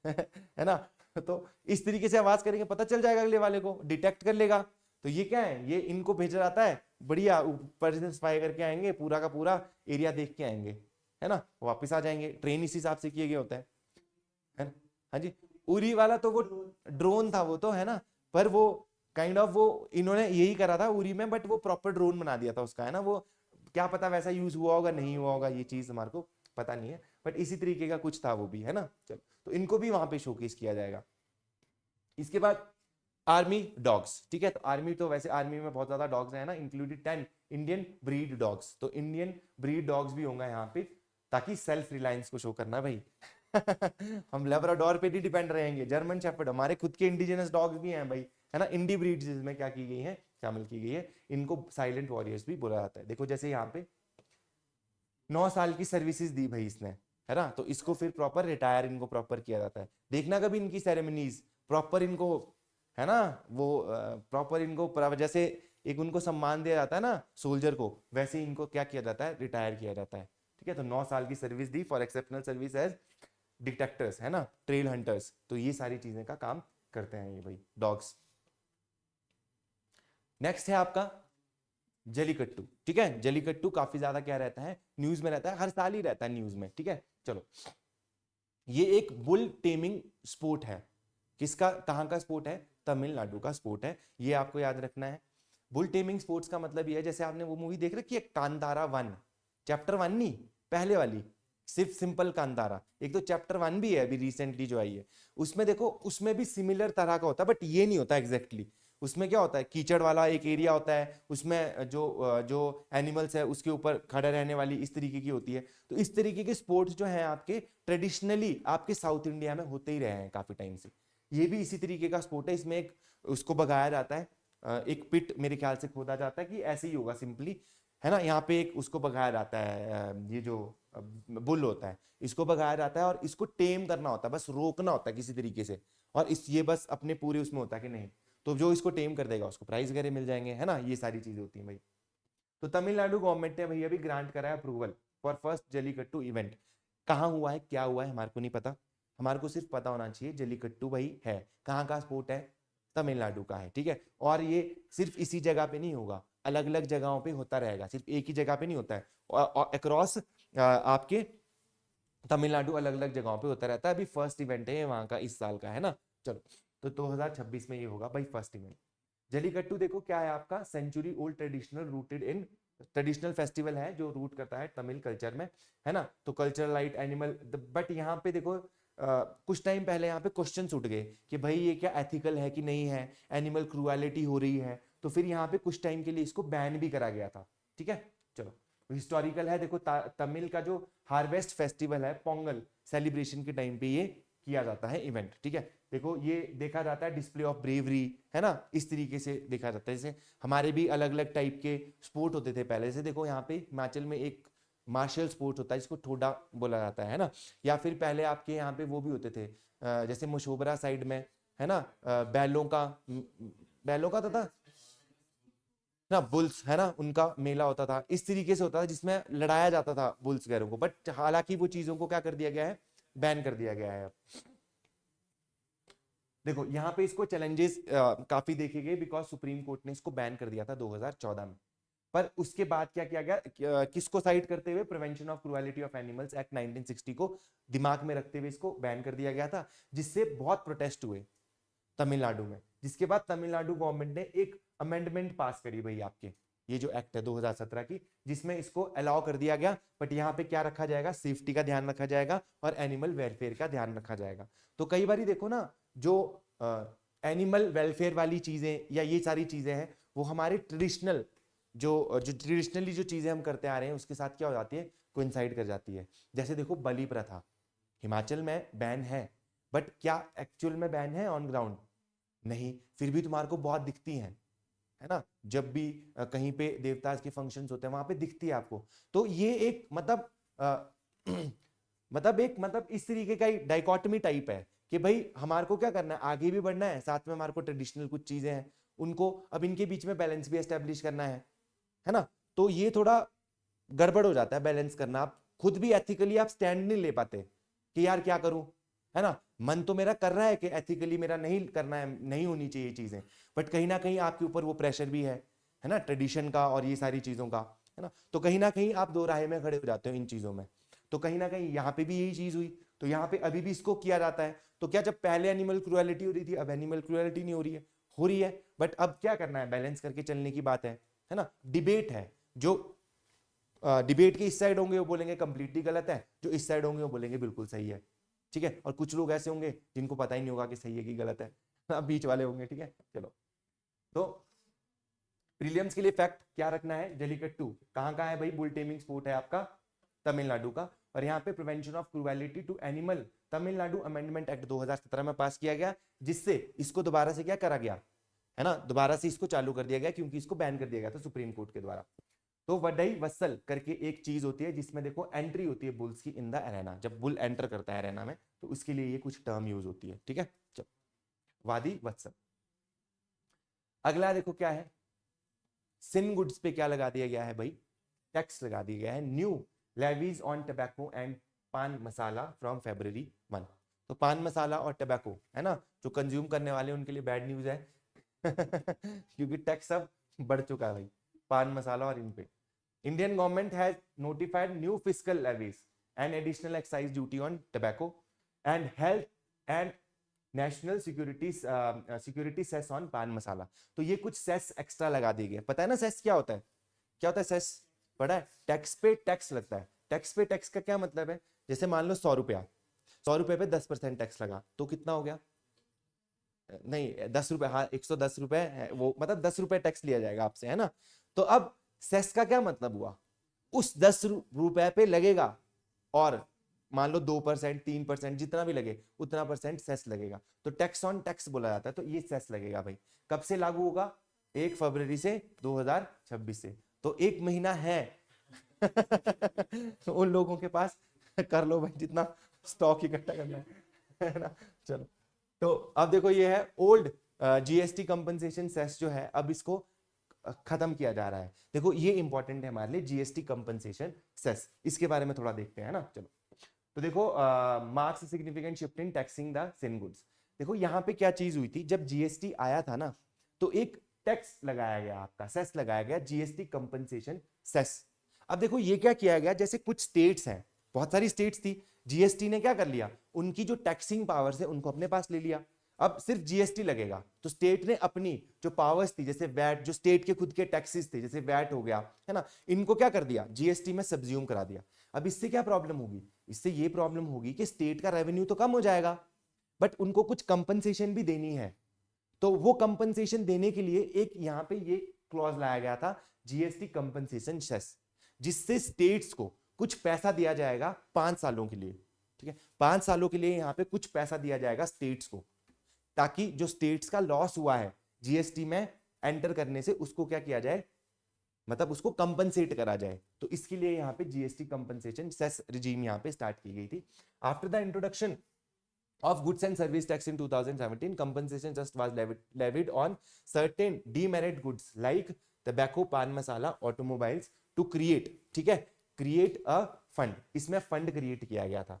[SPEAKER 1] है ना, तो इस तरीके से आवाज करेंगे, पता चल जाएगा अगले वाले को, डिटेक्ट कर लेगा। तो ये क्या है, ये इनको भेजा जाता है, बढ़िया ऊपर से स्पाई करके आएंगे, पूरा का पूरा एरिया देख के आएंगे, है ना, वापिस आ जाएंगे। ट्रेन इस हिसाब से किए गए होते हैं, है ना। हाँ जी, उरी वाला तो वो ड्रोन था वो तो, है ना, पर वो काइंड ऑफ वो इन्होंने यही करा था उरी में, बट वो प्रॉपर ड्रोन बना दिया था उसका, है ना, वो क्या पता वैसा यूज हुआ होगा नहीं हुआ होगा, ये चीज हमारे को पता नहीं है, बट इसी तरीके का कुछ था वो भी, है ना। चलो तो इनको भी वहां पे शोकेस किया जाएगा। इसके बाद आर्मी डॉग्स, ठीक है, तो आर्मी तो वैसे आर्मी में बहुत ज्यादा डॉग्स है ना, इंक्लूडेड 10 इंडियन ब्रीड डॉग्स। तो इंडियन ब्रीड डॉग्स भी होंगे यहाँ पे, ताकि सेल्फ रिलायंस को शो करना भाई हम लेब्राडोर पे नहीं डिपेंड रहेंगे, जर्मन शेफर्ड, हमारे खुद के इंडिजिनस डॉग्स भी हैं भाई, है ना, इंडी ब्रीड्स जिसमें क्या की गई है, शामिल की गई है, इनको साइलेंट वॉरियर्स भी बोला जाता है। देखो जैसे यहाँ पे 9 साल की सर्विसेज दी भाई इसने, है ना, तो इसको फिर प्रॉपर रिटायर इनको प्रॉपर किया जाता है। देखना कभी इनकी सेरेमनीज प्रॉपर इनको, है ना, वो प्रॉपर इनको जैसे एक उनको सम्मान दिया जाता है ना सोल्जर को, वैसे इनको क्या किया जाता है, रिटायर किया जाता है। ठीक है, तो 9 साल की सर्विस दी for exceptional service as detectors, है ना, ट्रेल हंटर्स। तो ये सारी चीजें का काम करते हैं ये भाई डॉग्स। नेक्स्ट है आपका जलीकट्टू। ठीक है, जलीकट्टू काफी ज्यादा क्या रहता है, न्यूज में रहता है, हर साल ही रहता है न्यूज में। ठीक है, चलो ये एक बुल टेमिंग स्पोर्ट है, किसका, कहाँ का स्पोर्ट है, तमिलनाडु का स्पोर्ट है, ये आपको याद रखना है। बुल टेमिंग स्पोर्ट्स का मतलब ये है, जैसे आपने वो मूवी देख रखी है कांतारा 1, चैप्टर 1 नहीं, पहले वाली, सिर्फ सिंपल कांतारा, एक तो चैप्टर 1 भी है अभी रिसेंटली जो आई है, उसमें देखो उसमें भी सिमिलर तरह का होता है, बट ये नहीं होता एग्जैक्टली। उसमें क्या होता है, कीचड़ वाला एक एरिया होता है, उसमें जो एनिमल्स है उसके ऊपर खड़े रहने वाली इस तरीके की होती है। तो इस तरीके के स्पोर्ट्स जो हैं आपके ट्रेडिशनली आपके साउथ इंडिया में होते ही रहे हैं काफी टाइम से। ये भी इसी तरीके का स्पोर्ट है, इसमें एक उसको भगाया जाता है, एक पिट मेरे ख्याल से खोदा जाता है कि ऐसे ही होगा सिंपली, है ना, यहाँ पे एक उसको भगाया जाता है, ये जो बुल होता है इसको भगाया जाता है और इसको टेम करना होता है, बस रोकना होता है किसी तरीके से, और इस ये बस अपने पूरे उसमें होता है कि नहीं, तो जो इसको टेम कर देगा उसको प्राइज वगैरह मिल जाएंगे, है ना, ये सारी चीजें होती हैं भाई। तो तमिलनाडु गवर्नमेंट ने भैया भी ग्रांट करा है approval for first Jallikattu event. कहाँ हुआ है, क्या हुआ है, हमारे को नहीं पता, हमारे को सिर्फ पता होना चाहिए जलीकट्टू भाई है, कहाँ का स्पोर्ट है, तमिलनाडु का है। ठीक है, और ये सिर्फ इसी जगह पे नहीं होगा, अलग अलग जगहों पे होता रहेगा, सिर्फ एक ही जगह पे नहीं होता है, और अक्रॉस आपके तमिलनाडु अलग अलग जगहों पे होता रहता है। अभी फर्स्ट इवेंट है वहां का इस साल का, है ना। चलो तो 2026 में ये होगा भाई फर्स्ट इवेंट। जलीकट्टू देखो क्या है आपका, century old traditional rooted in, traditional festival है जो रूट करता है तमिल कल्चर में, है ना। तो कल्चरल लाइट एनिमल, बट यहाँ पे देखो कुछ टाइम पहले यहाँ पे क्वेश्चन उठ गए कि भाई ये क्या एथिकल है कि नहीं है, एनिमल क्रूएलिटी हो रही है, तो फिर यहाँ पे कुछ टाइम के लिए इसको बैन भी करा गया था। ठीक है, चलो हिस्टोरिकल है, देखो तमिल का जो हार्वेस्ट फेस्टिवल है पोंगल सेलिब्रेशन के टाइम पे ये किया जाता है इवेंट, ठीक है। देखो ये देखा जाता है डिस्प्ले ऑफ ब्रेवरी, है ना, इस तरीके से देखा जाता है। जैसे हमारे भी अलग अलग टाइप के स्पोर्ट होते थे पहले, जैसे देखो यहाँ पे हिमाचल में एक मार्शल स्पोर्ट होता है जिसको ठोडा बोला जाता है ना, या फिर पहले आपके यहाँ पे वो भी होते थे जैसे मशोबरा साइड में, है ना, बैलों का था ना, बुल्स, है ना, उनका मेला होता था, इस तरीके से होता था जिसमें लड़ाया जाता था बुल्स वगैरह को। बट हालांकि वो चीजों को क्या कर दिया गया है, बैन कर दिया गया है। देखो यहाँ पे इसको चैलेंजेस काफी देखे गए बिकॉज सुप्रीम कोर्ट ने इसको बैन कर दिया था 2014 में। पर उसके बाद क्या किया गया, किसको साइड करते हुए, prevention of cruelty of animals act 1960 को दिमाग में रखते हुए इसको बैन कर दिया गया था, जिससे बहुत प्रोटेस्ट हुए तमिलनाडु में। जिसके बाद तमिलनाडु गवर्नमेंट ने एक अमेंडमेंट पास करी भाई आपके, ये जो एक्ट है 2017 की, जिसमें इसको अलाउ कर दिया गया। बट यहाँ पे क्या रखा जाएगा, सेफ्टी का ध्यान रखा जाएगा और एनिमल वेलफेयर का ध्यान रखा जाएगा। तो कई बार देखो ना, जो एनिमल वेलफेयर वाली चीजें या ये सारी चीजें हैं, वो हमारे ट्रेडिशनल जो ट्रेडिशनली जो चीजें हम करते आ रहे हैं उसके साथ क्या हो जाती है, कोइंसाइड कर जाती है। जैसे देखो बलि प्रथा हिमाचल में बैन है, बट क्या एक्चुअल में बैन है ऑन ग्राउंड? नहीं, फिर भी तुम्हारे को बहुत दिखती हैं, है ना, जब भी कहीं पे देवता के फंक्शंस होते हैं वहां पे दिखती है आपको। तो ये एक मतलब मतलब इस तरीके का डाइकोटमी टाइप है कि भाई हमारे को क्या करना है, आगे भी बढ़ना है, साथ में हमारे को ट्रेडिशनल कुछ चीजें हैं उनको अब इनके बीच में बैलेंस भी एस्टेब्लिश करना है ना। तो ये थोड़ा गड़बड़ हो जाता है बैलेंस करना। आप खुद भी एथिकली आप स्टैंड नहीं ले पाते कि यार क्या करूं, है ना, मन तो मेरा कर रहा है कि एथिकली मेरा नहीं करना है, नहीं होनी चाहिए चीजें, बट कहीं ना कहीं आपके ऊपर वो प्रेशर भी है ना, ट्रेडिशन का और ये सारी चीजों का, है ना। तो कहीं ना कहीं आप दो राह में खड़े हो जाते हो इन चीजों में। तो कहीं ना कहीं यहाँ पे भी यही चीज हुई, तो यहाँ पे अभी भी इसको किया जाता है। तो क्या जब पहले एनिमल क्रुएलिटी हो रही थी, अब एनिमल क्रुएलिटी नहीं हो रही है, बट अब क्या करना है, बैलेंस करके चलने की बात है ना। डिबेट है, जो डिबेट के इस साइड होंगे वो बोलेंगे कंप्लीटली गलत है, जो इस साइड होंगे वो बोलेंगे बिल्कुल सही है, ठीक है। और कुछ लोग ऐसे होंगे जिनको पता ही नहीं होगा कि सही है कि गलत है, बीच वाले होंगे, ठीक है। चलो, तो प्रीलिम्स के लिए फैक्ट क्या रखना है, जलीकट्टू कहाँ है भाई, बुल टेमिंग स्पोर्ट है आपका तमिलनाडु का। और यहाँ पे prevention of cruelty to animal Tamil Nadu एक्ट 2017 में पास किया गया, जिससे इसको दोबारा से क्या करा गया, है ना, दोबारा से इसको चालू कर दिया गया, क्योंकि इसको बैन कर दिया गया था सुप्रीम कोर्ट के द्वारा। तो वडई वसल करके एक चीज होती है जिसमें देखो एंट्री होती है बुल्स की इन द अरेना, जब बुल एंटर करता है अरेना में तो उसके लिए ये कुछ टर्म यूज होती है, ठीक है। चलो, वादी वत्सल। अगला देखो क्या है, सिन गुड्स पे क्या लगा दिया गया है भाई, टैक्स लगा दिया गया है, new levies on tobacco and पान मसाला फ्रॉम February 1। तो पान मसाला और टबैको, है ना, जो कंज्यूम करने वाले उनके लिए बैड न्यूज है क्योंकि टैक्स अब बढ़ चुका है भाई पान मसाला और इन पे। Indian government has notified new fiscal levies and additional excise duty on tobacco and health and national security cess on pan masala. तो ये कुछ सेस एक्स्ट्रा लगा दिए गए। पता है ना सेस क्या होता है, क्या होता है सेस, पता है, टैक्स पे टैक्स लगता है। टैक्स पे टैक्स का क्या मतलब है, जैसे मान लो 100 रुपया, 100 रुपए पे 10% टैक्स लगा तो कितना हो गया, नहीं 10 रुपए, हाँ 110 रुपए है वो, मतलब 10 रुपए टैक्स लिया जाएगा आपसे, है ना। तो अब सेस का क्या मतलब हुआ, उस 10 रुपए पे लगेगा और मान लो 2% 3% जितना भी लगे उतना परसेंट सेस लगेगा, तो टैक्स ऑन टैक्स बोला जाता है। तो ये सेस लगेगा भाई, कब से लागू होगा, 1 फरवरी से 2026 से, तो 1 महीना है उन लोगों के पास, कर लो भाई जितना स्टॉक इकट्ठा करना है ना। चलो, तो अब देखो ये है ओल्ड जीएसटी कंपनसेशन सेस जो है अब इसको खत्म किया जा रहा है। देखो ये इंपॉर्टेंट है हमारे लिए, जीएसटी कंपनसेशन सेस, इसके बारे में थोड़ा देखते हैं ना। चलो, तो देखो marks significant shift in taxing the sin goods. देखो यहाँ पे क्या चीज हुई थी, जब जीएसटी आया था ना तो एक टैक्स लगाया गया, आपका सेस लगाया गया, जीएसटी कंपनसेशन सेस। अब देखो ये क्या किया गया, जैसे कुछ स्टेट्स हैं, बहुत सारी स्टेट्स थी, जीएसटी ने क्या कर लिया, उनकी जो टैक्सिंग पावर्स है उनको अपने पास ले लिया। अब सिर्फ जीएसटी लगेगा, तो स्टेट ने अपनी जो पावर्स थी, जैसे वैट, जो स्टेट के खुद के टैक्सेस थे, जैसे वैट हो गया, है ना, इनको क्या कर दिया, जीएसटी में सब्ज्यूम करा दिया। अब इससे क्या प्रॉब्लम होगी, इससे ये प्रॉब्लम होगी कि स्टेट का रेवेन्यू तो कम हो जाएगा, बट उनको कुछ कंपनसेशन भी देनी है। तो वो कंपनसेशन देने के लिए एक यहाँ पे ये क्लॉज लाया गया था, जीएसटी कंपनसेशन सेस, जिससे स्टेट्स को कुछ पैसा दिया जाएगा 5 सालों के लिए, ठीक है, 5 सालों के लिए यहाँ पे कुछ पैसा दिया जाएगा स्टेट्स को, ताकि जो स्टेट्स का लॉस हुआ है जीएसटी में एंटर करने से उसको क्या किया जाए, मतलब उसको कंपनसेट करा जाए। तो इसके लिए यहाँ पे जीएसटी कंपनसेशन सेस रिजीम यहाँ पे स्टार्ट की गई थी। After the introduction of goods and service tax in 2017, compensation just was levied on certain demerit goods like tobacco, pan masala, automobiles to create, ठीक है, create a fund, इसमें fund create किया गया था।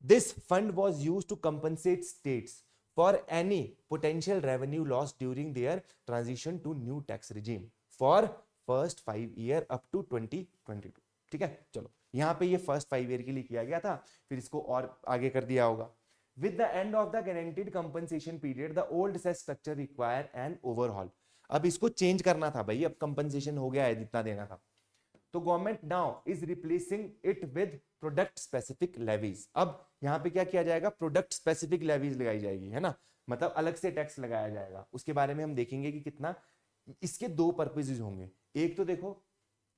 [SPEAKER 1] This fund was used to compensate states for any potential revenue loss during their transition to new tax regime for first 5 year up to 2022, ठीक है। चलो यहाँ पे ये फर्स्ट 5 ईयर के लिए किया गया था, फिर इसको और आगे कर दिया होगा। With the end of the guaranteed compensation period, the old set structure require an overhaul. अब इसको चेंज करना था भाई, अब कंपनसेशन हो गया है जितना देना था, तो government now is replacing it with product specific levies. अब यहाँ पे क्या किया जाएगा, प्रोडक्ट स्पेसिफिक लेवीज लगाई जाएगी, है ना, मतलब अलग से टैक्स लगाया जाएगा। उसके बारे में हम देखेंगे कि कितना, इसके 2 पर्पसेस होंगे। एक तो देखो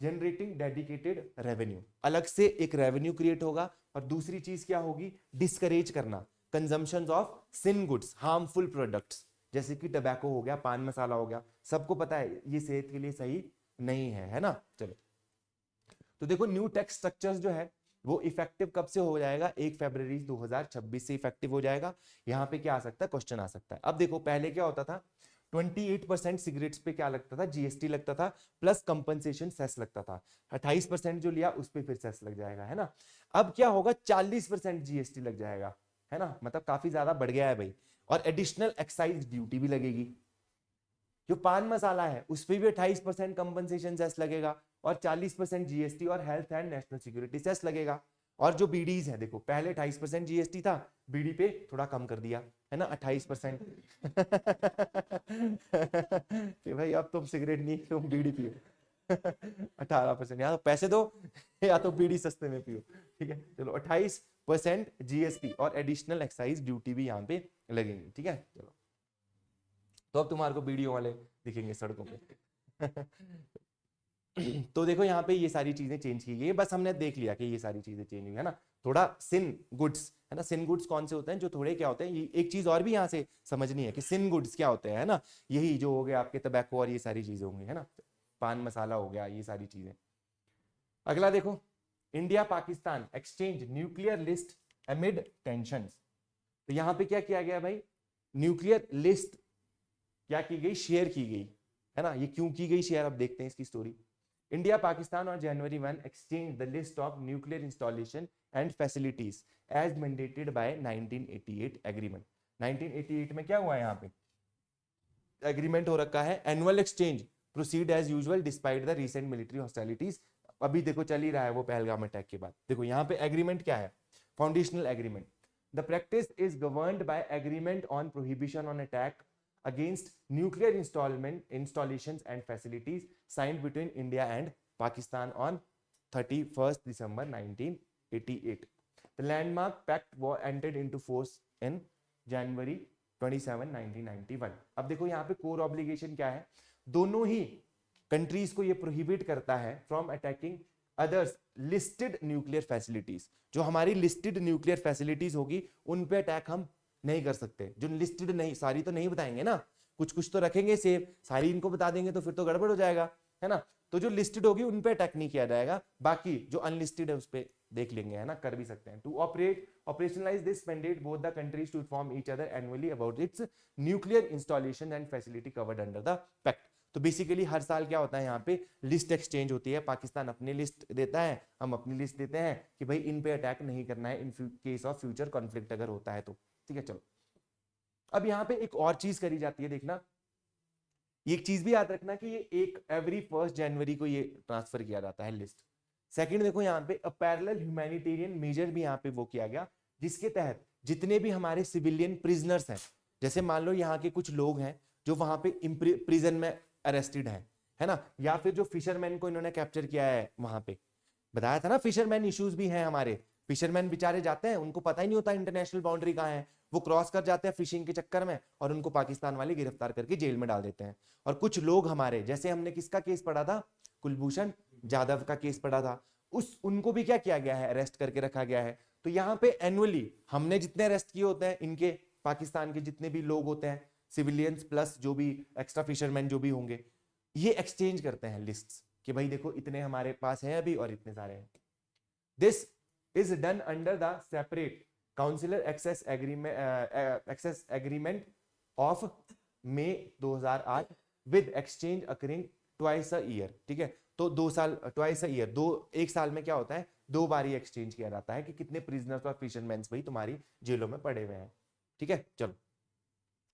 [SPEAKER 1] जनरेटिंग डेडिकेटेड रेवेन्यू, अलग से एक रेवेन्यू क्रिएट होगा, और दूसरी चीज क्या होगी, डिस्करेज करना consumption of sin goods, harmful products, जैसे कि टबैको हो गया, पान मसाला हो गया, सबको पता है ये सेहत के लिए सही नहीं है ना। चलो तो देखो न्यू टैक्स स्ट्रक्चर्स जो है वो इफेक्टिव कब से हो जाएगा, 1 फरवरी 2026 से इफेक्टिव हो जाएगा। यहाँ पे क्या आ सकता है, क्वेश्चन आ सकता है। अब देखो पहले क्या होता था, 28% सिगरेट्स पे क्या लगता था, जीएसटी लगता था, प्लस कंपनसेशन सेस लगता था। 28% जो लिया उस पे फिर सेस लग जाएगा, है ना। अब क्या होगा, 40% जीएसटी लग जाएगा, है ना, मतलब काफी ज्यादा बढ़ गया है भाई। और एडिशनल एक्साइज ड्यूटी भी लगेगी। जो पान मसाला है उस पर भी 28% कंपनसेशन सेस लगेगा, और 40% जीएसटी और health and national security cess लगेगा। और जो बीडीज है, देखो पहले 28% जीएसटी था, बीडी पे थोड़ा कम कर दिया, है ना, 28%। भाई अब तुम सिगरेट नहीं, तुम बीड़ी पियो। 18%, या तो पैसे दो या तो बीड़ी सस्ते में पियो, ठीक है। चलो 28% जीएसटी और एडिशनल एक्साइज ड्यूटी भी यहाँ पे लगेंगी, ठीक है। चलो तो अब तुम्हारे को बीड़ी वाले दिखेंगे सड़कों पे। तो देखो यहाँ पे ये सारी चीजें चेंज की गई है, बस हमने देख लिया कि ये सारी चीजें चेंज हुई है ना। थोड़ा सिन गुड्स, है ना, सिन गुड्स कौन से होते हैं, जो थोड़े क्या होते हैं, ये एक चीज और भी यहाँ से समझनी है कि सिन गुड्स क्या होते हैं, है ना, यही जो हो गया आपके टबैको और ये सारी चीजें होंगी, है ना, पान मसाला हो गया, ये सारी चीजें। अगला देखो, India Pakistan exchange nuclear list amid tension. तो यहाँ पे क्या किया गया भाई, न्यूक्लियर लिस्ट क्या की गई, शेयर की गई, है ना। ये क्यों की गई शेयर, अब देखते हैं इसकी स्टोरी। इंडिया पाकिस्तान और January 1 exchange the list of nuclear installation and facilities as mandated by 1988 agreement. 1988 में क्या हुआ, यहाँ पे एग्रीमेंट हो रखा है, annual exchange proceed as usual despite the recent military hostilities. अभी देखो चल ही रहा है वो पहलगाम अटैक के बाद। देखो यहाँ पे एग्रीमेंट क्या है, foundational agreement. The practice is governed by agreement on prohibition on attack against nuclear installations and facilities signed between India and Pakistan on 31st December 1988. The landmark pact was entered into force in January 27, 1991. अब देखो यहाँ पे कोर ऑब्लिगेशन क्या है, दोनों ही कंट्रीज को ये प्रोहिबिट करता है from attacking others listed nuclear facilities. जो हमारी लिस्टेड न्यूक्लियर फैसिलिटीज होगी उन पे अटैक हम नहीं कर सकते। जो लिस्टेड नहीं, सारी तो नहीं बताएंगे ना, कुछ कुछ तो रखेंगे सेफ, सारी इनको बता देंगे तो फिर तो गड़बड़ हो जाएगा, है ना। तो जो लिस्टेड होगी उन पे अटैक नहीं किया जाएगा, बाकी जो अनलिस्टेड है उस पे देख लेंगे, है ना, कर भी सकते हैं। To operationalise this mandate both the countries to inform each other annually about its nuclear installation and facility covered under the pact. तो बेसिकली हर साल क्या होता है, यहाँ पे लिस्ट एक्सचेंज होती है, पाकिस्तान अपनी लिस्ट देता है, हम अपनी लिस्ट देते हैं कि भाई इन पे अटैक नहीं करना है in case of future conflict अगर होता है तो, ठीक है। चलो अब यहाँ पे एक और चीज करी जाती है, देखना, एक चीज भी याद रखना कि ये एक एवरी 1 जनवरी को ये ट्रांसफर किया जाता है लिस्ट। सेकंड देखो यहाँ पे पैरेलल ह्यूमैनिटेरियन मेजर भी यहाँ पे वो किया गया, जिसके तहत जितने भी हमारे सिविलियन प्रिजनर्स हैं, जैसे मान लो यहाँ के कुछ लोग हैं जो वहां पे प्रिजन में अरेस्टेड है ना, या फिर जो फिशरमैन को इन्होंने कैप्चर किया है, वहां पे बताया था ना फिशरमैन इश्यूज भी हैं हमारे। फिशरमैन बेचारे जाते हैं, उनको पता ही नहीं होता इंटरनेशनल बाउंड्री कहाँ है, वो क्रॉस कर जाते हैं फिशिंग के चक्कर में और उनको पाकिस्तान वाले गिरफ्तार करके जेल में डाल देते हैं। और कुछ लोग हमारे, जैसे हमने किसका केस पढ़ा था, कुलभूषण जाधव का केस पढ़ा था, उनको भी क्या किया गया है, अरेस्ट करके रखा गया है। तो यहाँ पे एनुअली हमने जितने अरेस्ट किए होते हैं इनके, पाकिस्तान के जितने भी लोग होते हैं सिविलियंस प्लस जो भी एक्स्ट्रा फिशरमैन जो भी होंगे, ये एक्सचेंज करते हैं लिस्ट्स कि भाई देखो इतने हमारे पास हैं अभी और इतने सारे हैं। This is done under the separate consular access agreement of May 2008 with exchange occurring twice a year. ठीक है, तो 2 साल ट्वाइस अ ईयर, एक साल में क्या होता है 2 बार ही एक्सचेंज किया जाता है कि कितने प्रिजनर्स और फिशरमैन भाई तुम्हारी जेलों में पड़े हुए हैं। ठीक है, चलो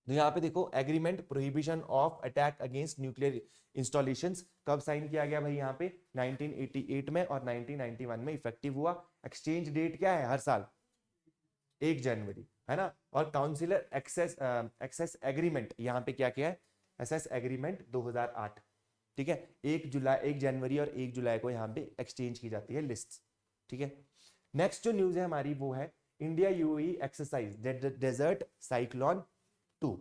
[SPEAKER 1] तो यहाँ पे देखो agreement prohibition of attack against nuclear installations कब साइन किया गया भाई, यहाँ पे 1988 में और 1991 में इफेक्टिव हुआ। एक्सचेंज डेट क्या है हर साल 1 जनवरी, है ना। और काउंसिलर एक्सेस एग्रीमेंट यहाँ पे क्या किया है, एक्सेस एग्रीमेंट 2008। ठीक है, 1 जनवरी और 1 जुलाई को यहाँ पे एक्सचेंज की जाती है लिस्ट। ठीक है, नेक्स्ट जो न्यूज है हमारी वो है India UAE exercise Desert Cyclone 2।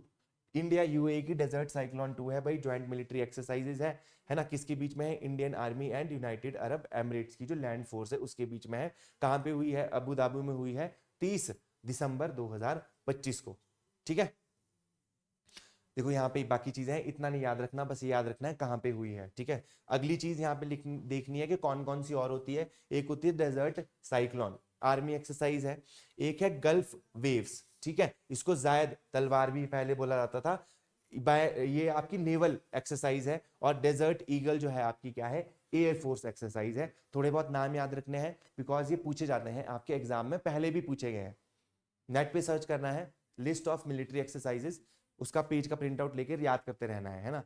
[SPEAKER 1] India UAE की डेजर्ट साइक्लोन 2 है भाई, ज्वाइंट मिलिट्री एक्सरसाइजेज है ना। किसके बीच में है, Indian army and United Arab Emirates की जो लैंड फोर्स है उसके बीच में है। कहां पे हुई है, अबू धाबी में हुई है 30 दिसंबर 2025 को। ठीक है, देखो यहाँ पे बाकी चीजें हैं, इतना नहीं याद रखना, बस ये याद रखना है कहाँ पे हुई है। ठीक है, अगली चीज यहाँ पे देखनी है कि कौन कौन सी और होती है। एक होती है डेजर्ट साइक्लोन, आर्मी एक्सरसाइज है। एक है गल्फ वेव्स, ठीक है, इसको जायद तलवार भी पहले बोला जाता था, ये आपकी नेवल एक्सरसाइज है। और डेजर्ट ईगल जो है आपकी क्या है, एयर फोर्स एक्सरसाइज है। थोड़े बहुत नाम याद रखने हैं बिकॉज ये पूछे जाते हैं आपके एग्जाम में, पहले भी पूछे गए हैं। नेट पे सर्च करना है लिस्ट ऑफ मिलिट्री एक्सरसाइजेस, उसका पेज का प्रिंट आउट लेकर याद करते रहना है ना।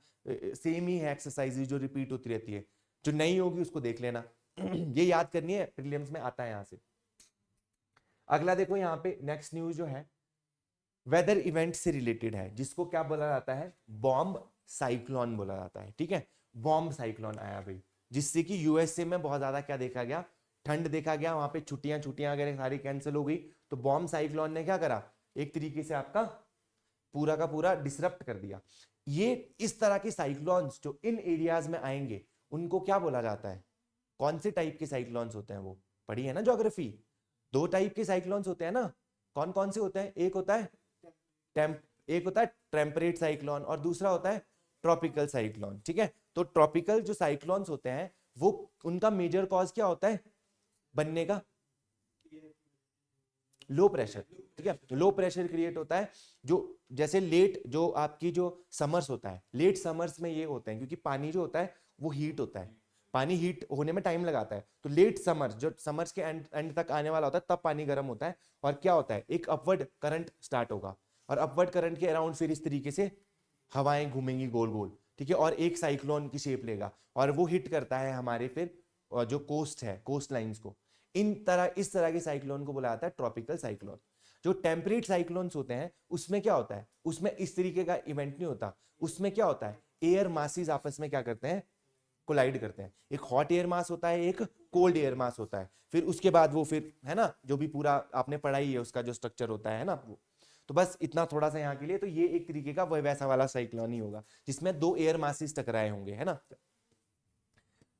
[SPEAKER 1] सेम ही है एक्सरसाइजेज जो रिपीट होती रहती है, जो नहीं होगी उसको देख लेना। ये याद करनी है, प्रीलिम्स में आता है यहाँ से। अगला देखो यहाँ पे नेक्स्ट न्यूज जो है वेदर इवेंट से रिलेटेड है, जिसको क्या बोला जाता है, बॉम्ब साइक्लोन बोला जाता है। ठीक है, बॉम्ब साइक्लोन आया भाई, जिससे कि यूएसए में बहुत ज्यादा क्या देखा गया, ठंड देखा गया, वहां पे छुट्टियां अगर सारी कैंसिल हो गई तो बॉम्ब साइक्लोन ने क्या करा, एक तरीके से आपका पूरा का पूरा डिसरप्ट कर दिया। ये इस तरह के साइक्लोन्स जो इन एरियाज में आएंगे उनको क्या बोला जाता है, कौन से टाइप के साइक्लोन्स होते हैं, वो पढ़ी है ना ज्योग्राफी। 2 टाइप के साइक्लोन्स होते हैं ना, कौन कौन से होते हैं, एक होता है टेम्परेट साइक्लोन और दूसरा होता है ट्रॉपिकल साइक्लोन। ठीक है, तो ट्रॉपिकल जो साइक्लोन्स होते हैं वो उनका मेजर कॉज क्या होता है बनने का, लो प्रेशर। ठीक है, लो प्रेशर क्रिएट होता है। जो जैसे लेट जो आपकी जो समर्स होता है, लेट समर्स में ये होते हैं क्योंकि पानी जो होता है वो हीट होता है, पानी हीट होने में टाइम लगाता है। तो लेट समर्स जो समर्स के एंड तक आने वाला होता है तब पानी गर्म होता है, और क्या होता है एक अपवर्ड करंट स्टार्ट होगा, और अपवर्ड करंट के अराउंड फिर इस तरीके से हवाएं घूमेंगी गोल गोल। ठीक है, और एक साइक्लोन की शेप लेगा और वो हिट करता है हमारे फिर जो कोस्ट है, कोस्ट लाइंस को। इस तरह के साइक्लोन को बोला जाता है ट्रॉपिकल साइक्लोन। जो टेम्परेट साइक्लोन्स होते हैं उसमें क्या होता है, उसमें इस तरीके का इवेंट नहीं होता। उसमें क्या होता है, एयर मासेस आपस में क्या करते हैं, कोलाइड करते हैं। एक हॉट एयर मास होता है, एक कोल्ड एयर मास होता है, फिर उसके बाद वो फिर है ना जो भी पूरा आपने पढ़ाई है उसका जो स्ट्रक्चर होता है ना वो। तो बस इतना थोड़ा सा यहाँ के लिए, तो ये एक तरीके का वैसा वाला साइक्लोन ही होगा जिसमें 2 एयर मासेस टकराए होंगे, है ना।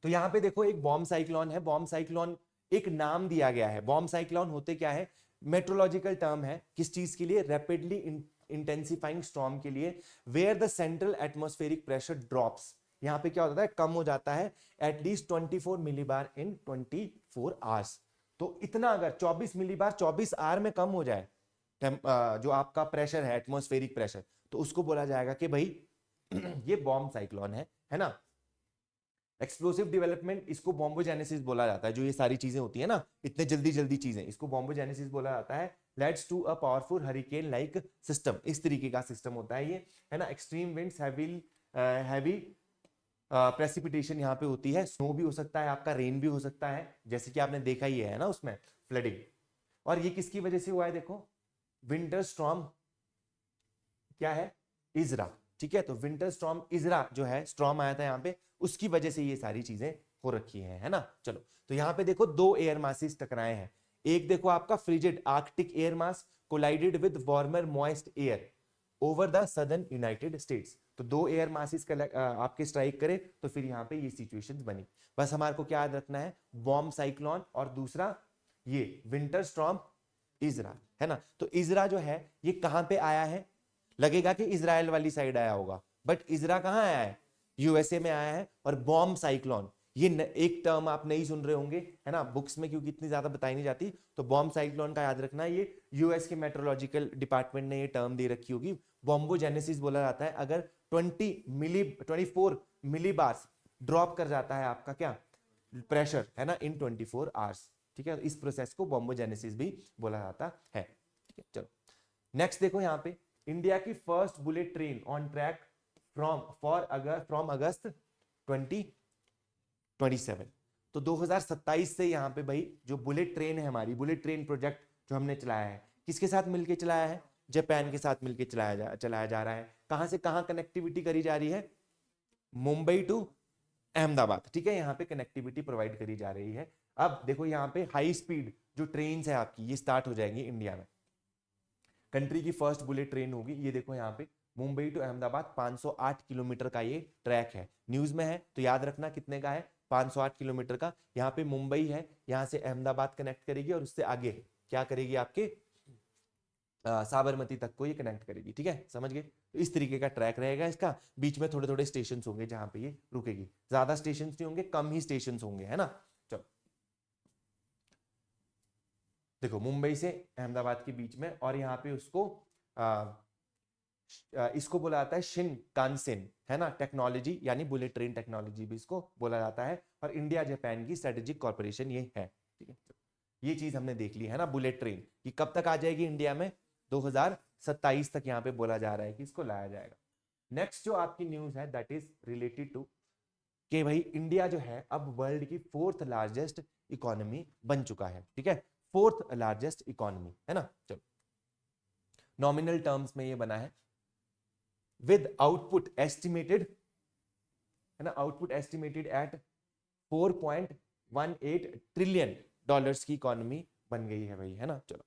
[SPEAKER 1] तो यहाँ पे देखो एक बॉम्ब साइक्लोन है। बॉम्ब साइक्लोन एक नाम दिया गया है। बॉम्ब साइक्लोन होते क्या है, मेट्रोलॉजिकल टर्म है किस चीज के लिए, रैपिडली इंटेंसिफाइंग स्टॉर्म के लिए, where the central atmospheric pressure drops. यहाँ पे क्या होता है, कम हो जाता है एटलीस्ट 24 मिलीबार इन 24 आवर्स। तो इतना अगर 24 मिलीबार 24 आवर में कम हो जाए जो आपका प्रेशर है, एटमॉस्फेरिक प्रेशर, तो उसको बोला जाएगा कि भाई ये बॉम्ब साइक्लोन है ना। एक्सप्लोसिव डेवलपमेंट, इसको बॉम्बोजेनेसिस बोला जाता है। जो ये सारी चीजें होती है ना, इतने जल्दी जल्दी चीजें, इसको बॉम्बोजेनेसिस बोला जाता है। Let's to a powerful hurricane like system, इस तरीके का सिस्टम होता है ये, है ना। एक्सट्रीम विंड्स, हैवी प्रेसिपिटेशन यहाँ पे होती है, स्नो भी हो सकता है आपका, रेन भी हो सकता है, जैसे कि आपने देखा ही है ना उसमें फ्लडिंग। और ये किसकी वजह से हुआ है, देखो विंटर स्टॉर्म क्या है, इजरा। ठीक है, तो विंटर स्टॉर्म इजरा जो है स्टॉर्म आया था यहाँ पे, उसकी वजह से ये सारी चीजें हो रखी है ना। चलो तो यहाँ पे देखो 2 एयर मासेस टकराए हैं। एक देखो आपका frigid Arctic air mass collided with warmer moist air over the southern United states. तो 2 एयर मासेस आपके स्ट्राइक करे तो फिर यहाँ पे ये सिचुएशन बनी। बस हमारे को क्या याद रखना है, बॉम्ब साइक्लोन और दूसरा ये विंटर स्टॉर्म इजरा, है ना। तो इजरा जो है ये कहां पे आया है, लगेगा कि इजराइल वाली साइड आया होगा, बट इजरा कहां आया है, यूएसए में आया है। और बॉम्ब साइक्लोन, ये एक टर्म आप नहीं सुन रहे होंगे, है ना, बुक्स में, क्योंकि इतनी ज्यादा बताई नहीं जाती। तो बॉम्ब साइक्लोन का याद रखना, ये यूएस के मेट्रोलॉजिकल डिपार्टमेंट ने ये टर्म दे रखी होगी। बॉम्बोजेनेसिस बोला जाता है अगर 24 मिली बार ड्रॉप कर जाता है आपका क्या प्रेशर, है ना, इन 24 आवर्स। ठीक है, इस प्रोसेस को बॉम्बोजेनेसिस भी बोला जाता है। ठीक है, चलो नेक्स्ट देखो यहाँ पे, इंडिया की first bullet train on track from अगस्त 2027। तो 2027 से यहाँ पे भाई जो बुलेट ट्रेन है हमारी, बुलेट ट्रेन प्रोजेक्ट जो हमने चलाया है, किसके साथ मिलके चलाया है, जापान के साथ मिलके चलाया जा रहा है। कहां से कहां कनेक्टिविटी करी जा रही है, मुंबई टू अहमदाबाद। ठीक है, यहाँ पे कनेक्टिविटी प्रोवाइड करी जा रही है। अब देखो यहाँ पे हाई स्पीड जो ट्रेन है आपकी, ये स्टार्ट हो जाएंगी इंडिया में। कंट्री की फर्स्ट बुलेट ट्रेन होगी, ये देखो यहाँ पे मुंबई टू अहमदाबाद 508 किलोमीटर का ये ट्रैक है। न्यूज में है तो याद रखना कितने का है, 508 किलोमीटर का। यहाँ पे मुंबई है, यहाँ से अहमदाबाद कनेक्ट करेगी और उससे आगे क्या करेगी, आपके साबरमती तक को ये कनेक्ट करेगी। ठीक है, समझ गए। तो इस तरीके का ट्रैक रहेगा इसका, बीच में थोड़े थोड़े स्टेशन होंगे जहां पे ये रुकेगी, ज्यादा स्टेशन नहीं होंगे, कम ही स्टेशन होंगे, है ना। चलो देखो मुंबई से अहमदाबाद के बीच में, और यहाँ पे उसको इसको बोला जाता है शिनकानसेन, है ना, टेक्नोलॉजी यानी बुलेट ट्रेन टेक्नोलॉजी भी इसको बोला जाता है। और इंडिया जापान की स्ट्रेटेजिक कॉर्पोरेशन ये है। ठीक है, ये चीज हमने देख ली है ना, बुलेट ट्रेन ये कब तक आ जाएगी इंडिया में, 2027 तक यहाँ पे बोला जा रहा है कि इसको लाया जाएगा। नेक्स्ट जो आपकी न्यूज है दैट इज रिलेटेड टू कि भाई इंडिया जो है अब वर्ल्ड की 4th लार्जेस्ट इकोनॉमी बन चुका है। ठीक है, 4th लार्जेस्ट इकोनॉमी, है ना। चलो नॉमिनल टर्म्स में ये बना है, विद आउटपुट एस्टिमेटेड, है ना, output estimated at 4.18 trillion dollars की इकोनॉमी बन गई है भाई, है ना। चलो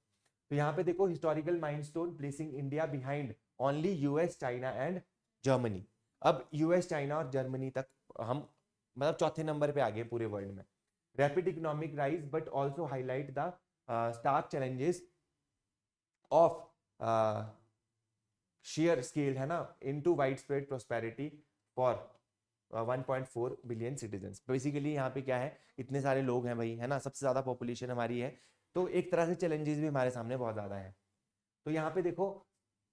[SPEAKER 1] तो यहाँ पे देखो historical milestone placing India behind only US, China and Germany. अब यूएस, चाइना और जर्मनी तक हम मतलब चौथे नंबर पे आ गए पूरे वर्ल्ड में। Rapid economic rise but also highlight the stark challenges of share scale, है ना, into widespread prosperity for 1.4 billion citizens. Basically यहाँ पे क्या है, इतने सारे लोग हैं भाई, है ना, सबसे ज्यादा पॉपुलेशन हमारी है, तो एक तरह से चैलेंजेस भी हमारे सामने बहुत ज्यादा है। तो यहाँ पे देखो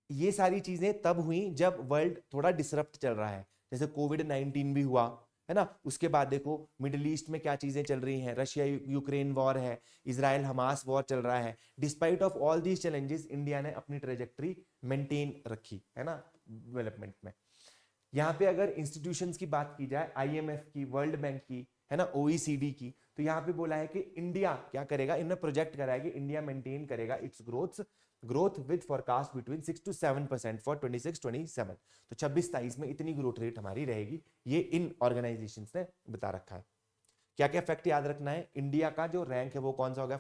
[SPEAKER 1] ये सारी चीजें तब हुई जब वर्ल्ड थोड़ा डिसरप्ट चल रहा है, जैसे कोविड-19 भी हुआ, है ना। उसके बाद देखो मिडिल ईस्ट में क्या चीजें चल रही हैं, रशिया यूक्रेन वॉर है, इजराइल हमास वॉर चल रहा है। Despite of all these challenges India ने अपनी ट्रेजेक्ट्री मेंटेन रखी, है ना, डेवलपमेंट में। यहाँ पे अगर इंस्टीट्यूशंस की बात की जाए, आईएमएफ की, वर्ल्ड बैंक की, है ना, ओईसीडी की, तो यहाँ पे बोला है कि इंडिया क्या करेगा, इन्होंने प्रोजेक्ट करा है कि इंडिया मेंटेन करेगा it's growth with forecast between 6 to 7% for 26-27। तो 26-27 में इतनी ग्रोथ रेट हमारी रहेगी, ये इन ऑर्गेनाइजेशंस ने बता रखा है। क्या क्या फैक्ट याद रखना है, इंडिया का जो रैंक है वो कौन सा हो गया,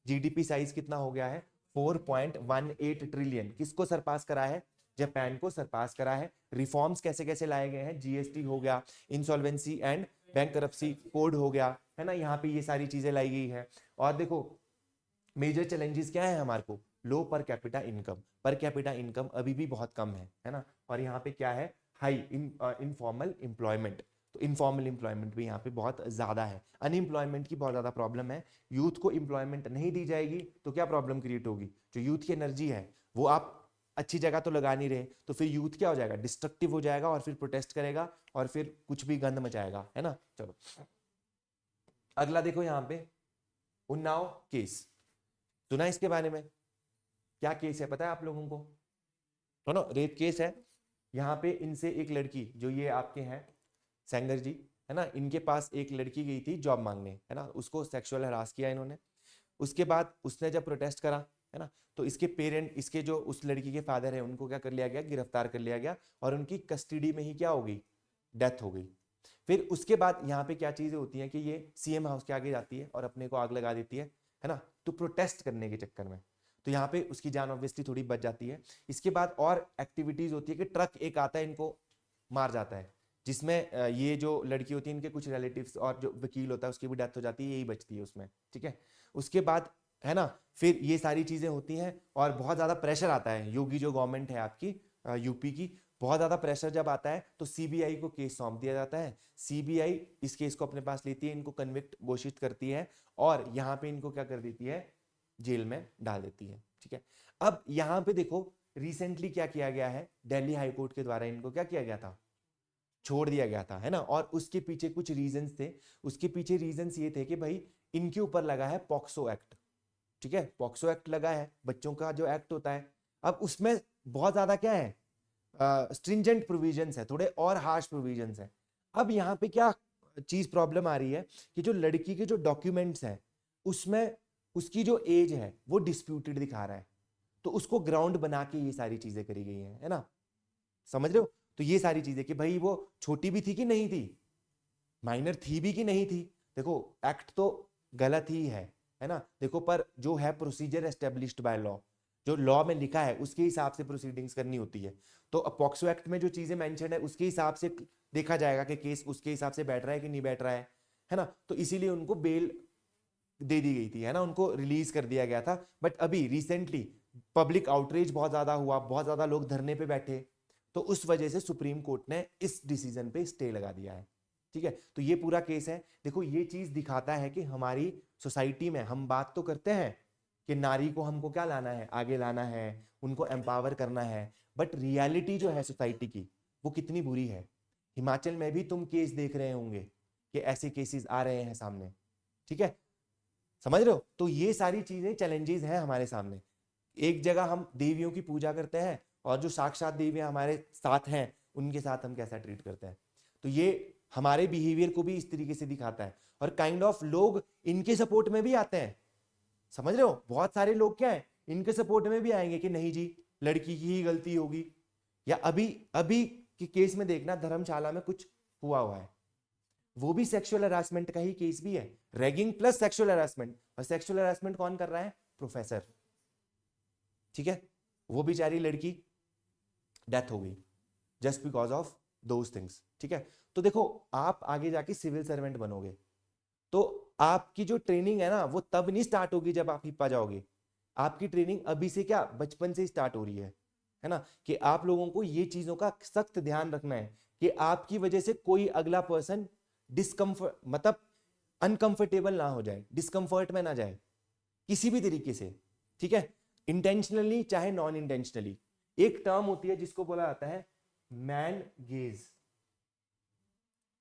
[SPEAKER 1] जीडीपी साइज कितना हो गया है, 4.18 ट्रिलियन। किसको सरपास करा है, जापान को सरपास करा है। रिफॉर्म्स कैसे कैसे लाए गए हैं, जीएसटी हो गया, इंसॉल्वेंसी एंड बैंकरप्सी कोड हो गया, है ना, यहाँ पे ये सारी चीजें लाई गई है। और देखो मेजर चैलेंजेस क्या है हमारे को, लो पर कैपिटा इनकम अभी भी बहुत कम है ना। और यहाँ पे क्या है, हाई इनफॉर्मल एम्प्लॉयमेंट, तो इनफॉर्मल एम्प्लॉयमेंट भी यहाँ पे बहुत ज्यादा है। अनएम्प्लॉयमेंट की बहुत ज्यादा प्रॉब्लम है, यूथ को एम्प्लॉयमेंट नहीं दी जाएगी तो क्या प्रॉब्लम क्रिएट होगी, जो यूथ की एनर्जी है वो आप अच्छी जगह तो लगा नहीं रहे, तो फिर यूथ क्या हो जाएगा, डिस्ट्रक्टिव हो जाएगा और फिर प्रोटेस्ट करेगा और फिर कुछ भी गंद मचाएगा, है ना। चलो अगला देखो यहाँ पे उन्नाव केस, सुना इसके बारे में, क्या केस है पता है आप लोगों को, तो ना रेप केस है। यहाँ पे इनसे एक लड़की, जो ये आपके हैं सेंगर जी, है ना, इनके पास एक लड़की गई थी जॉब मांगने, है ना, उसको सेक्सुअल हरास किया इन्होंने। उसके बाद उसने जब प्रोटेस्ट करा, है ना, तो इसके पेरेंट, इसके जो उस लड़की के फादर है, उनको क्या कर लिया गया, गिरफ्तार कर लिया गया और उनकी कस्टडी में ही क्या हो गई, डेथ हो गई। फिर उसके बाद यहाँ पे क्या चीजें होती हैं कि ये सीएम हाउस के आगे जाती है और अपने को आग लगा देती है ना, तो प्रोटेस्ट करने के चक्कर में, तो यहाँ पे उसकी जान ऑब्वियसली थोड़ी बच जाती है। इसके बाद और एक्टिविटीज होती है कि ट्रक एक आता है इनको मार जाता है, जिसमें ये जो लड़की होती है इनके कुछ रिलेटिव्स और जो वकील होता है उसकी भी डेथ हो जाती है, यही बचती है उसमें, ठीक है। उसके बाद है ना, फिर ये सारी चीजें होती हैं और बहुत ज्यादा प्रेशर आता है। योगी जो गवर्नमेंट है आपकी यूपी की, बहुत ज्यादा प्रेशर जब आता है तो सीबीआई को केस सौंप दिया जाता है। सीबीआई इस केस को अपने पास लेती है, इनको कन्विक्ट घोषित करती है और यहाँ पे इनको क्या कर देती है, जेल में डाल देती है। ठीक है, अब यहाँ पे देखो रिसेंटली क्या किया गया है, दिल्ली हाई कोर्ट के द्वारा इनको क्या किया गया था, छोड़ दिया गया था, है ना। और उसके पीछे कुछ रीजंस थे, उसके पीछे रीजंस ये थे कि भाई इनके ऊपर लगा है पॉक्सो एक्ट। ठीक है, पॉक्सो एक्ट लगा है, बच्चों का जो एक्ट होता है। अब उसमें बहुत ज्यादा क्या है, स्ट्रिंजेंट प्रोविजंस है, थोड़े और हार्श प्रोविजंस है। अब यहाँ पे क्या चीज प्रॉब्लम आ रही है कि जो लड़की के जो डॉक्यूमेंट्स हैं उसमें उसकी जो एज है वो डिस्प्यूटेड दिखा रहा है, तो उसको ग्राउंड बना के ये सारी चीजें करी गई हैं, है ना, समझ रहे हो। तो ये सारी चीजें कि भाई वो छोटी भी थी कि नहीं थी, माइनर थी भी कि नहीं थी, देखो एक्ट तो गलत ही है ना। देखो पर जो है प्रोसीजर एस्टेब्लिश्ड बाय लॉ, जो लॉ में लिखा है उसके हिसाब से प्रोसीडिंग्स करनी होती है। तो पॉक्सो एक्ट में जो चीजें मेंशन है उसके हिसाब से देखा जाएगा कि केस उसके हिसाब से बैठ रहा है कि नहीं बैठ रहा है ना। तो इसीलिए उनको बेल दे दी गई थी, है ना, उनको रिलीज कर दिया गया था। बट अभी रिसेंटली पब्लिक आउटरीच बहुत ज्यादा हुआ, बहुत ज्यादा लोग धरने पे बैठे, तो उस वजह से सुप्रीम कोर्ट ने इस डिसीजन पे स्टे लगा दिया है। ठीक है, तो ये पूरा केस है। देखो ये चीज दिखाता है कि हमारी सोसाइटी में हम बात तो करते हैं कि नारी को हमको क्या लाना है, आगे लाना है, उनको एम्पावर करना है, बट रियलिटी जो है सोसाइटी की वो कितनी बुरी है। हिमाचल में भी तुम केस देख रहे होंगे कि ऐसे केसेस आ रहे हैं सामने। ठीक है, समझ रहे हो। तो ये सारी चीजें चैलेंजेस हैं हमारे सामने। एक जगह हम देवियों की पूजा करते हैं और जो साक्षात देवियां हमारे साथ हैं उनके साथ हम कैसा ट्रीट करते हैं। तो ये हमारे बिहेवियर को भी इस तरीके से दिखाता है। और काइंड ऑफ लोग इनके सपोर्ट में भी आते हैं, समझ रहे हो। बहुत सारे लोग क्या है, इनके सपोर्ट में भी आएंगे कि नहीं जी लड़की की ही गलती होगी। या अभी अभी के केस में देखना, धर्मशाला में कुछ हुआ है, वो भी सेक्सुअल हरासमेंट का ही केस भी है, रैगिंग प्लस सेक्सुअल हरासमेंट। और सेक्सुअल हरासमेंट कौन कर रहा है, प्रोफेसर। ठीक है, वो बेचारी लड़की डेथ हो गई just because of those things. ठीक है, तो देखो आप आगे जाके सिविल सर्वेंट बनोगे तो आपकी जो ट्रेनिंग है ना वो तब नहीं स्टार्ट होगी जब आप हिप्पा जाओगे। आपकी ट्रेनिंग अभी से क्या, बचपन से स्टार्ट हो रही है ना, कि आप लोगों को ये चीजों का सख्त ध्यान रखना है कि आपकी वजह से कोई अगला पर्सन डिस्कम्फर्ट मतलब अनकंफर्टेबल ना हो जाए, डिस्कम्फर्ट में ना जाए किसी भी तरीके से। ठीक है, इंटेंशनली चाहे नॉन इंटेंशनली। एक टर्म होती है जिसको बोला जाता है मैन गेज।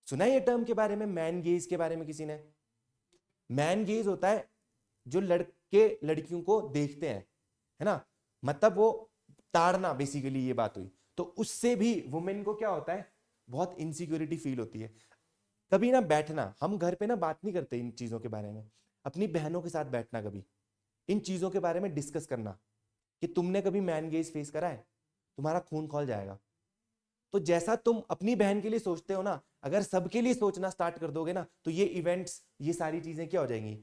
[SPEAKER 1] सुना है ये टर्म के बारे में, मैन गेज के बारे में किसी ने? मैन गेज होता है जो लड़के लड़कियों को देखते हैं, है ना, मतलब वो ताड़ना, बेसिकली ये बात हुई। तो उससे भी वुमेन को क्या होता है, बहुत इनसिक्योरिटी फील होती है। कभी ना बैठना, हम घर पे ना बात नहीं करते इन चीजों के बारे में, अपनी बहनों के साथ बैठना, कभी इन चीजों के बारे में डिस्कस करना कि तुमने कभी मैन गेज फेस करा है, तुम्हारा खून खौल जाएगा। तो जैसा तुम अपनी बहन के लिए सोचते हो ना, अगर सबके लिए सोचना स्टार्ट कर दोगे ना, तो ये इवेंट्स, ये सारी चीजें क्या हो जाएंगी,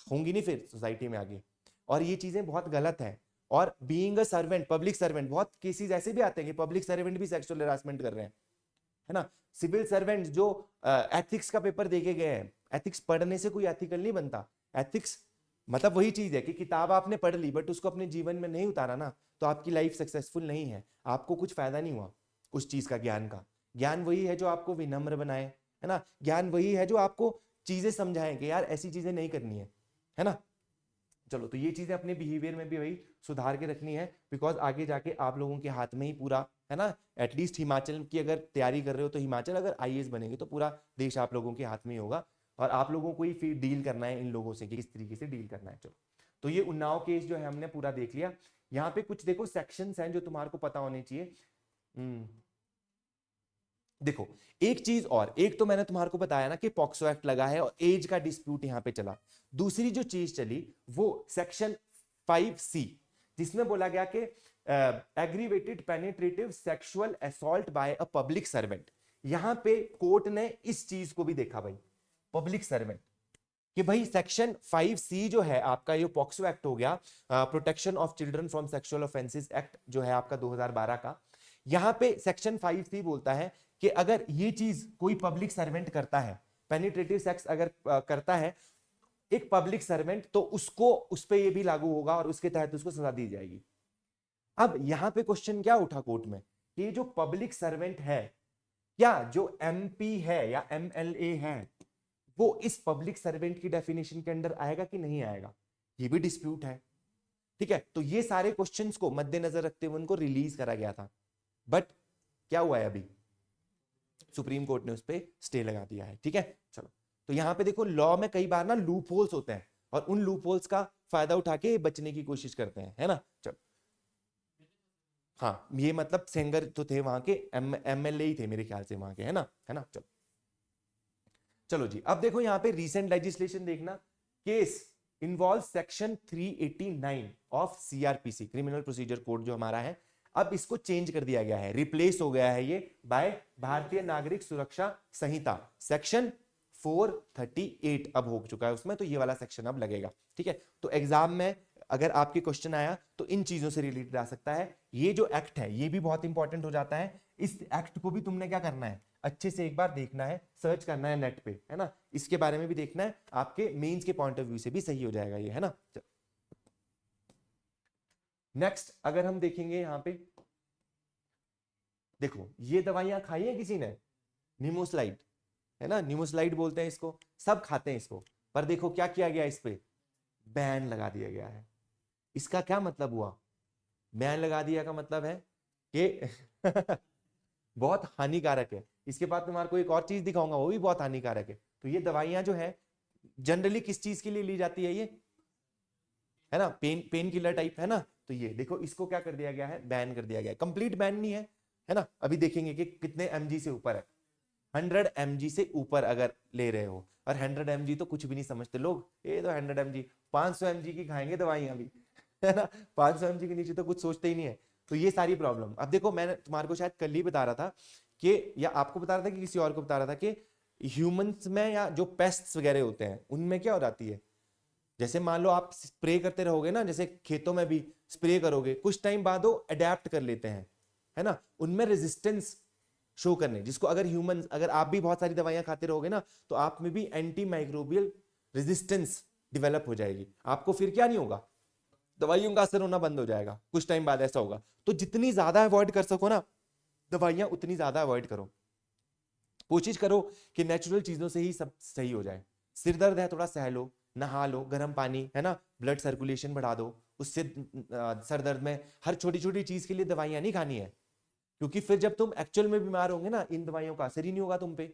[SPEAKER 1] होंगी नहीं फिर सोसाइटी में आगे। और ये चीजें बहुत गलत है। और being a servant, public servant, बहुत केसेस ऐसे भी आते हैं कि पब्लिक सर्वेंट भी सेक्सुअल हरासमेंट कर रहे हैं, है ना। सिविल सर्वेंट जो एथिक्स का पेपर देके गए हैं, एथिक्स पढ़ने से कोई एथिकल नहीं बनता। एथिक्स मतलब वही चीज है कि किताब आपने पढ़ ली बट उसको अपने जीवन में नहीं उतारा ना, तो आपकी लाइफ सक्सेसफुल नहीं है, आपको कुछ फायदा नहीं हुआ उस चीज का। ज्ञान का, ज्ञान वही है जो आपको विनम्र बनाए, है ना। ज्ञान वही है जो आपको चीजें समझाएं कि यार ऐसी चीजें नहीं करनी है ना। चलो, तो ये चीजें अपने बिहेवियर में भी वही सुधार के रखनी है, बिकॉज आगे जाके आप लोगों के हाथ में ही पूरा, है ना। एटलीस्ट हिमाचल की अगर तैयारी कर रहे हो तो हिमाचल अगर आईएएस बनेंगे तो पूरा देश आप लोगों के हाथ में ही होगा। और आप लोगों को ही फिर डील करना है इन लोगों से कि किस तरीके से डील करना है। चलो, तो ये उन्नाव केस जो है हमने पूरा देख लिया। यहाँ पे कुछ देखो सेक्शंस हैं जो तुम्हारे को पता होने चाहिए। देखो एक चीज और, एक तो मैंने तुम्हारे को बताया ना कि पॉक्सो एक्ट लगा है और एज का डिस्प्यूट यहां पे चला। दूसरी जो चीज चली वो सेक्शन 5C, जिसमें बोला गया कि aggravated penetrative sexual assault by a public servant. यहां पे कोर्ट ने इस चीज को भी देखा भाई, पब्लिक सर्वेंट, कि भाई सेक्शन 5C जो है आपका, ये पॉक्सो एक्ट हो गया, protection of children from sexual offences act जो है आपका 2012 का। यहां पे सेक्शन 5C बोलता है कि अगर ये चीज कोई पब्लिक सर्वेंट करता है, पेनिट्रेटिव सेक्स अगर करता है, एक पब्लिक सर्वेंट, तो उसको उस पे ये भी लागू होगा और उसके तहत उसको सजा दी जाएगी। अब यहां पे क्वेश्चन क्या उठा कोर्ट में कि जो पब्लिक सर्वेंट है, क्या जो एमपी है या एमएलए है वो इस पब्लिक सर्वेंट की डेफिनेशन के अंदर आएगा कि नहीं आएगा, ये भी डिस्प्यूट है। ठीक है, तो ये सारे क्वेश्चंस को मद्देनजर रखते हुए उनको रिलीज करा गया था, बट क्या हुआ है, अभी सुप्रीम कोर्ट ने उस पर स्टे लगा दिया है। ठीक है, चलो, तो यहां पे देखो लॉ में कई बार ना लूप होल्स होते हैं और उन लूप होल्स का फायदा उठा के बचने की कोशिश करते हैं, है ना। चलो, हाँ, ये मतलब सेंगर तो थे वहां के, एमएलए ही थे मेरे ख्याल से वहां के, है ना। चलो चलो जी, अब देखो यहाँ पे रीसेंट लेजिस्लेशन देखना, case involve section 389 of CrPC, criminal procedure code जो हमारा है, अब इसको चेंज कर दिया गया है, रिप्लेस हो गया है ये बाय भारतीय नागरिक सुरक्षा संहिता, सेक्शन 438 अब हो चुका है उसमें, तो ये वाला सेक्शन अब लगेगा। ठीक है, तो एग्जाम में अगर आपके क्वेश्चन आया तो इन चीजों से रिलेटेड आ सकता है। ये जो एक्ट है ये भी बहुत इंपॉर्टेंट हो जाता है, इस एक्ट को भी तुमने क्या करना है, अच्छे से एक बार देखना है, सर्च करना है नेट पे, है ना, इसके बारे में भी देखना है, आपके मेंस के पॉइंट ऑफ व्यू से भी सही हो जाएगा ये, है ना। नेक्स्ट अगर हम देखेंगे यहां पे, देखो ये दवाइयां खाई है किसी ने, निमोस्लाइड, है ना, निमोस्लाइड बोलते हैं इसको, सब खाते हैं इसको, पर देखो क्या किया गया, इस पे बैन लगा दिया गया है। इसका क्या मतलब हुआ, बैन लगा दिया का मतलब है कि बहुत हानिकारक है। इसके बाद तुम्हारे को एक और चीज दिखाऊंगा, वो भी बहुत हानिकारक है। तो ये दवाइयां जो है जनरली किस चीज के लिए ली जाती है, ये है ना, पेन किलर टाइप, है ना। तो ये देखो इसको क्या कर दिया गया है, बैन कर दिया गया है, कंप्लीट बैन नहीं है ना। अभी देखेंगे कि कितने एमजी से ऊपर है, 100 mg से ऊपर अगर ले रहे हो, और 100 mg तो कुछ भी नहीं समझते लोग, ये तो 100 mg, 500 mg की खाएंगे दवाइयां भी, है ना, 500 mg के नीचे तो कुछ सोचते ही नहीं है। तो ये सारी प्रॉब्लम, अब देखो मैंने तुम्हारे को शायद कल ही बता रहा था कि, या आपको बता रहा था कि किसी और को बता रहा था कि ह्यूमंस में या जो पेस्ट्स वगैरह होते हैं उनमें क्या हो जाती है, जैसे मान लो आप स्प्रे करते रहोगे ना, जैसे खेतों में भी स्प्रे करोगे, कुछ टाइम बाद वो अडेप्ट कर लेते हैं, है ना, उनमें रेजिस्टेंस शो करने, जिसको अगर ह्यूमन, अगर आप भी बहुत सारी दवाइयां खाते रहोगे ना, तो आप में भी एंटी माइक्रोबियल रेजिस्टेंस डेवलप हो जाएगी, आपको फिर क्या नहीं होगा, दवाइयों का असर होना बंद हो जाएगा, कुछ टाइम बाद ऐसा होगा। तो जितनी ज्यादा अवॉइड कर सको ना दवाइयां, उतनी ज्यादा अवॉइड करो, कोशिश करो कि नेचुरल चीजों से ही सब सही हो जाए। सिर दर्द है थोड़ा सह लो, नहा लो गर्म पानी, है ना, ब्लड सर्कुलेशन बढ़ा दो, उससे सर दर्द में हर छोटी छोटी चीज के लिए दवाइयां नहीं खानी है, क्योंकि फिर जब तुम एक्चुअल में बीमार होंगे ना, इन दवाइयों का असर ही नहीं होगा तुम पे।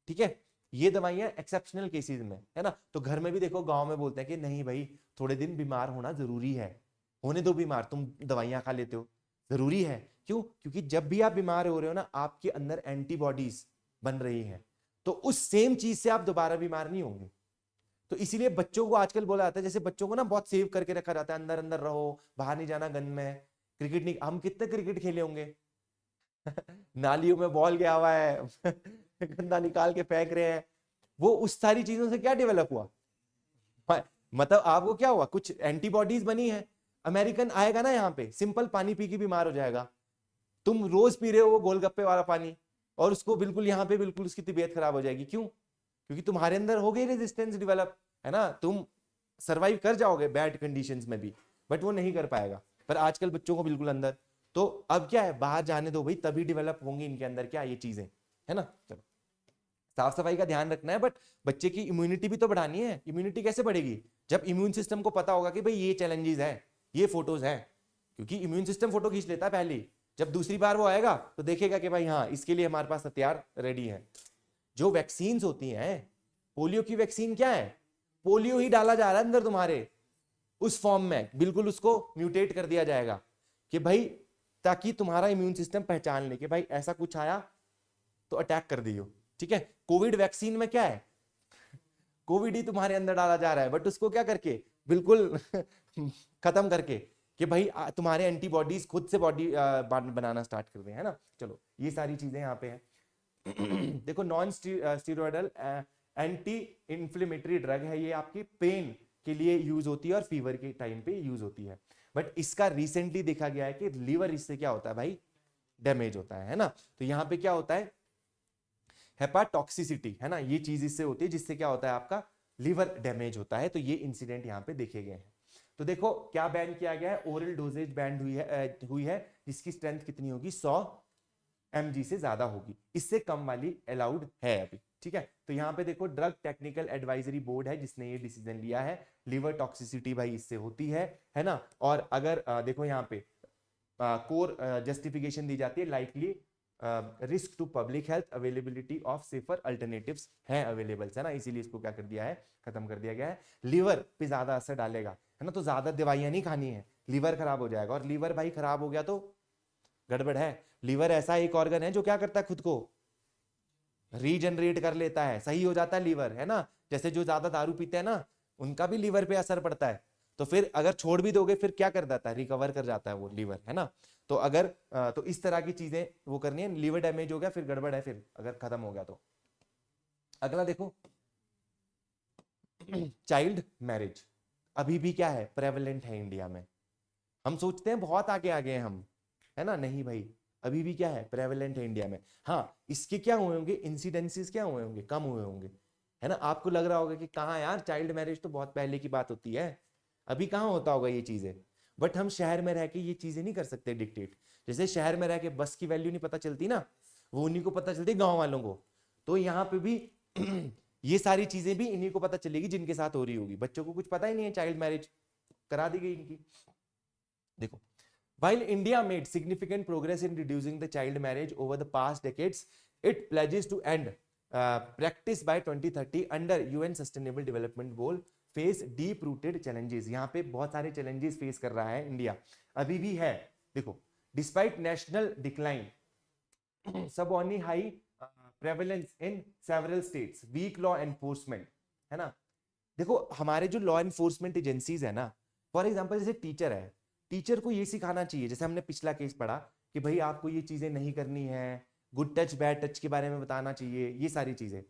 [SPEAKER 1] ठीक है, ये दवाइयां एक्सेप्शनल केसेस में, है ना। तो घर में भी देखो, गांव में बोलते हैं कि नहीं भाई थोड़े दिन बीमार होना जरूरी है, होने दो बीमार, तुम दवाइयां खा लेते हो, जरूरी है। क्यों, क्योंकि जब भी आप बीमार हो रहे हो ना, आपके अंदर एंटीबॉडीज बन रही है, तो उस सेम चीज से आप दोबारा बीमार नहीं होंगे। तो इसीलिए बच्चों को आजकल बोला जाता है, जैसे बच्चों को ना बहुत सेव करके रखा जाता है, अंदर अंदर रहो, बाहर नहीं जाना, गन में क्रिकेट नहीं, हम कितने क्रिकेट खेले होंगे नालियों में बॉल गया हुआ है गंदा निकाल के फेंक रहे हैं, वो उस सारी चीजों से क्या डेवलप हुआ, मतलब आपको क्या हुआ, कुछ एंटीबॉडीज बनी है। अमेरिकन आएगा ना यहाँ पे, सिंपल पानी पी के बीमार हो जाएगा, तुम रोज पी रहे हो वो गोलगप्पे वाला पानी, और उसको बिल्कुल यहाँ पे बिल्कुल उसकी तबीयत खराब हो जाएगी। क्यों, क्योंकि तुम्हारे अंदर हो गई रेजिस्टेंस डेवलप, है ना, तुम सरवाइव कर जाओगे बैड कंडीशंस में भी, बट वो नहीं कर पाएगा। पर आजकल बच्चों को बिल्कुल अंदर, तो अब क्या है, बाहर जाने दो भाई, तभी डेवलप होंगी इनके अंदर क्या ये चीजें, है ना। चलो, साफ सफाई का ध्यान रखना है, बट बच्चे की इम्यूनिटी भी तो बढ़ानी है। इम्यूनिटी कैसे बढ़ेगी, जब इम्यून सिस्टम को पता होगा कि भाई ये चैलेंजेस है, ये फोटोज है, क्योंकि इम्यून सिस्टम फोटो खींच लेता है पहले, जब दूसरी बार वो आएगा तो देखेगा कि भाई हाँ इसके लिए हमारे पास हथियार रेडी है। जो वैक्सीन होती हैं, पोलियो की वैक्सीन क्या है, पोलियो ही डाला जा रहा है अंदर तुम्हारे उस फॉर्म में, बिल्कुल उसको म्यूटेट कर दिया जाएगा कि भाई, ताकि तुम्हारा इम्यून सिस्टम पहचान ले कि भाई ऐसा कुछ आया तो अटैक कर दियो। ठीक है, कोविड वैक्सीन में क्या है, कोविड ही तुम्हारे अंदर डाला जा रहा है, बट उसको क्या करके बिल्कुल खत्म करके कि भाई तुम्हारे एंटीबॉडीज खुद से बॉडी बनाना स्टार्ट कर दें, है ना। चलो, ये सारी चीजें यहाँ पे है देखो, non steroidal anti inflammatory drug है, ये आपकी पेन के लिए यूज होती है और फीवर के टाइम पे यूज होती है, बट इसका रिसेंटली देखा गया है कि लीवर इससे क्या होता है भाई, डैमेज होता है ना। तो यहाँ पे क्या होता है, हेपाटॉक्सिसिटी, है ना, ये चीज इससे होती है, जिससे क्या होता है आपका लिवर डैमेज होता है। तो ये इंसिडेंट यहाँ पे देखे गए हैं। तो देखो क्या बैन किया गया है, ओरल डोजेज बैन हुई है जिसकी स्ट्रेंथ कितनी होगी, 100 mg से ज्यादा होगी, इससे कम वाली अलाउड है अभी, ठीक है। तो यहाँ पे देखो ड्रग टेक्निकल एडवाइजरी बोर्ड है जिसने ये डिसीजन लिया है। लिवर टॉक्सिसिटी भाई इससे होती है ना। और अगर देखो यहाँ पे कोर जस्टिफिकेशन दी जाती है, likely risk to public health, availability of safer alternatives है अवेलेबल, है ना, इसीलिए इसको क्या कर दिया है, खत्म कर दिया गया है। लिवर पे ज्यादा असर डालेगा, है ना, तो ज्यादा दवाइयां नहीं खानी है, लिवर खराब हो जाएगा। और लिवर भाई खराब हो गया तो गड़बड़ है। लिवर ऐसा एक ऑर्गन है जो क्या करता है, खुद को रीजनरेट कर लेता है, सही हो जाता है लीवर, है ना। जैसे जो ज्यादा दारू पीते हैं ना, उनका भी लीवर पे असर पड़ता है, तो फिर अगर छोड़ भी दोगे फिर क्या कर जाता है, रिकवर कर जाता है वो लीवर, है ना। तो अगर तो इस तरह की चीजें वो करनी है। लीवर डैमेज हो गया फिर गड़बड़ है, फिर अगर खत्म हो गया तो। अगला देखो चाइल्ड मैरिज अभी भी क्या है, प्रेवलेंट है इंडिया में। हम सोचते हैं बहुत आगे आ गए हम, है ना, नहीं भाई, अभी भी क्या है, प्रेवलेंट है इंडिया में। हाँ, इसके क्या हुए होंगे, इंसिडेंसेस क्या हुए होंगे, कम हुए होंगे, है ना। आपको लग रहा होगा कि कहाँ यार, चाइल्ड मैरिज तो बहुत पहले की बात होती है, अभी कहाँ होता होगा ये चीजें। बट हम शहर में रह के ये चीजें नहीं कर सकते डिक्टेट। जैसे शहर में रह के बस की वैल्यू नहीं पता चलती ना, वो उन्हीं को पता चलती गाँव वालों को। तो यहाँ पे भी ये सारी चीजें भी इन्हीं को पता चलेगी जिनके साथ हो रही होगी। बच्चों को कुछ पता ही नहीं है, चाइल्ड मैरिज करा दी गई इनकी। देखो, while India made significant progress in reducing the child marriage over the past decades, it pledges to end practice by 2030 under UN Sustainable Development Goal face deep rooted challenges। यहाँ पे बहुत सारे challenges face कर रहा है इंडिया, अभी भी है। देखो, despite national decline, subony high prevalence in several states, weak law enforcement, है ना। देखो हमारे जो लॉ एनफोर्समेंट एजेंसीज है ना, फॉर एग्जांपल जैसे टीचर है, टीचर को ये सिखाना चाहिए, जैसे हमने पिछला केस पढ़ा कि भाई आपको ये चीजें नहीं करनी है, गुड टच बैड टच के बारे में बताना चाहिए, ये सारी चीजें,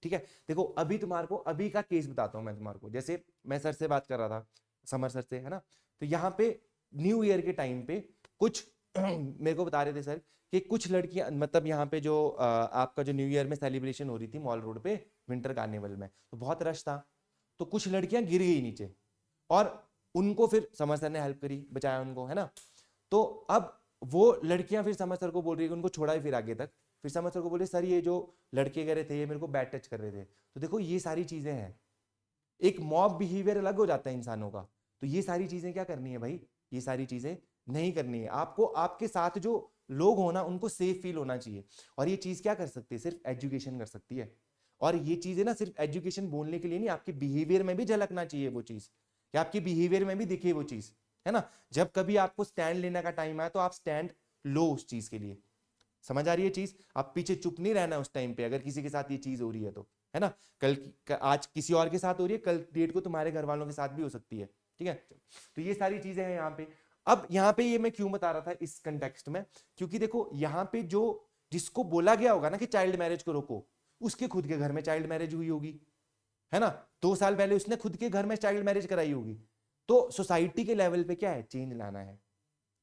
[SPEAKER 1] ठीक है। देखो अभी तुम्हारे को अभी का केस बताता हूँ मैं तुम्हारे को। जैसे मैं सर से बात कर रहा था, समर सर से, है ना। तो यहाँ पे न्यू ईयर के टाइम पे कुछ मेरे को बता रहे थे सर कि कुछ लड़कियां, मतलब यहाँ पे जो आपका जो न्यू ईयर में सेलिब्रेशन हो रही थी मॉल रोड पे विंटर कार्निवल में, तो बहुत रश था, तो कुछ लड़कियां गिर गई नीचे और उनको फिर समर सर ने हेल्प करी, बचाया उनको, है ना। तो अब वो लड़कियां फिर समर सर को बोल रही है कि उनको छोड़ा ही फिर आगे तक, फिर समर सर को बोले सर ये जो लड़के कह रहे थे ये मेरे को बैड टच कर रहे थे। तो देखो ये सारी चीजें हैं, एक मॉब बिहेवियर अलग हो जाता है इंसानों का। तो ये सारी चीजें क्या करनी है भाई, ये सारी चीजें नहीं करनी है आपको। आपके साथ जो लोग हो ना उनको सेफ फील होना चाहिए। और ये चीज क्या कर सकती है, सिर्फ एजुकेशन कर सकती है। और ये चीजें ना सिर्फ एजुकेशन बोलने के लिए नहीं, आपके बिहेवियर में भी झलकना चाहिए वो चीज, कि आपकी बिहेवियर में भी दिखे वो चीज, है ना। जब कभी आपको स्टैंड लेने का टाइम आया तो आप स्टैंड लो उस चीज के लिए। समझ आ रही है चीज, आप पीछे चुप नहीं रहना उस टाइम पे, अगर किसी के साथ ये चीज हो रही है तो, है ना। आज किसी और के साथ हो रही है, कल डेट को तुम्हारे घर वालों के साथ भी हो सकती है, ठीक है। तो ये सारी चीजें हैं यहाँ पे। अब यहाँ पे ये मैं क्यों बता रहा था इस कंटेक्स्ट में, क्योंकि देखो यहाँ पे जो जिसको बोला गया होगा ना कि चाइल्ड मैरिज को रोको, उसके खुद के घर में चाइल्ड मैरिज हुई होगी, है ना। 2 साल पहले उसने खुद के घर में चाइल्ड मैरिज कराई होगी। तो सोसाइटी के लेवल पे क्या है, चेंज लाना है,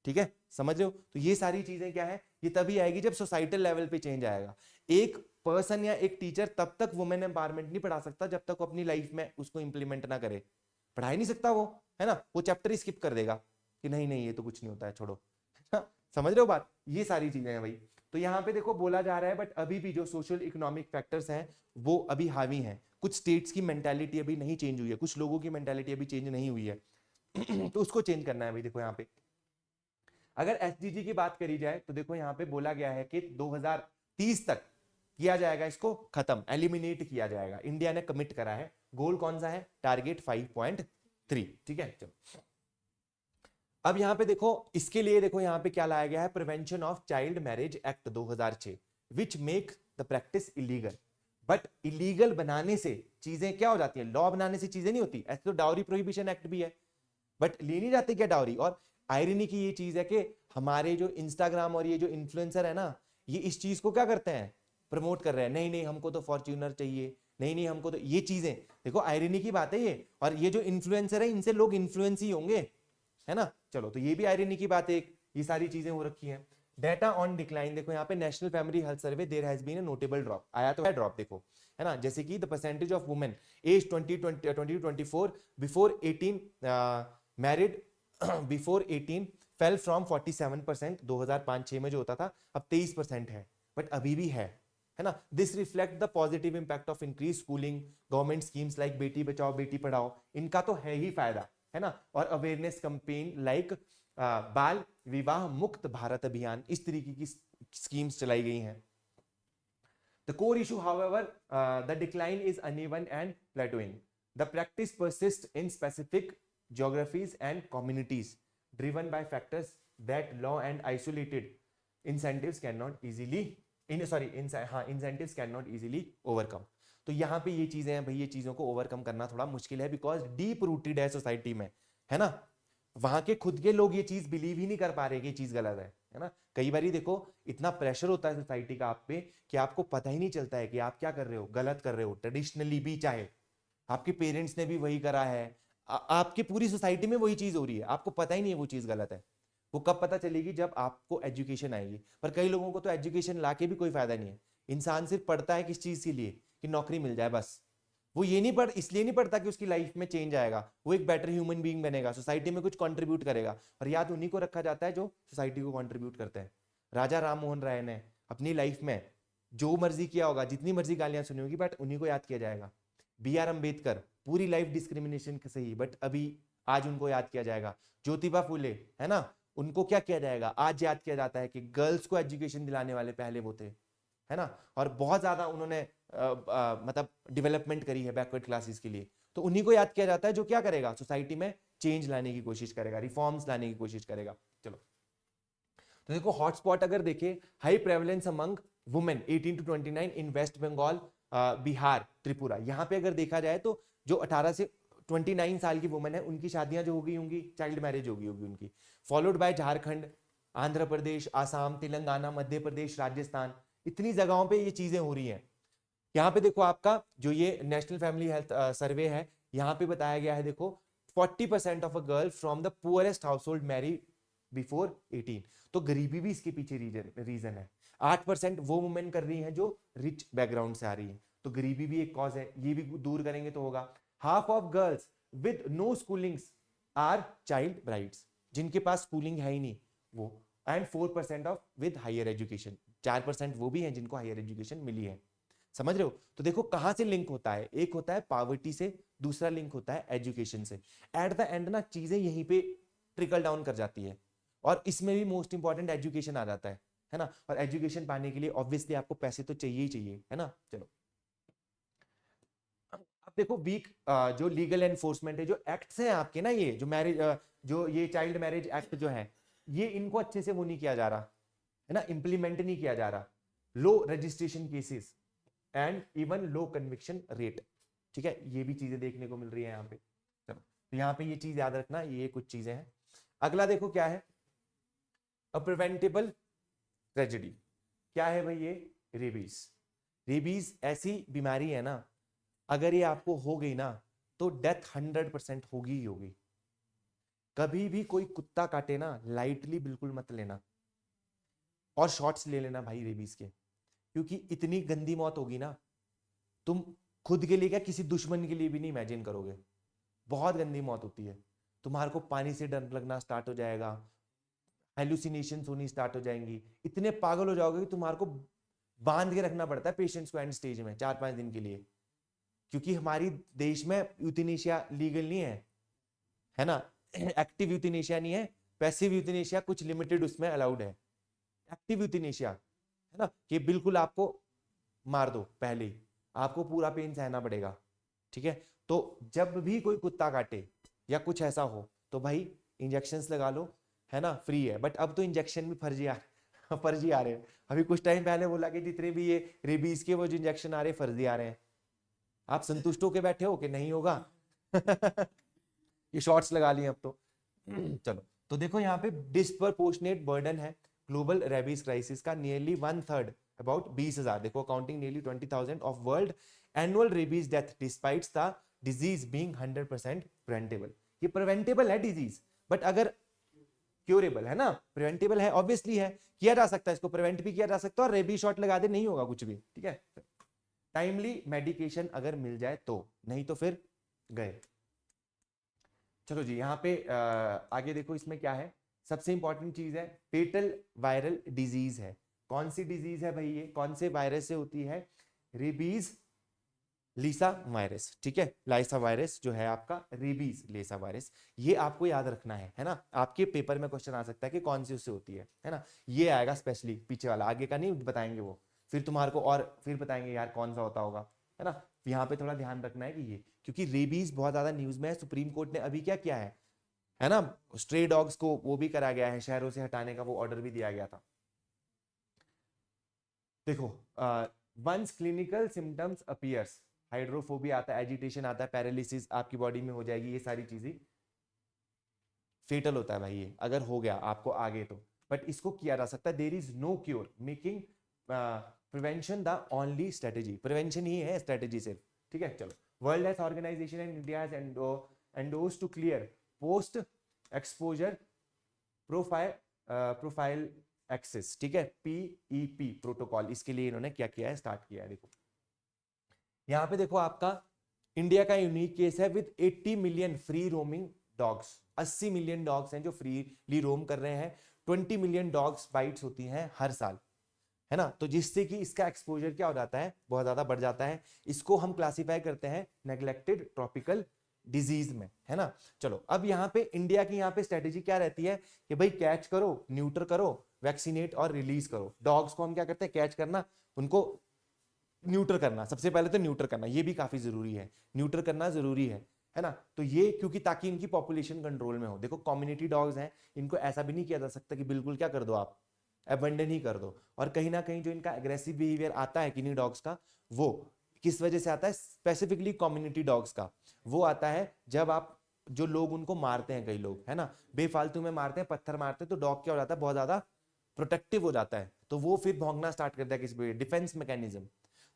[SPEAKER 1] ठीक है, समझ रहे हो। तो ये सारी चीजें क्या है, ये तभी आएगी जब सोसाइटल लेवल पे चेंज आएगा। एक पर्सन या एक टीचर तब तक वुमेन एम्पावरमेंट नहीं पढ़ा सकता जब तक वो अपनी लाइफ में उसको इंप्लीमेंट ना करे। पढ़ा ही नहीं सकता वो, है ना, वो चैप्टर ही स्किप कर देगा कि नहीं नहीं ये तो कुछ नहीं होता है, छोड़ो। समझ रहे हो बात, ये सारी चीजें हैं भाई। तो यहाँ पे देखो बोला जा रहा है, बट अभी भी जो सोशल इकोनॉमिक फैक्टर्स हैं वो अभी हावी हैं। कुछ स्टेट्स की मेंटालिटी अभी नहीं चेंज हुई है, कुछ लोगों की मेंटालिटी अभी चेंज नहीं हुई है। तो उसको चेंज करना है भाई। देखो यहाँ पे अगर एसडीजी की बात करी जाए तो देखो यहाँ पे बोला गया है कि 2030 तक किया जाएगा, इसको खत्म, एलिमिनेट किया जाएगा। इंडिया ने कमिट करा है। गोल कौन सा है, टारगेट 5.3, ठीक है। चलो अब यहाँ पे देखो, इसके लिए देखो यहाँ पे क्या लाया गया है, prevention of child marriage act 2006 which make the practice illegal. But illegal बनाने से चीजें क्या हो जाती है, लॉ बनाने से चीजें नहीं होती। ऐसे तो डाउरी प्रोहिबिशन एक्ट भी है, बट ले नहीं जाते क्या डाउरी। और आयरनी की ये चीज है कि हमारे जो इंस्टाग्राम और ये जो इन्फ्लुएंसर है ना, ये इस चीज को क्या करते हैं, प्रमोट कर रहे हैं। नहीं नहीं हमको तो फॉर्च्यूनर चाहिए, नहीं नहीं हमको तो ये चीजें। देखो आयरनी की बात है ये, और ये जो इन्फ्लुएंसर है इनसे लोग इन्फ्लुएंस ही होंगे, है ना। चलो तो ये भी आयरनी की बात है, ये सारी चीजें हो रखी हैं। डेटा ऑन डिक्लाइन, देखो यहाँ पे national family health survey, there has been a notable drop, आया तो है ड्रॉप, देखो है ना, जैसे कि the percentage of women age 20 to 24 before 18 married before 18 fell from 47% 2005-6 में जो होता था, अब 23% है, बट अभी भी है ना। This reflect the positive impact of increase schooling, government schemes like Beti Bachao Beti Padhao, इनका तो है ही फायदा, है ना, और अवेयरनेस कैंपेन लाइक बाल विवाह मुक्त भारत अभियान, इस तरीके की स्कीम्स चलाई गई हैं। The core issue, however, the decline is uneven and plateauing. The practice persists in specific geographies and communities, driven by factors that law and isolated incentives cannot easily incentives cannot easily overcome. तो यहाँ पे ये चीजें हैं भाई, ये चीजों को ओवरकम करना थोड़ा मुश्किल है, बिकॉज डीप रूटेड है सोसाइटी में, है ना। वहां के खुद के लोग ये चीज बिलीव ही नहीं कर पा रहे कि ये चीज गलत है ना। कई बार देखो इतना प्रेशर होता है सोसाइटी का आप पे कि आपको पता ही नहीं चलता है कि आप क्या कर रहे हो, गलत कर रहे हो। ट्रेडिशनली भी चाहे आपके पेरेंट्स ने भी वही करा है, आपकी पूरी सोसाइटी में वही चीज हो रही है, आपको पता ही नहीं है वो चीज गलत है। वो कब पता चलेगी, जब आपको एजुकेशन आएगी। पर कई लोगों को तो एजुकेशन लाके भी कोई फायदा नहीं है। इंसान सिर्फ पढ़ता है किस चीज के लिए, कि नौकरी मिल जाए बस। वो ये नहीं पढ़ इसलिए नहीं पढ़ता कि उसकी लाइफ में चेंज आएगा, वो एक बेटर ह्यूमन बीइंग बनेगा, सोसाइटी में कुछ कंट्रीब्यूट करेगा। और याद उन्हीं को रखा जाता है जो सोसाइटी को कंट्रीब्यूट करते हैं। राजा राम मोहन राय ने अपनी लाइफ में जो मर्जी किया होगा, जितनी मर्जी गालियां सुनी होगी, बट उन्हीं को याद किया जाएगा। बी आर अम्बेडकर पूरी लाइफ डिस्क्रिमिनेशन से ही, बट अभी आज उनको याद किया जाएगा। ज्योतिबा फुले, है ना, उनको क्या किया जाएगा, आज याद किया जाता है कि गर्ल्स को एजुकेशन दिलाने वाले पहले वो थे, है ना। और बहुत ज्यादा उन्होंने मतलब डेवलपमेंट करी है बैकवर्ड क्लासेस के लिए। तो उन्हीं को याद किया जाता है जो क्या करेगा, सोसाइटी में चेंज लाने की कोशिश करेगा, रिफॉर्म्स लाने की कोशिश करेगा। चलो तो देखो हॉटस्पॉट अगर देखें, high prevalence among women 18 to 29 in West Bengal, Bihar, Tripura. यहाँ पे अगर देखा जाए तो जो 18 से 29 साल की वुमेन है, उनकी शादियां जो हो गई होंगी, चाइल्ड मैरिज होगी उनकी, फॉलोड बाय झारखंड, आंध्र प्रदेश, आसाम, तेलंगाना, मध्य प्रदेश, राजस्थान, इतनी जगहों पे ये चीजें हो रही हैं। यहाँ पे देखो आपका जो ये नेशनल फैमिली हेल्थ सर्वे है, यहाँ पे बताया गया है, देखो 40% of a girl from the poorest household marry before 18। तो गरीबी भी इसके पीछे रीजन है। 8% वो वुमेन कर रही हैं जो रिच बैकग्राउंड से आ रही है, तो गरीबी भी एक कॉज है, ये भी दूर करेंगे तो होगा। Half of girls with no schoolings are child brides, जिनके पास स्कूलिंग है ही नहीं वो। And 4% of with higher education, 4% वो भी हैं जिनको हायर एजुकेशन मिली है। समझ रहे हो। तो देखो कहां से लिंक होता है, एक होता है पावर्टी से, दूसरा लिंक होता है एजुकेशन से। एट द एंड ना चीजें यहीं पे ट्रिकल डाउन कर जाती है, और इसमें भी मोस्ट इंपॉर्टेंट एजुकेशन आ जाता है ना। और एजुकेशन पाने के लिए ऑब्वियसली आपको पैसे तो चाहिए ही चाहिए, है ना। चलो अब देखो वीक जो लीगल एनफोर्समेंट है, जो एक्ट्स हैं आपके ना, ये जो मैरिज जो ये चाइल्ड मैरिज एक्ट जो है, ये इनको अच्छे से वो नहीं किया जा रहा, है ना, इंप्लीमेंट नहीं किया जा रहा। Low registration cases and even low conviction rate, ठीक है, ये भी चीजें देखने को मिल रही है यहाँ पे। चलो तो यहाँ पे ये चीज याद रखना, ये कुछ चीजें हैं। अगला देखो क्या है, अ प्रिवेंटेबल ट्रेजेडी। क्या है भाई ये, रेबीज। रेबीज ऐसी बीमारी है ना, अगर ये आपको हो गई ना तो डेथ 100% होगी ही होगी। कभी भी कोई कुत्ता काटे ना, लाइटली बिल्कुल मत लेना, और शॉट्स ले लेना भाई रेबीज के, क्योंकि इतनी गंदी मौत होगी ना, तुम खुद के लिए क्या किसी दुश्मन के लिए भी नहीं इमेजिन करोगे। बहुत गंदी मौत होती है। तुम्हारे को पानी से डर लगना स्टार्ट हो जाएगा, हेलुसिनेशंस होनी स्टार्ट हो जाएंगी, इतने पागल हो जाओगे कि तुम्हारे को बांध के रखना पड़ता है पेशेंट्स को एंड स्टेज में 4-5 दिन के लिए, क्योंकि हमारी देश में यूथेनेशिया लीगल नहीं है ना। एक्टिव यूथेनेशिया नहीं है, पैसिव यूथेनेशिया कुछ लिमिटेड उसमें अलाउड है। एक्टिव यूथेनेशिया है ना, कि बिल्कुल आपको मार दो, पहले ही आपको पूरा पेन सहना पड़ेगा, ठीक है। तो जब भी कोई कुत्ता काटे या कुछ ऐसा हो तो भाई इंजेक्शंस लगा लो, है ना, फ्री है। बट अब तो इंजेक्शन भी फर्जी आ रहे हैं। अभी कुछ टाइम पहले बोला कि जितने भी ये रेबीज के वो जो इंजेक्शन आ रहे हैं फर्जी आ रहे हैं। आप संतुष्ट होके बैठे हो कि नहीं होगा। ये शॉर्ट्स लगा लिए अब तो। चलो तो देखो यहाँ पे डिस्प्रपोर्शनेट बर्डन है ग्लोबल रेबीज क्राइसिस का, नियरली 1/3 अबाउट 20,000, देखो counting nearly 20,000 of world annual rabies death despite the disease being 100% preventable. ये प्रिवेंटेबल है डिजीज, बट अगर क्योरेबल है ना, प्रिवेंटेबल है, ऑब्वियसली है, किया जा सकता है, इसको प्रिवेंट भी किया जा सकता है और रेबी शॉट लगा दे नहीं होगा कुछ भी, ठीक है। टाइमली मेडिकेशन अगर मिल जाए तो, नहीं तो फिर गए। चलो जी, यहाँ पे आगे देखो इसमें क्या है, सबसे इंपॉर्टेंट चीज है फेटल वायरल डिजीज है। कौन सी डिजीज है भाई ये, कौन से वायरस से होती है, रेबीज लीसा वायरस, ठीक है, लाइसा वायरस जो है आपका, रेबीज लेसा वायरस, ये आपको याद रखना है ना। आपके पेपर में क्वेश्चन आ सकता है कि कौन सी उससे होती है ना, ये आएगा स्पेशली, पीछे वाला, आगे का नहीं बताएंगे वो, फिर तुम्हारे को और फिर बताएंगे यार कौन सा होता होगा, है ना। यहाँ पे थोड़ा ध्यान रखना है कि ये, क्योंकि रेबीज बहुत ज्यादा न्यूज में है, सुप्रीम कोर्ट ने अभी क्या किया है ना, स्ट्रे डॉग्स को वो भी करा गया है, शहरों से हटाने का वो ऑर्डर भी दिया गया था। देखो, once clinical symptoms appears, hydrophobia आता है, एजिटेशन आता है, पैरालिसिस आपकी बॉडी में हो जाएगी, ये सारी चीजें फेटल होता है भाई ये, अगर हो गया आपको आगे तो, बट इसको किया जा सकता है, there is no cure, making prevention the only strategy, prevention ही है स्ट्रेटेजी सिर्फ, ठीक है। चलो, World Health Organization and India has endorsed to clear post exposure profile access, ठीक है, पीईपी प्रोटोकॉल, इसके लिए इन्होंने क्या किया है, स्टार्ट किया है। देखो यहाँ पे देखो आपका इंडिया का यूनिक केस है with 80 million free roaming dogs, 80 million dogs हैं जो फ्रीली रोम कर रहे हैं, 20 मिलियन डॉग्स बाइट्स होती हैं हर साल, है ना, तो जिससे कि इसका एक्सपोजर क्या हो जाता है, बहुत ज्यादा बढ़ जाता है, इसको हम क्लासिफाई करते हैं नेग्लेक्टेड ट्रॉपिकल डिजीज में, है ना। चलो, अब यहाँ पे इंडिया की यहाँ पे स्ट्रेटेजी क्या रहती है कि भाई कैच करो, न्यूटर करो, वैक्सीनेट और रिलीज करो। डॉग्स को हम क्या करते हैं, कैच करना, उनको न्यूटर करना, सबसे पहले तो न्यूटर करना, ये भी काफी जरूरी है, न्यूटर करना जरूरी है ना। तो ये क्योंकि ताकि इनकी पॉपुलेशन कंट्रोल में हो। देखो कम्युनिटी डॉग्स हैं, इनको ऐसा भी नहीं किया जा सकता कि बिल्कुल क्या कर दो आप, अबंडन ही कर दो। और कहीं ना कहीं जो इनका एग्रेसिव बिहेवियर आता है किन्हीं डॉग्स का, वो किस वजह से आता है, स्पेसिफिकली कम्युनिटी डॉग्स का, वो आता है जब आप, जो लोग उनको मारते हैं, कई लोग है ना बेफालतू में मारते हैं, पत्थर मारते हैं, तो डॉग क्या हो जाता है, बहुत ज्यादा प्रोटेक्टिव हो जाता है, तो वो फिर भौंकना स्टार्ट करता है, किसी पे डिफेंस मैकेनिज्म।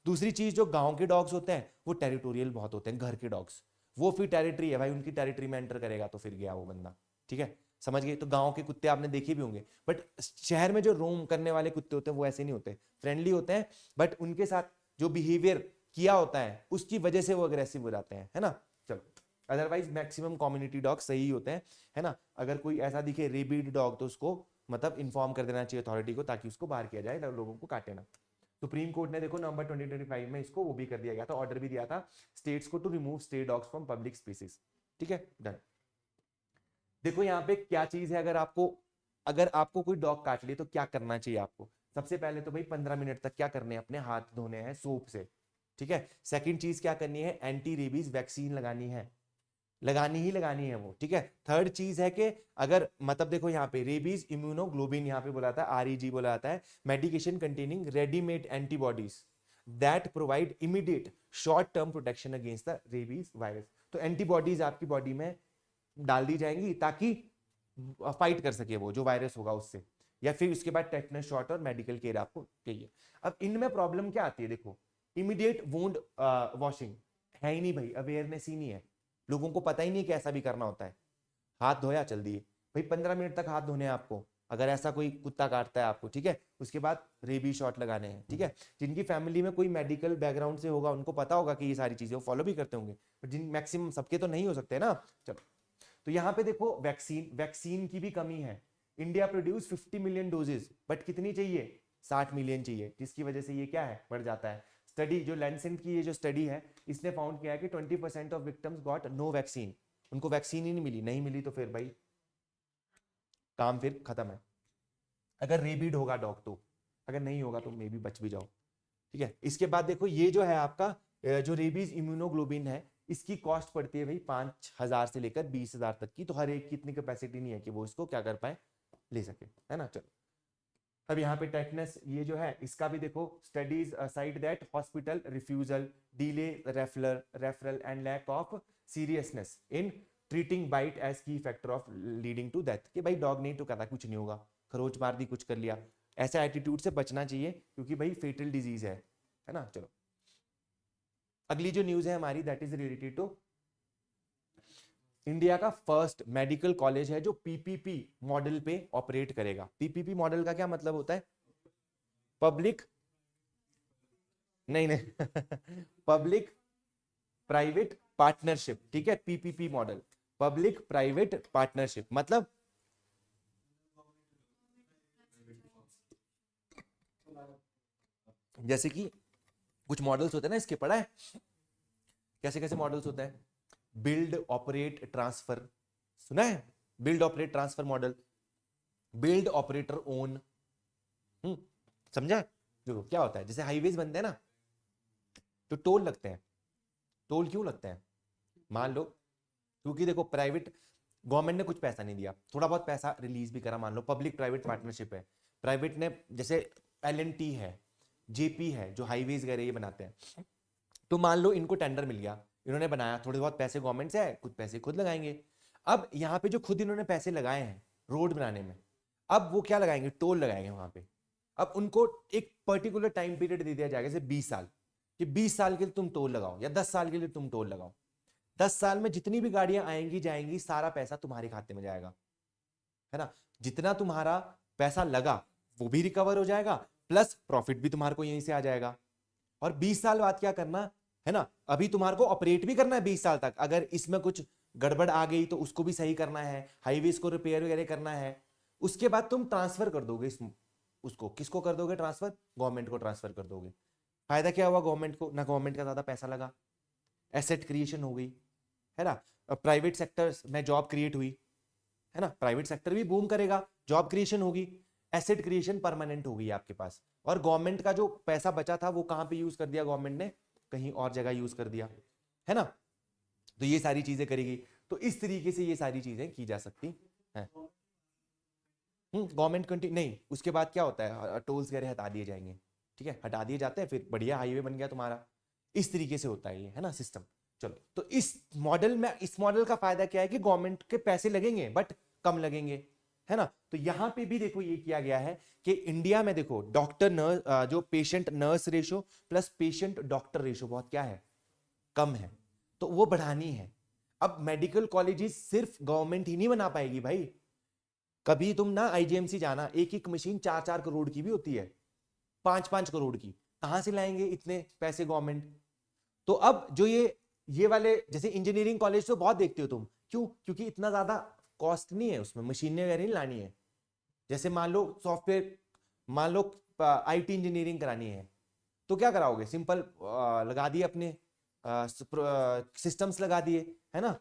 [SPEAKER 1] दूसरी चीज, जो गांव के डॉग्स होते हैं वो टेरिटोरियल बहुत होते हैं, घर के डॉग्स, वो फिर टेरिटरी है भाई, उनकी टेरिटरी में एंटर करेगा तो फिर गया वो बंदा, ठीक है, समझ गए। तो गांव के कुत्ते आपने देखे भी होंगे, बट शहर में जो रोम करने वाले कुत्ते होते हैं वो ऐसे नहीं होते, फ्रेंडली होते हैं, बट उनके साथ जो बिहेवियर किया होता है उसकी वजह से वो अग्रेसिव हो जाते हैं, है ना। चलो, अदरवाइज मैक्सिमम कम्युनिटी डॉग सही होते हैं, है ना। अगर कोई ऐसा दिखे रेबिड डॉग तो उसको मतलब इन्फॉर्म कर देना चाहिए अथॉरिटी को, ताकि उसको बाहर किया जाए, लोगों को काटे ना। सुप्रीम कोर्ट ने देखो नवंबर 2025 में इसको वो भी कर दिया गया था, ऑर्डर भी दिया था स्टेट्स को to remove stay dogs from public spaces, ठीक है, डन। देखो यहाँ पे क्या चीज है, अगर आपको कोई डॉग काट ले तो क्या करना चाहिए आपको। सबसे पहले तो भाई 15 मिनट तक क्या करने हैं, अपने हाथ धोने हैं सोप से, ठीक है। सेकंड चीज क्या करनी है, एंटी रेबीज वैक्सीन लगानी है, लगानी ही लगानी है वो, ठीक है। थर्ड चीज है कि अगर मतलब देखो यहाँ पे रेबीज इम्यूनोग्लोबिन यहाँ पे बोला था, आरईजी बोला जाता है, medication containing readymade antibodies that provide immediate short term protection against the rabies virus. तो एंटीबॉडीज आपकी बॉडी में डाल दी जाएंगी ताकि फाइट कर सके वो जो वायरस होगा उससे, या फिर उसके बाद टेटनस शॉट और मेडिकल केयर आपको चाहिए। अब इनमें प्रॉब्लम क्या आती है, देखो इमीडिएट वुंड वॉशिंग है ही नहीं भाई, अवेयरनेस ही नहीं है, लोगों को पता ही नहीं कि ऐसा भी करना होता है। हाथ धोया चल दिए भाई, 15 मिनट तक हाथ धोने हैं आपको, अगर ऐसा कोई कुत्ता काटता है आपको, ठीक है। उसके बाद रेबी शॉट लगाने हैं, ठीक है। जिनकी फैमिली में कोई मेडिकल बैकग्राउंड से होगा उनको पता होगा कि ये सारी चीजें वो फॉलो भी करते होंगे, बट जिन मैक्सिमम सबके तो नहीं हो सकते ना। चलो, तो यहाँ पे देखो वैक्सीन की भी कमी है। India produce 50 million doses, but कितनी चाहिए, 60 मिलियन चाहिए, जिसकी वजह से ये क्या है, बढ़ जाता है। स्टडी जो लैंसेट की ये जो स्टडी है, इसने फाउंड किया है कि 20% of victims got no vaccine, उनको वैक्सीन ही नहीं मिली तो फिर भाई काम फिर खत्म है। अगर रेबीड होगा डॉग तो, अगर नहीं होगा तो मे बी बच भी जाओ, ठीक है। इसके बाद देखो ये जो है आपका जो रेबीज इम्यूनोग्लोबिन है, इसकी कॉस्ट पड़ती है भाई 5,000 से लेकर 20,000 तक की, तो हर एक की इतनी कैपेसिटी नहीं है कि वो इसको क्या कर पाए, ले सके, है ना। चलो, अब यहाँ पे टेटनस ये जो है इसका भी देखो, studies said that hospital refusal, delay referral and lack of seriousness in treating bite as key factor of leading to death, कि भाई डॉग नहीं तो कहता कुछ नहीं होगा, खरोच मार दी, कुछ कर लिया, ऐसा एटीट्यूड से बचना चाहिए, क्योंकि भाई फेटल डिजीज है ना। चलो, अगली जो न्यूज है हमारी that is related to India का फर्स्ट मेडिकल कॉलेज है जो पीपीपी मॉडल पे ऑपरेट करेगा। पीपीपी मॉडल का क्या मतलब होता है? पब्लिक नहीं नहीं पब्लिक प्राइवेट पार्टनरशिप, ठीक है। PPP model, public private partnership, मतलब जैसे कि कुछ मॉडल्स होते हैं ना, इसके पढ़ा है कैसे कैसे मॉडल्स होते हैं? बिल्ड ऑपरेट ट्रांसफर, सुना है? Build operate transfer model, build operator own. समझा? देखो क्या होता है, जैसे हाईवेज बनते हैं ना तो टोल लगते हैं। टोल क्यों लगते हैं? मान लो, क्योंकि देखो प्राइवेट गवर्नमेंट ने कुछ पैसा नहीं दिया, थोड़ा बहुत पैसा रिलीज भी करा, मान लो पब्लिक प्राइवेट पार्टनरशिप है, प्राइवेट ने, जैसे एल&टी है, जेपी है, जो हाईवेज वगैरह ये बनाते हैं, तो मान लो इनको टेंडर मिल गया, इन्होंने बनाया, थोड़े बहुत पैसे गवर्नमेंट से आए, कुछ पैसे खुद लगाएंगे। अब यहाँ पे जो खुद इन्होंने पैसे लगाए हैं रोड बनाने में, अब वो क्या लगाएंगे? टोल लगाएंगे वहां पे। अब उनको एक पर्टिकुलर टाइम पीरियड दे दिया जाएगा, जैसे 20 साल, कि 20 साल के लिए तुम टोल लगाओ या 10 साल के लिए तुम टोल लगाओ। 10 साल में जितनी भी गाड़ियां आएंगी जाएंगी, सारा पैसा तुम्हारे खाते में जाएगा, है ना। जितना तुम्हारा पैसा लगा वो भी रिकवर हो जाएगा, प्लस प्रॉफिट भी तुम्हारे को यहीं से आ जाएगा। और 20 साल बाद क्या करना है ना, अभी तुम्हारे को ऑपरेट भी करना है 20 साल तक, अगर इसमें कुछ गड़बड़ आ गई तो उसको भी सही करना है, हाईवेज को रिपेयर वगैरह करना है। उसके बाद तुम ट्रांसफर कर दोगे उसको, किसको कर दोगे ट्रांसफर? गवर्नमेंट को ट्रांसफर कर दोगे। फायदा क्या हुआ गवर्नमेंट को? ना गवर्नमेंट का ज्यादा पैसा लगा, एसेट क्रिएशन हो गई, है ना। प्राइवेट सेक्टर में जॉब क्रिएट हुई, है ना, प्राइवेट सेक्टर भी बूम करेगा, जॉब क्रिएशन होगी, एसेट क्रिएशन परमानेंट होगी आपके पास। और गवर्नमेंट का जो पैसा बचा था वो कहां पे यूज कर दिया गवर्नमेंट ने? कहीं और जगह यूज कर दिया, है ना। तो ये सारी चीजें करेगी, तो इस तरीके से ये सारी चीजें की जा सकती हैं। गवर्नमेंट कंटिन्यू नहीं, उसके बाद क्या होता है, टोल्स वगैरह हटा दिए जाएंगे, ठीक है, हटा दिए जाते हैं, फिर बढ़िया हाईवे बन गया तुम्हारा। इस तरीके से होता है ये, है ना, सिस्टम। चलो, तो इस मॉडल में, इस मॉडल का फायदा क्या है कि गवर्नमेंट के पैसे लगेंगे बट कम लगेंगे, है ना। तो यहां पे भी देखो ये किया गया है कि इंडिया में देखो डॉक्टर नर्स, जो patient nurse ratio plus patient doctor ratio बहुत क्या है, कम है, तो वो बढ़ानी है। अब मेडिकल कॉलेजेस सिर्फ गवर्नमेंट ही नहीं बना पाएगी भाई। कभी तुम ना आईजीएमसी जाना, एक एक मशीन 4-4 करोड़ की भी होती है, 5-5 करोड़ की, कहां से लाएंगे इतने पैसे गवर्नमेंट? तो अब जो ये वाले जैसे इंजीनियरिंग कॉलेज तो बहुत देखते हो तुम, क्यों? क्योंकि इतना ज्यादा कॉस्ट नहीं है उसमें, मशीनें वगैरह नहीं लानी है। जैसे मान लो सॉफ्टवेयर, मान लो आईटी इंजीनियरिंग करानी है, तो क्या कराओगे? सिंपल लगा दिए अपने सिस्टम्स लगा दिए, है ना,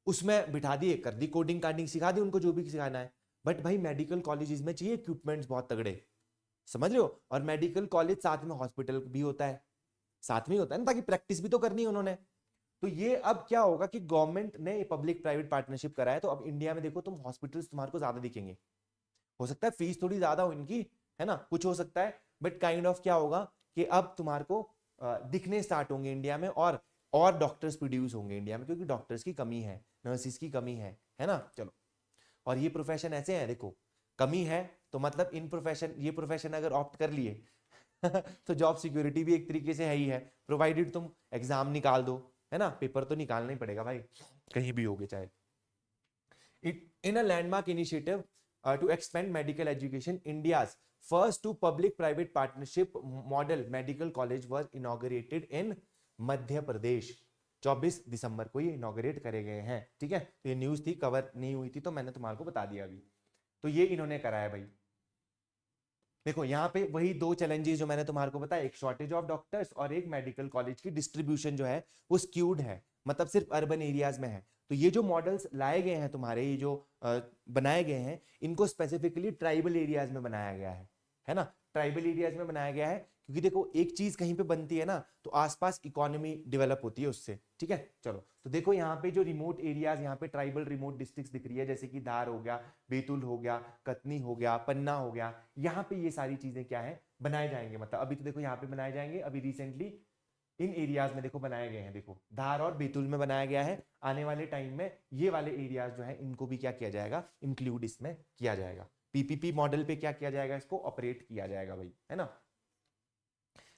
[SPEAKER 1] उसमें बिठा दिए, कर दी कोडिंग कार्डिंग, सिखा दी उनको जो भी सिखाना है। बट भाई मेडिकल कॉलेजेस में चाहिए इक्विपमेंट्स बहुत तगड़े, समझ रहे हो। और मेडिकल कॉलेज साथ में हॉस्पिटल भी होता है, साथ में ही होता है ना, ताकि प्रैक्टिस भी तो करनी है उन्होंने। तो ये अब क्या होगा कि गवर्नमेंट ने पब्लिक प्राइवेट पार्टनरशिप करा है, तो अब इंडिया में देखो तुम हॉस्पिटल्स तुम्हारे को ज्यादा दिखेंगे। हो सकता है फीस थोड़ी ज्यादा हो इनकी, है ना, कुछ हो सकता है, बट काइंड ऑफ क्या होगा कि अब तुम्हारे को दिखने स्टार्ट होंगे इंडिया में, और डॉक्टर्स प्रोड्यूस होंगे इंडिया में, क्योंकि डॉक्टर्स की कमी है, नर्सिस की कमी है ना। चलो, और ये प्रोफेशन ऐसे हैं, देखो कमी है तो मतलब इन प्रोफेशन, ये प्रोफेशन अगर ऑप्ट कर लिए तो जॉब सिक्योरिटी भी एक तरीके से है ही है, प्रोवाइडेड तुम एग्जाम निकाल दो, है ना, पेपर तो निकालना ही पड़ेगा भाई, कहीं भी होगे चाहे। In a landmark initiative to expand medical education, India's first two public-private partnership model medical college was inaugurated in Madhya Pradesh. 24 दिसंबर को ये इनॉग्रेट करे गए हैं, ठीक है। तो ये न्यूज थी, कवर नहीं हुई थी, तो मैंने तुम्हारे को बता दिया अभी। तो ये इन्होंने कराया भाई। देखो यहाँ पे वही दो चैलेंजेस जो मैंने तुम्हारे को बताया, एक शॉर्टेज ऑफ डॉक्टर्स और एक मेडिकल कॉलेज की डिस्ट्रीब्यूशन जो है वो स्क्यूड है, मतलब सिर्फ अर्बन एरियाज में है। तो ये जो मॉडल्स लाए गए हैं तुम्हारे, ये जो बनाए गए हैं, इनको स्पेसिफिकली ट्राइबल एरियाज में बनाया गया है ना, ट्राइबल एरियाज में बनाया गया है, क्योंकि देखो एक चीज कहीं पे बनती है ना तो आसपास इकोनॉमी डेवलप होती है उससे, ठीक है। चलो, तो देखो यहाँ पे जो रिमोट एरियाज, यहाँ पे ट्राइबल रिमोट डिस्ट्रिक्ट्स दिख रही है, जैसे कि धार हो गया, बैतूल हो गया, कतनी हो गया, पन्ना हो गया, यहाँ पे ये सारी चीजें क्या है, बनाए जाएंगे। मतलब अभी तो देखो यहाँ पे बनाए जाएंगे, अभी रिसेंटली इन एरियाज में देखो बनाए गए हैं, देखो धार और बैतूल में बनाया गया है। आने वाले टाइम में ये वाले एरियाज जो है इनको भी क्या किया जाएगा, इंक्लूड इसमें किया जाएगा। पीपीपी मॉडल पे क्या किया जाएगा, इसको ऑपरेट किया जाएगा भाई, है ना।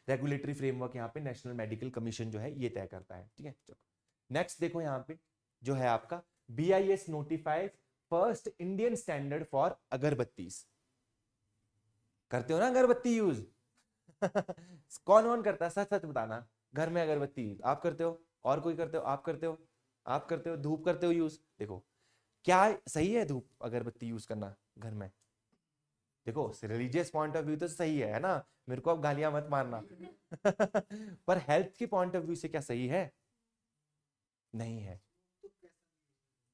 [SPEAKER 1] रेगुलेटरी फ्रेमवर्क यहाँ पे नेशनल मेडिकल कमीशन जो है ये तय करता है, ठीक है। चलो नेक्स्ट देखो यहाँ पे जो है आपका BIS notifies first Indian standard for agarbattis. करते हो ना अगरबत्ती यूज? कौन कौन करता है, सच सच बताना, घर में अगरबत्ती यूज आप करते हो, और कोई करते हो, आप करते हो, आप करते हो, धूप करते हो यूज? देखो क्या सही है धूप अगरबत्ती यूज करना घर में? देखो रिलीजियस पॉइंट ऑफ व्यू तो सही है ना, मेरे को अब गालियां मत मारना। पर हेल्थ के पॉइंट ऑफ व्यू से क्या सही है? नहीं है।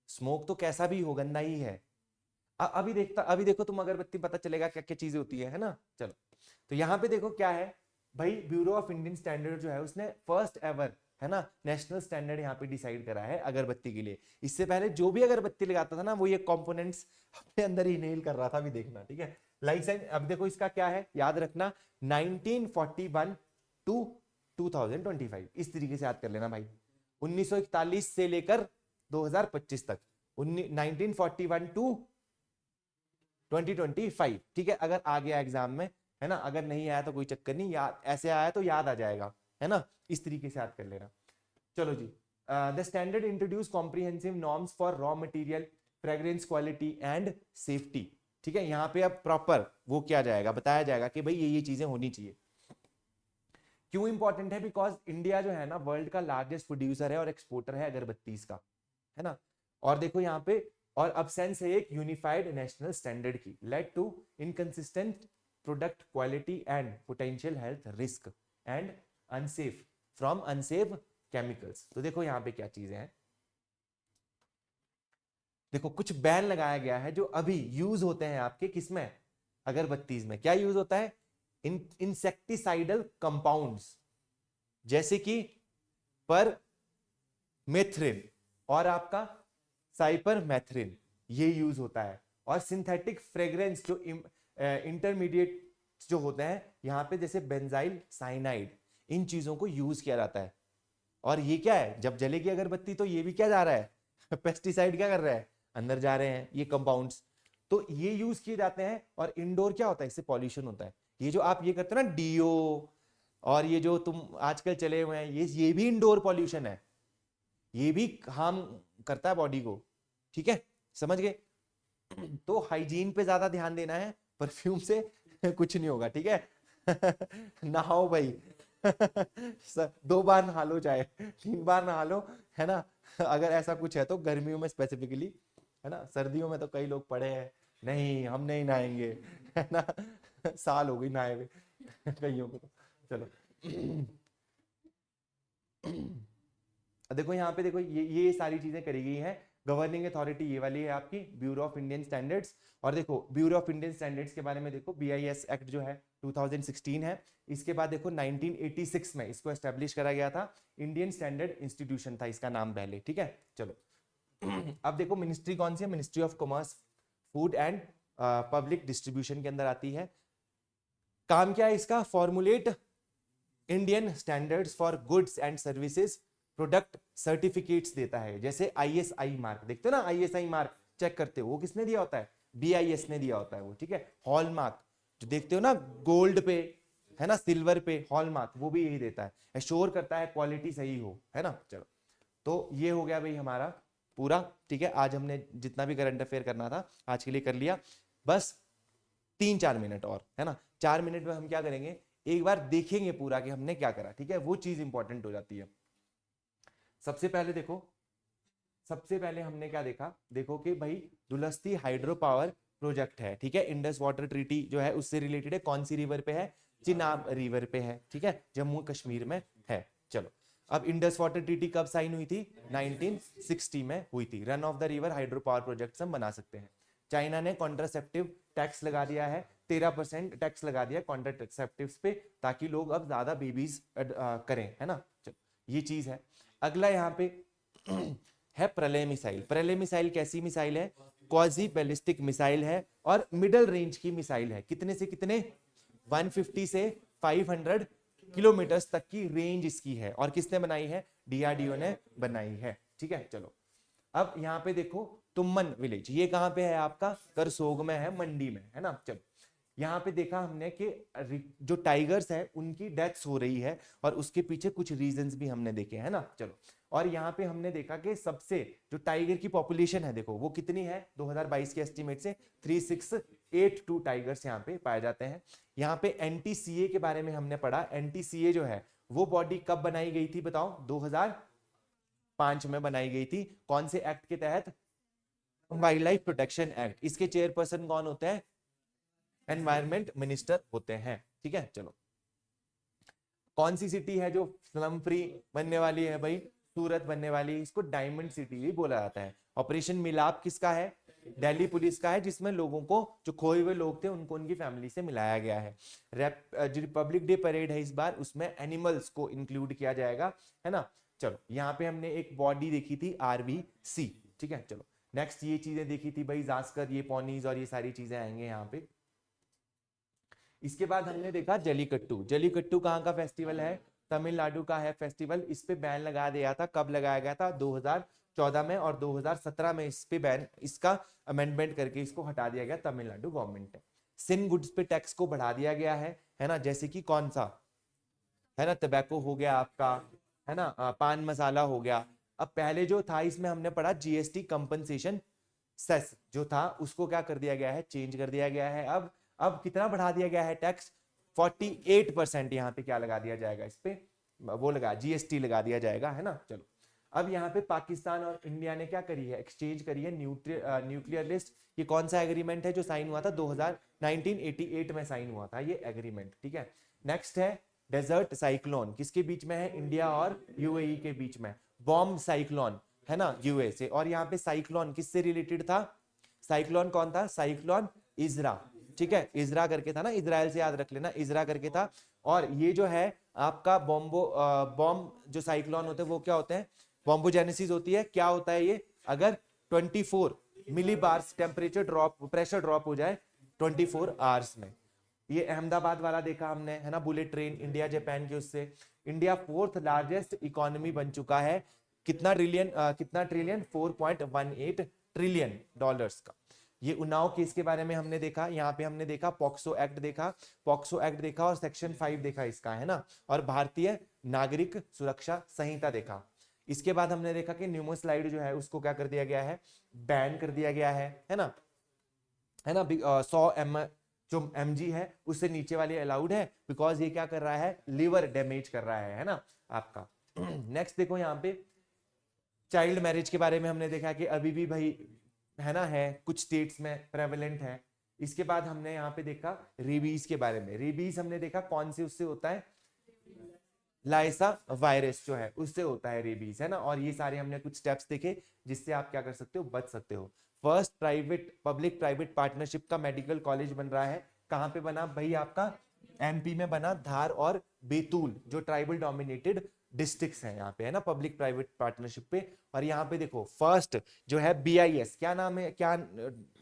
[SPEAKER 1] स्मोक तो कैसा भी हो गंदा ही है। अभी देखो तुम अगरबत्ती, पता चलेगा क्या क्या चीजें होती है ना। चलो तो यहाँ पे देखो क्या है भाई, ब्यूरो ऑफ इंडियन स्टैंडर्ड जो है उसने फर्स्ट एवर है ना नेशनल स्टैंडर्ड यहाँ पे डिसाइड करा है अगरबत्ती के लिए। इससे पहले जो भी अगरबत्ती लगाता था ना वो ये कंपोनेंट्स अपने अंदर ही इनहेल कर रहा था, अभी देखना ठीक है। लाइसेंस अब देखो इसका क्या है, याद रखना 1941 टू 2025, इस तरीके से याद कर लेना भाई। 1941 से लेकर 2025 तक, 1941 टू 2025, ठीक है। अगर आ गया एग्जाम में है ना, अगर नहीं आया तो कोई चक्कर नहीं, याद ऐसे आया तो याद आ जाएगा है ना, इस तरीके से याद कर लेना। चलो जी, the standard introduce comprehensive norms for raw material, fragrance, quality and safety, ठीक है। यहाँ पे अब प्रॉपर वो किया जाएगा, बताया जाएगा कि भाई ये चीजें होनी चाहिए। क्यों इंपॉर्टेंट है? बिकॉज इंडिया जो है ना वर्ल्ड का लार्जेस्ट प्रोड्यूसर है और एक्सपोर्टर है अगरबत्तीस का, है ना। और देखो यहाँ पे, और अब्सेंस है एक यूनिफाइड नेशनल स्टैंडर्ड की, led to inconsistent product quality and potential health risk and unsafe from unsafe chemicals. तो देखो यहाँ पे क्या चीजें हैं, देखो कुछ बैन लगाया गया है जो अभी यूज होते हैं आपके किसमें, अगरबत्तीज में। क्या यूज होता है? इंसेक्टिसाइडल कंपाउंड्स, जैसे कि पर मेथ्रिन और आपका साइपरमेथ्रिन, ये यूज होता है। और सिंथेटिक फ्रेग्रेंस जो इंटरमीडिएट जो होते हैं यहाँ पे, जैसे बेंजाइल साइनाइड, इन चीजों को यूज किया जाता है। और ये क्या है, जब जलेगी अगरबत्ती तो ये भी क्या जा रहा है पेस्टिसाइड क्या कर रहा है, अंदर जा रहे हैं ये कंपाउंड्स, तो ये यूज किए जाते हैं। और इंडोर क्या होता है, इससे पॉल्यूशन होता है। ये जो आप ये करते हो ना डीओ, और ये जो तुम आजकल चले हुए हैं, ये भी इंडोर पॉल्यूशन है, ये भी हार्म करता है बॉडी को, ठीक है, समझ गए। तो हाइजीन पे ज्यादा ध्यान देना है, परफ्यूम से कुछ नहीं होगा, ठीक है। नहाओ भाई 2 बार नहा लो, चाहे 3 बार नहा लो, है ना। अगर ऐसा कुछ है तो गर्मियों में स्पेसिफिकली, है ना। सर्दियों में तो कई लोग पड़े हैं, नहीं हम नहीं नहाएंगे, है ना। साल हो गई नहाए हुए कईयों को तो। चलो देखो यहाँ पे देखो ये सारी चीजें करी गई हैं। गवर्निंग अथॉरिटी ये वाली है आपकी ब्यूरो ऑफ इंडियन स्टैंडर्ड्स। और देखो ब्यूरो ऑफ इंडियन स्टैंडर्ड्स के बारे में देखो, BIS एक्ट जो है 2016 है। इसके बाद देखो 1986 में इसको एस्टेब्लिश करा गया था, इंडियन स्टैंडर्ड इंस्टीट्यूशन था इसका नाम पहले, ठीक है। चलो अब देखो मिनिस्ट्री कौन सी है, ministry of commerce, food and public distribution के अंदर आती है। काम क्या है इसका, formulate Indian standards for goods and services, product certificates देता है। जैसे ISI मार्क देखते हो ना, ISI मार्क चेक करते हो, वो किसने दिया होता है, BIS ने दिया होता है वो, ठीक है। हॉल मार्क जो देखते हो ना गोल्ड पे, है ना, सिल्वर पे हॉल मार्क, वो भी यही देता है, एश्योर करता है क्वालिटी सही हो, है ना। चलो तो ये हो गया भाई हमारा पूरा, ठीक है। आज हमने जितना भी करंट अफेयर करना था आज के लिए कर लिया, बस 3-4 मिनट और, है ना। 4 मिनट में हम क्या करेंगे, एक बार देखेंगे पूरा कि हमने क्या करा, ठीक है, वो चीज इंपॉर्टेंट हो जाती है। सबसे पहले देखो, सबसे पहले हमने क्या देखा, देखो कि भाई दुलस्ती हाइड्रो पावर प्रोजेक्ट है, ठीक है। इंडस वाटर ट्रीटी जो है उससे रिलेटेड है, कौन सी रिवर पे है, चिनाब रिवर पे है, ठीक है, जम्मू कश्मीर में है। चलो अब इंडस वाटर ट्रीटी कब साइन हुई थी, 1960 में हुई थी। Run of the river hydro power project हम बना सकते हैं। चाइना ने कॉन्ट्रासेप्टिव टैक्स लगा दिया है, 13% टैक्स लगा दिया कॉन्ट्रासेप्टिव्स पे, ताकि लोग अब ज्यादा बेबीज करें, है ना। चलो ये चीज है। अगला यहाँ पे है प्रलय मिसाइल। प्रलय मिसाइल कैसी मिसाइल है, क्वाजी बैलिस्टिक मिसाइल है और मिडल रेंज की मिसाइल है। कितने से कितने, 150 से 500 किलोमीटर तक की रेंज इसकी है। और किसने बनाई है, DRDO ने बनाई है, ठीक है। चलो अब यहाँ पे देखो तुमन विलेज, ये कहाँ पे है आपका, करसोग में है, मंडी में, है ना। चलो यहाँ पे देखा हमने कि जो टाइगर्स है उनकी डेथ्स हो रही है और उसके पीछे कुछ रीजंस भी हमने देखे है ना। चलो, और यहाँ पे हमने देखा कि सबसे जो टाइगर की पॉपुलेशन है देखो वो कितनी है 2022 के एस्टिमेट से 3682 टाइगर्स यहाँ पे पाए जाते हैं। यहाँ पे एनटीसीए के बारे में हमने पढ़ा। एनटीसीए जो है वो बॉडी कब बनाई गई थी बताओ? 2005 में बनाई गई थी। कौन से एक्ट के तहत? Wild life protection act. इसके चेयरपर्सन कौन होते हैं? एनवायरमेंट मिनिस्टर होते हैं। ठीक है, चलो, कौन सी सिटी है जो स्लम फ्री बनने वाली है भाई? सूरत बनने वाली। इसको डायमंड सिटी भी बोला जाता है। ऑपरेशन मिलाप किसका है? दिल्ली पुलिस का है, जिसमें लोगों को, जो खोए हुए लोग थे उनको उनकी फैमिली से मिलाया गया है। जो रिपब्लिक डे परेड है इस बार, उसमें एनिमल्स को इंक्लूड किया जाएगा, है ना। चलो, यहाँ पे हमने एक बॉडी देखी थी आरबीसी। ठीक है, चलो नेक्स्ट ये चीजें देखी थी भाई, जास्कर, ये पॉनीज और ये सारी चीजें आएंगे यहाँ पे। इसके बाद हमने देखा जलीकट्टू। जलीकट्टू कहाँ का फेस्टिवल है? तमिलनाडु का है फेस्टिवल। इस पे बैन लगा दिया था। कब लगाया गया था? 2014 में, और 2017 में इस पे बैन, इसका अमेंडमेंट करके इसको हटा दिया गया तमिलनाडु गवर्नमेंट ने। सिन गुड्स पे टैक्स को बढ़ा दिया गया है ना, जैसे कि कौन सा है ना, टबैको हो गया आपका, है ना, पान मसाला हो गया। अब पहले जो था इसमें हमने पढ़ा जीएसटी कंपनसेशन सेस जो था उसको क्या कर दिया गया है? चेंज कर दिया गया है। अब कितना बढ़ा दिया गया है टैक्स? 48% यहाँ पे क्या लगा दिया जाएगा? इस पे वो लगा, जीएसटी लगा दिया जाएगा, है ना। चलो, अब यहाँ पे पाकिस्तान और इंडिया ने क्या करी है? एक्सचेंज करी है न्यूक्लियर लिस्ट। ये कौन सा एग्रीमेंट है जो साइन हुआ था? 1988 में साइन हुआ था ये एग्रीमेंट। ठीक है, नेक्स्ट है डेजर्ट साइक्लोन। किसके बीच में है? इंडिया और यूएई के बीच में। बॉम्ब साइक्लोन, है ना, यूएसए। और यहाँ पे साइक्लोन किससे रिलेटेड था? साइक्लोन कौन था? साइक्लोन इजरा। ठीक है, इजरा करके था ना, इजराइल से याद रख लेना, इजरा करके था। और ये जो है आपका बॉम्ब जो साइक्लोन होते हैं वो क्या होते हैं? बॉम्बोजेनेसिस होती है। क्या होता है ये? अगर 24 मिलीबार्स टेम्परेचर ड्रॉप, प्रेशर ड्रॉप हो जाए 24 आवर्स में। ये अहमदाबाद वाला देखा हमने, है ना, बुलेट ट्रेन, इंडिया जापान के उससे। इंडिया 4th लार्जेस्ट इकोनॉमी बन चुका है। कितना ट्रिलियन? 4.18 ट्रिलियन डॉलर्स का। ये उन्नाव केस के बारे में हमने देखा। यहाँ पे हमने देखा पॉक्सो एक्ट देखा और सेक्शन 5 देखा इसका, है ना। और भारतीय नागरिक सुरक्षा संहिता देखा। इसके बाद हमने देखा कि न्यूमोस्लाइड जो है उसको क्या कर दिया गया है? बैन कर दिया गया है ना। 100 जो mg है उससे नीचे वाली अलाउड है, बिकॉज ये क्या कर रहा है? लिवर डैमेज कर रहा है ना आपका। नेक्स्ट देखो, यहाँ पे चाइल्ड मैरिज के बारे में हमने देखा कि अभी भी भाई, है ना, है कुछ स्टेट्स में प्रेवलेंट है। इसके बाद हमने यहाँ पे देखा रेबीज के बारे में। रेबीज हमने देखा कौन से उससे होता है? लाइसा वायरस जो है उससे होता है रेबीज, है ना। और ये सारे हमने कुछ स्टेप्स देखे जिससे आप क्या कर सकते हो? बच सकते हो। फर्स्ट पब्लिक प्राइवेट पार्टनरशिप का मेडिकल कॉलेज बन रहा है। कहाँ पे बना भाई? आपका एमपी में बना, धार और बैतूल, जो ट्राइबल डोमिनेटेड डिस्ट्रिक्ट्स हैं यहाँ पे, है ना, पब्लिक प्राइवेट पार्टनरशिप पे। और यहाँ पे देखो फर्स्ट जो है बीआईएस, क्या नाम है, क्या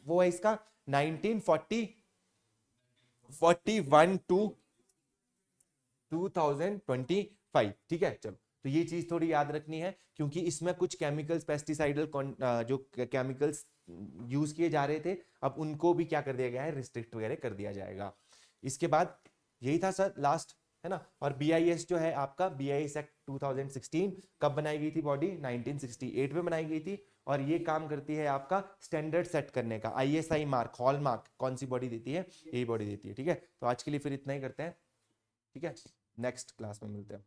[SPEAKER 1] वो है इसका? 1941 टू 2025। ठीक है, चलो, तो ये चीज थोड़ी याद रखनी है क्योंकि इसमें कुछ केमिकल्स, पेस्टिसाइडल जो केमिकल्स यूज किए जा रहे थे, अब उनको भी क्या कर दिया गया है? रिस्ट्रिक्ट वगैरह कर दिया जाएगा। इसके बाद यही था सर लास्ट, है ना। और बीआईएस जो है आपका, बीआईएस एक्ट 2016 कब बनाई गई थी? बॉडी 1968 में बनाई गई थी। और ये काम करती है आपका स्टैंडर्ड सेट करने का। आईएसआई मार्क, हॉल मार्क कौन सी बॉडी देती है? यही बॉडी देती है। ठीक है, तो आज के लिए फिर इतना ही करते हैं। ठीक है, नेक्स्ट क्लास में मिलते हैं।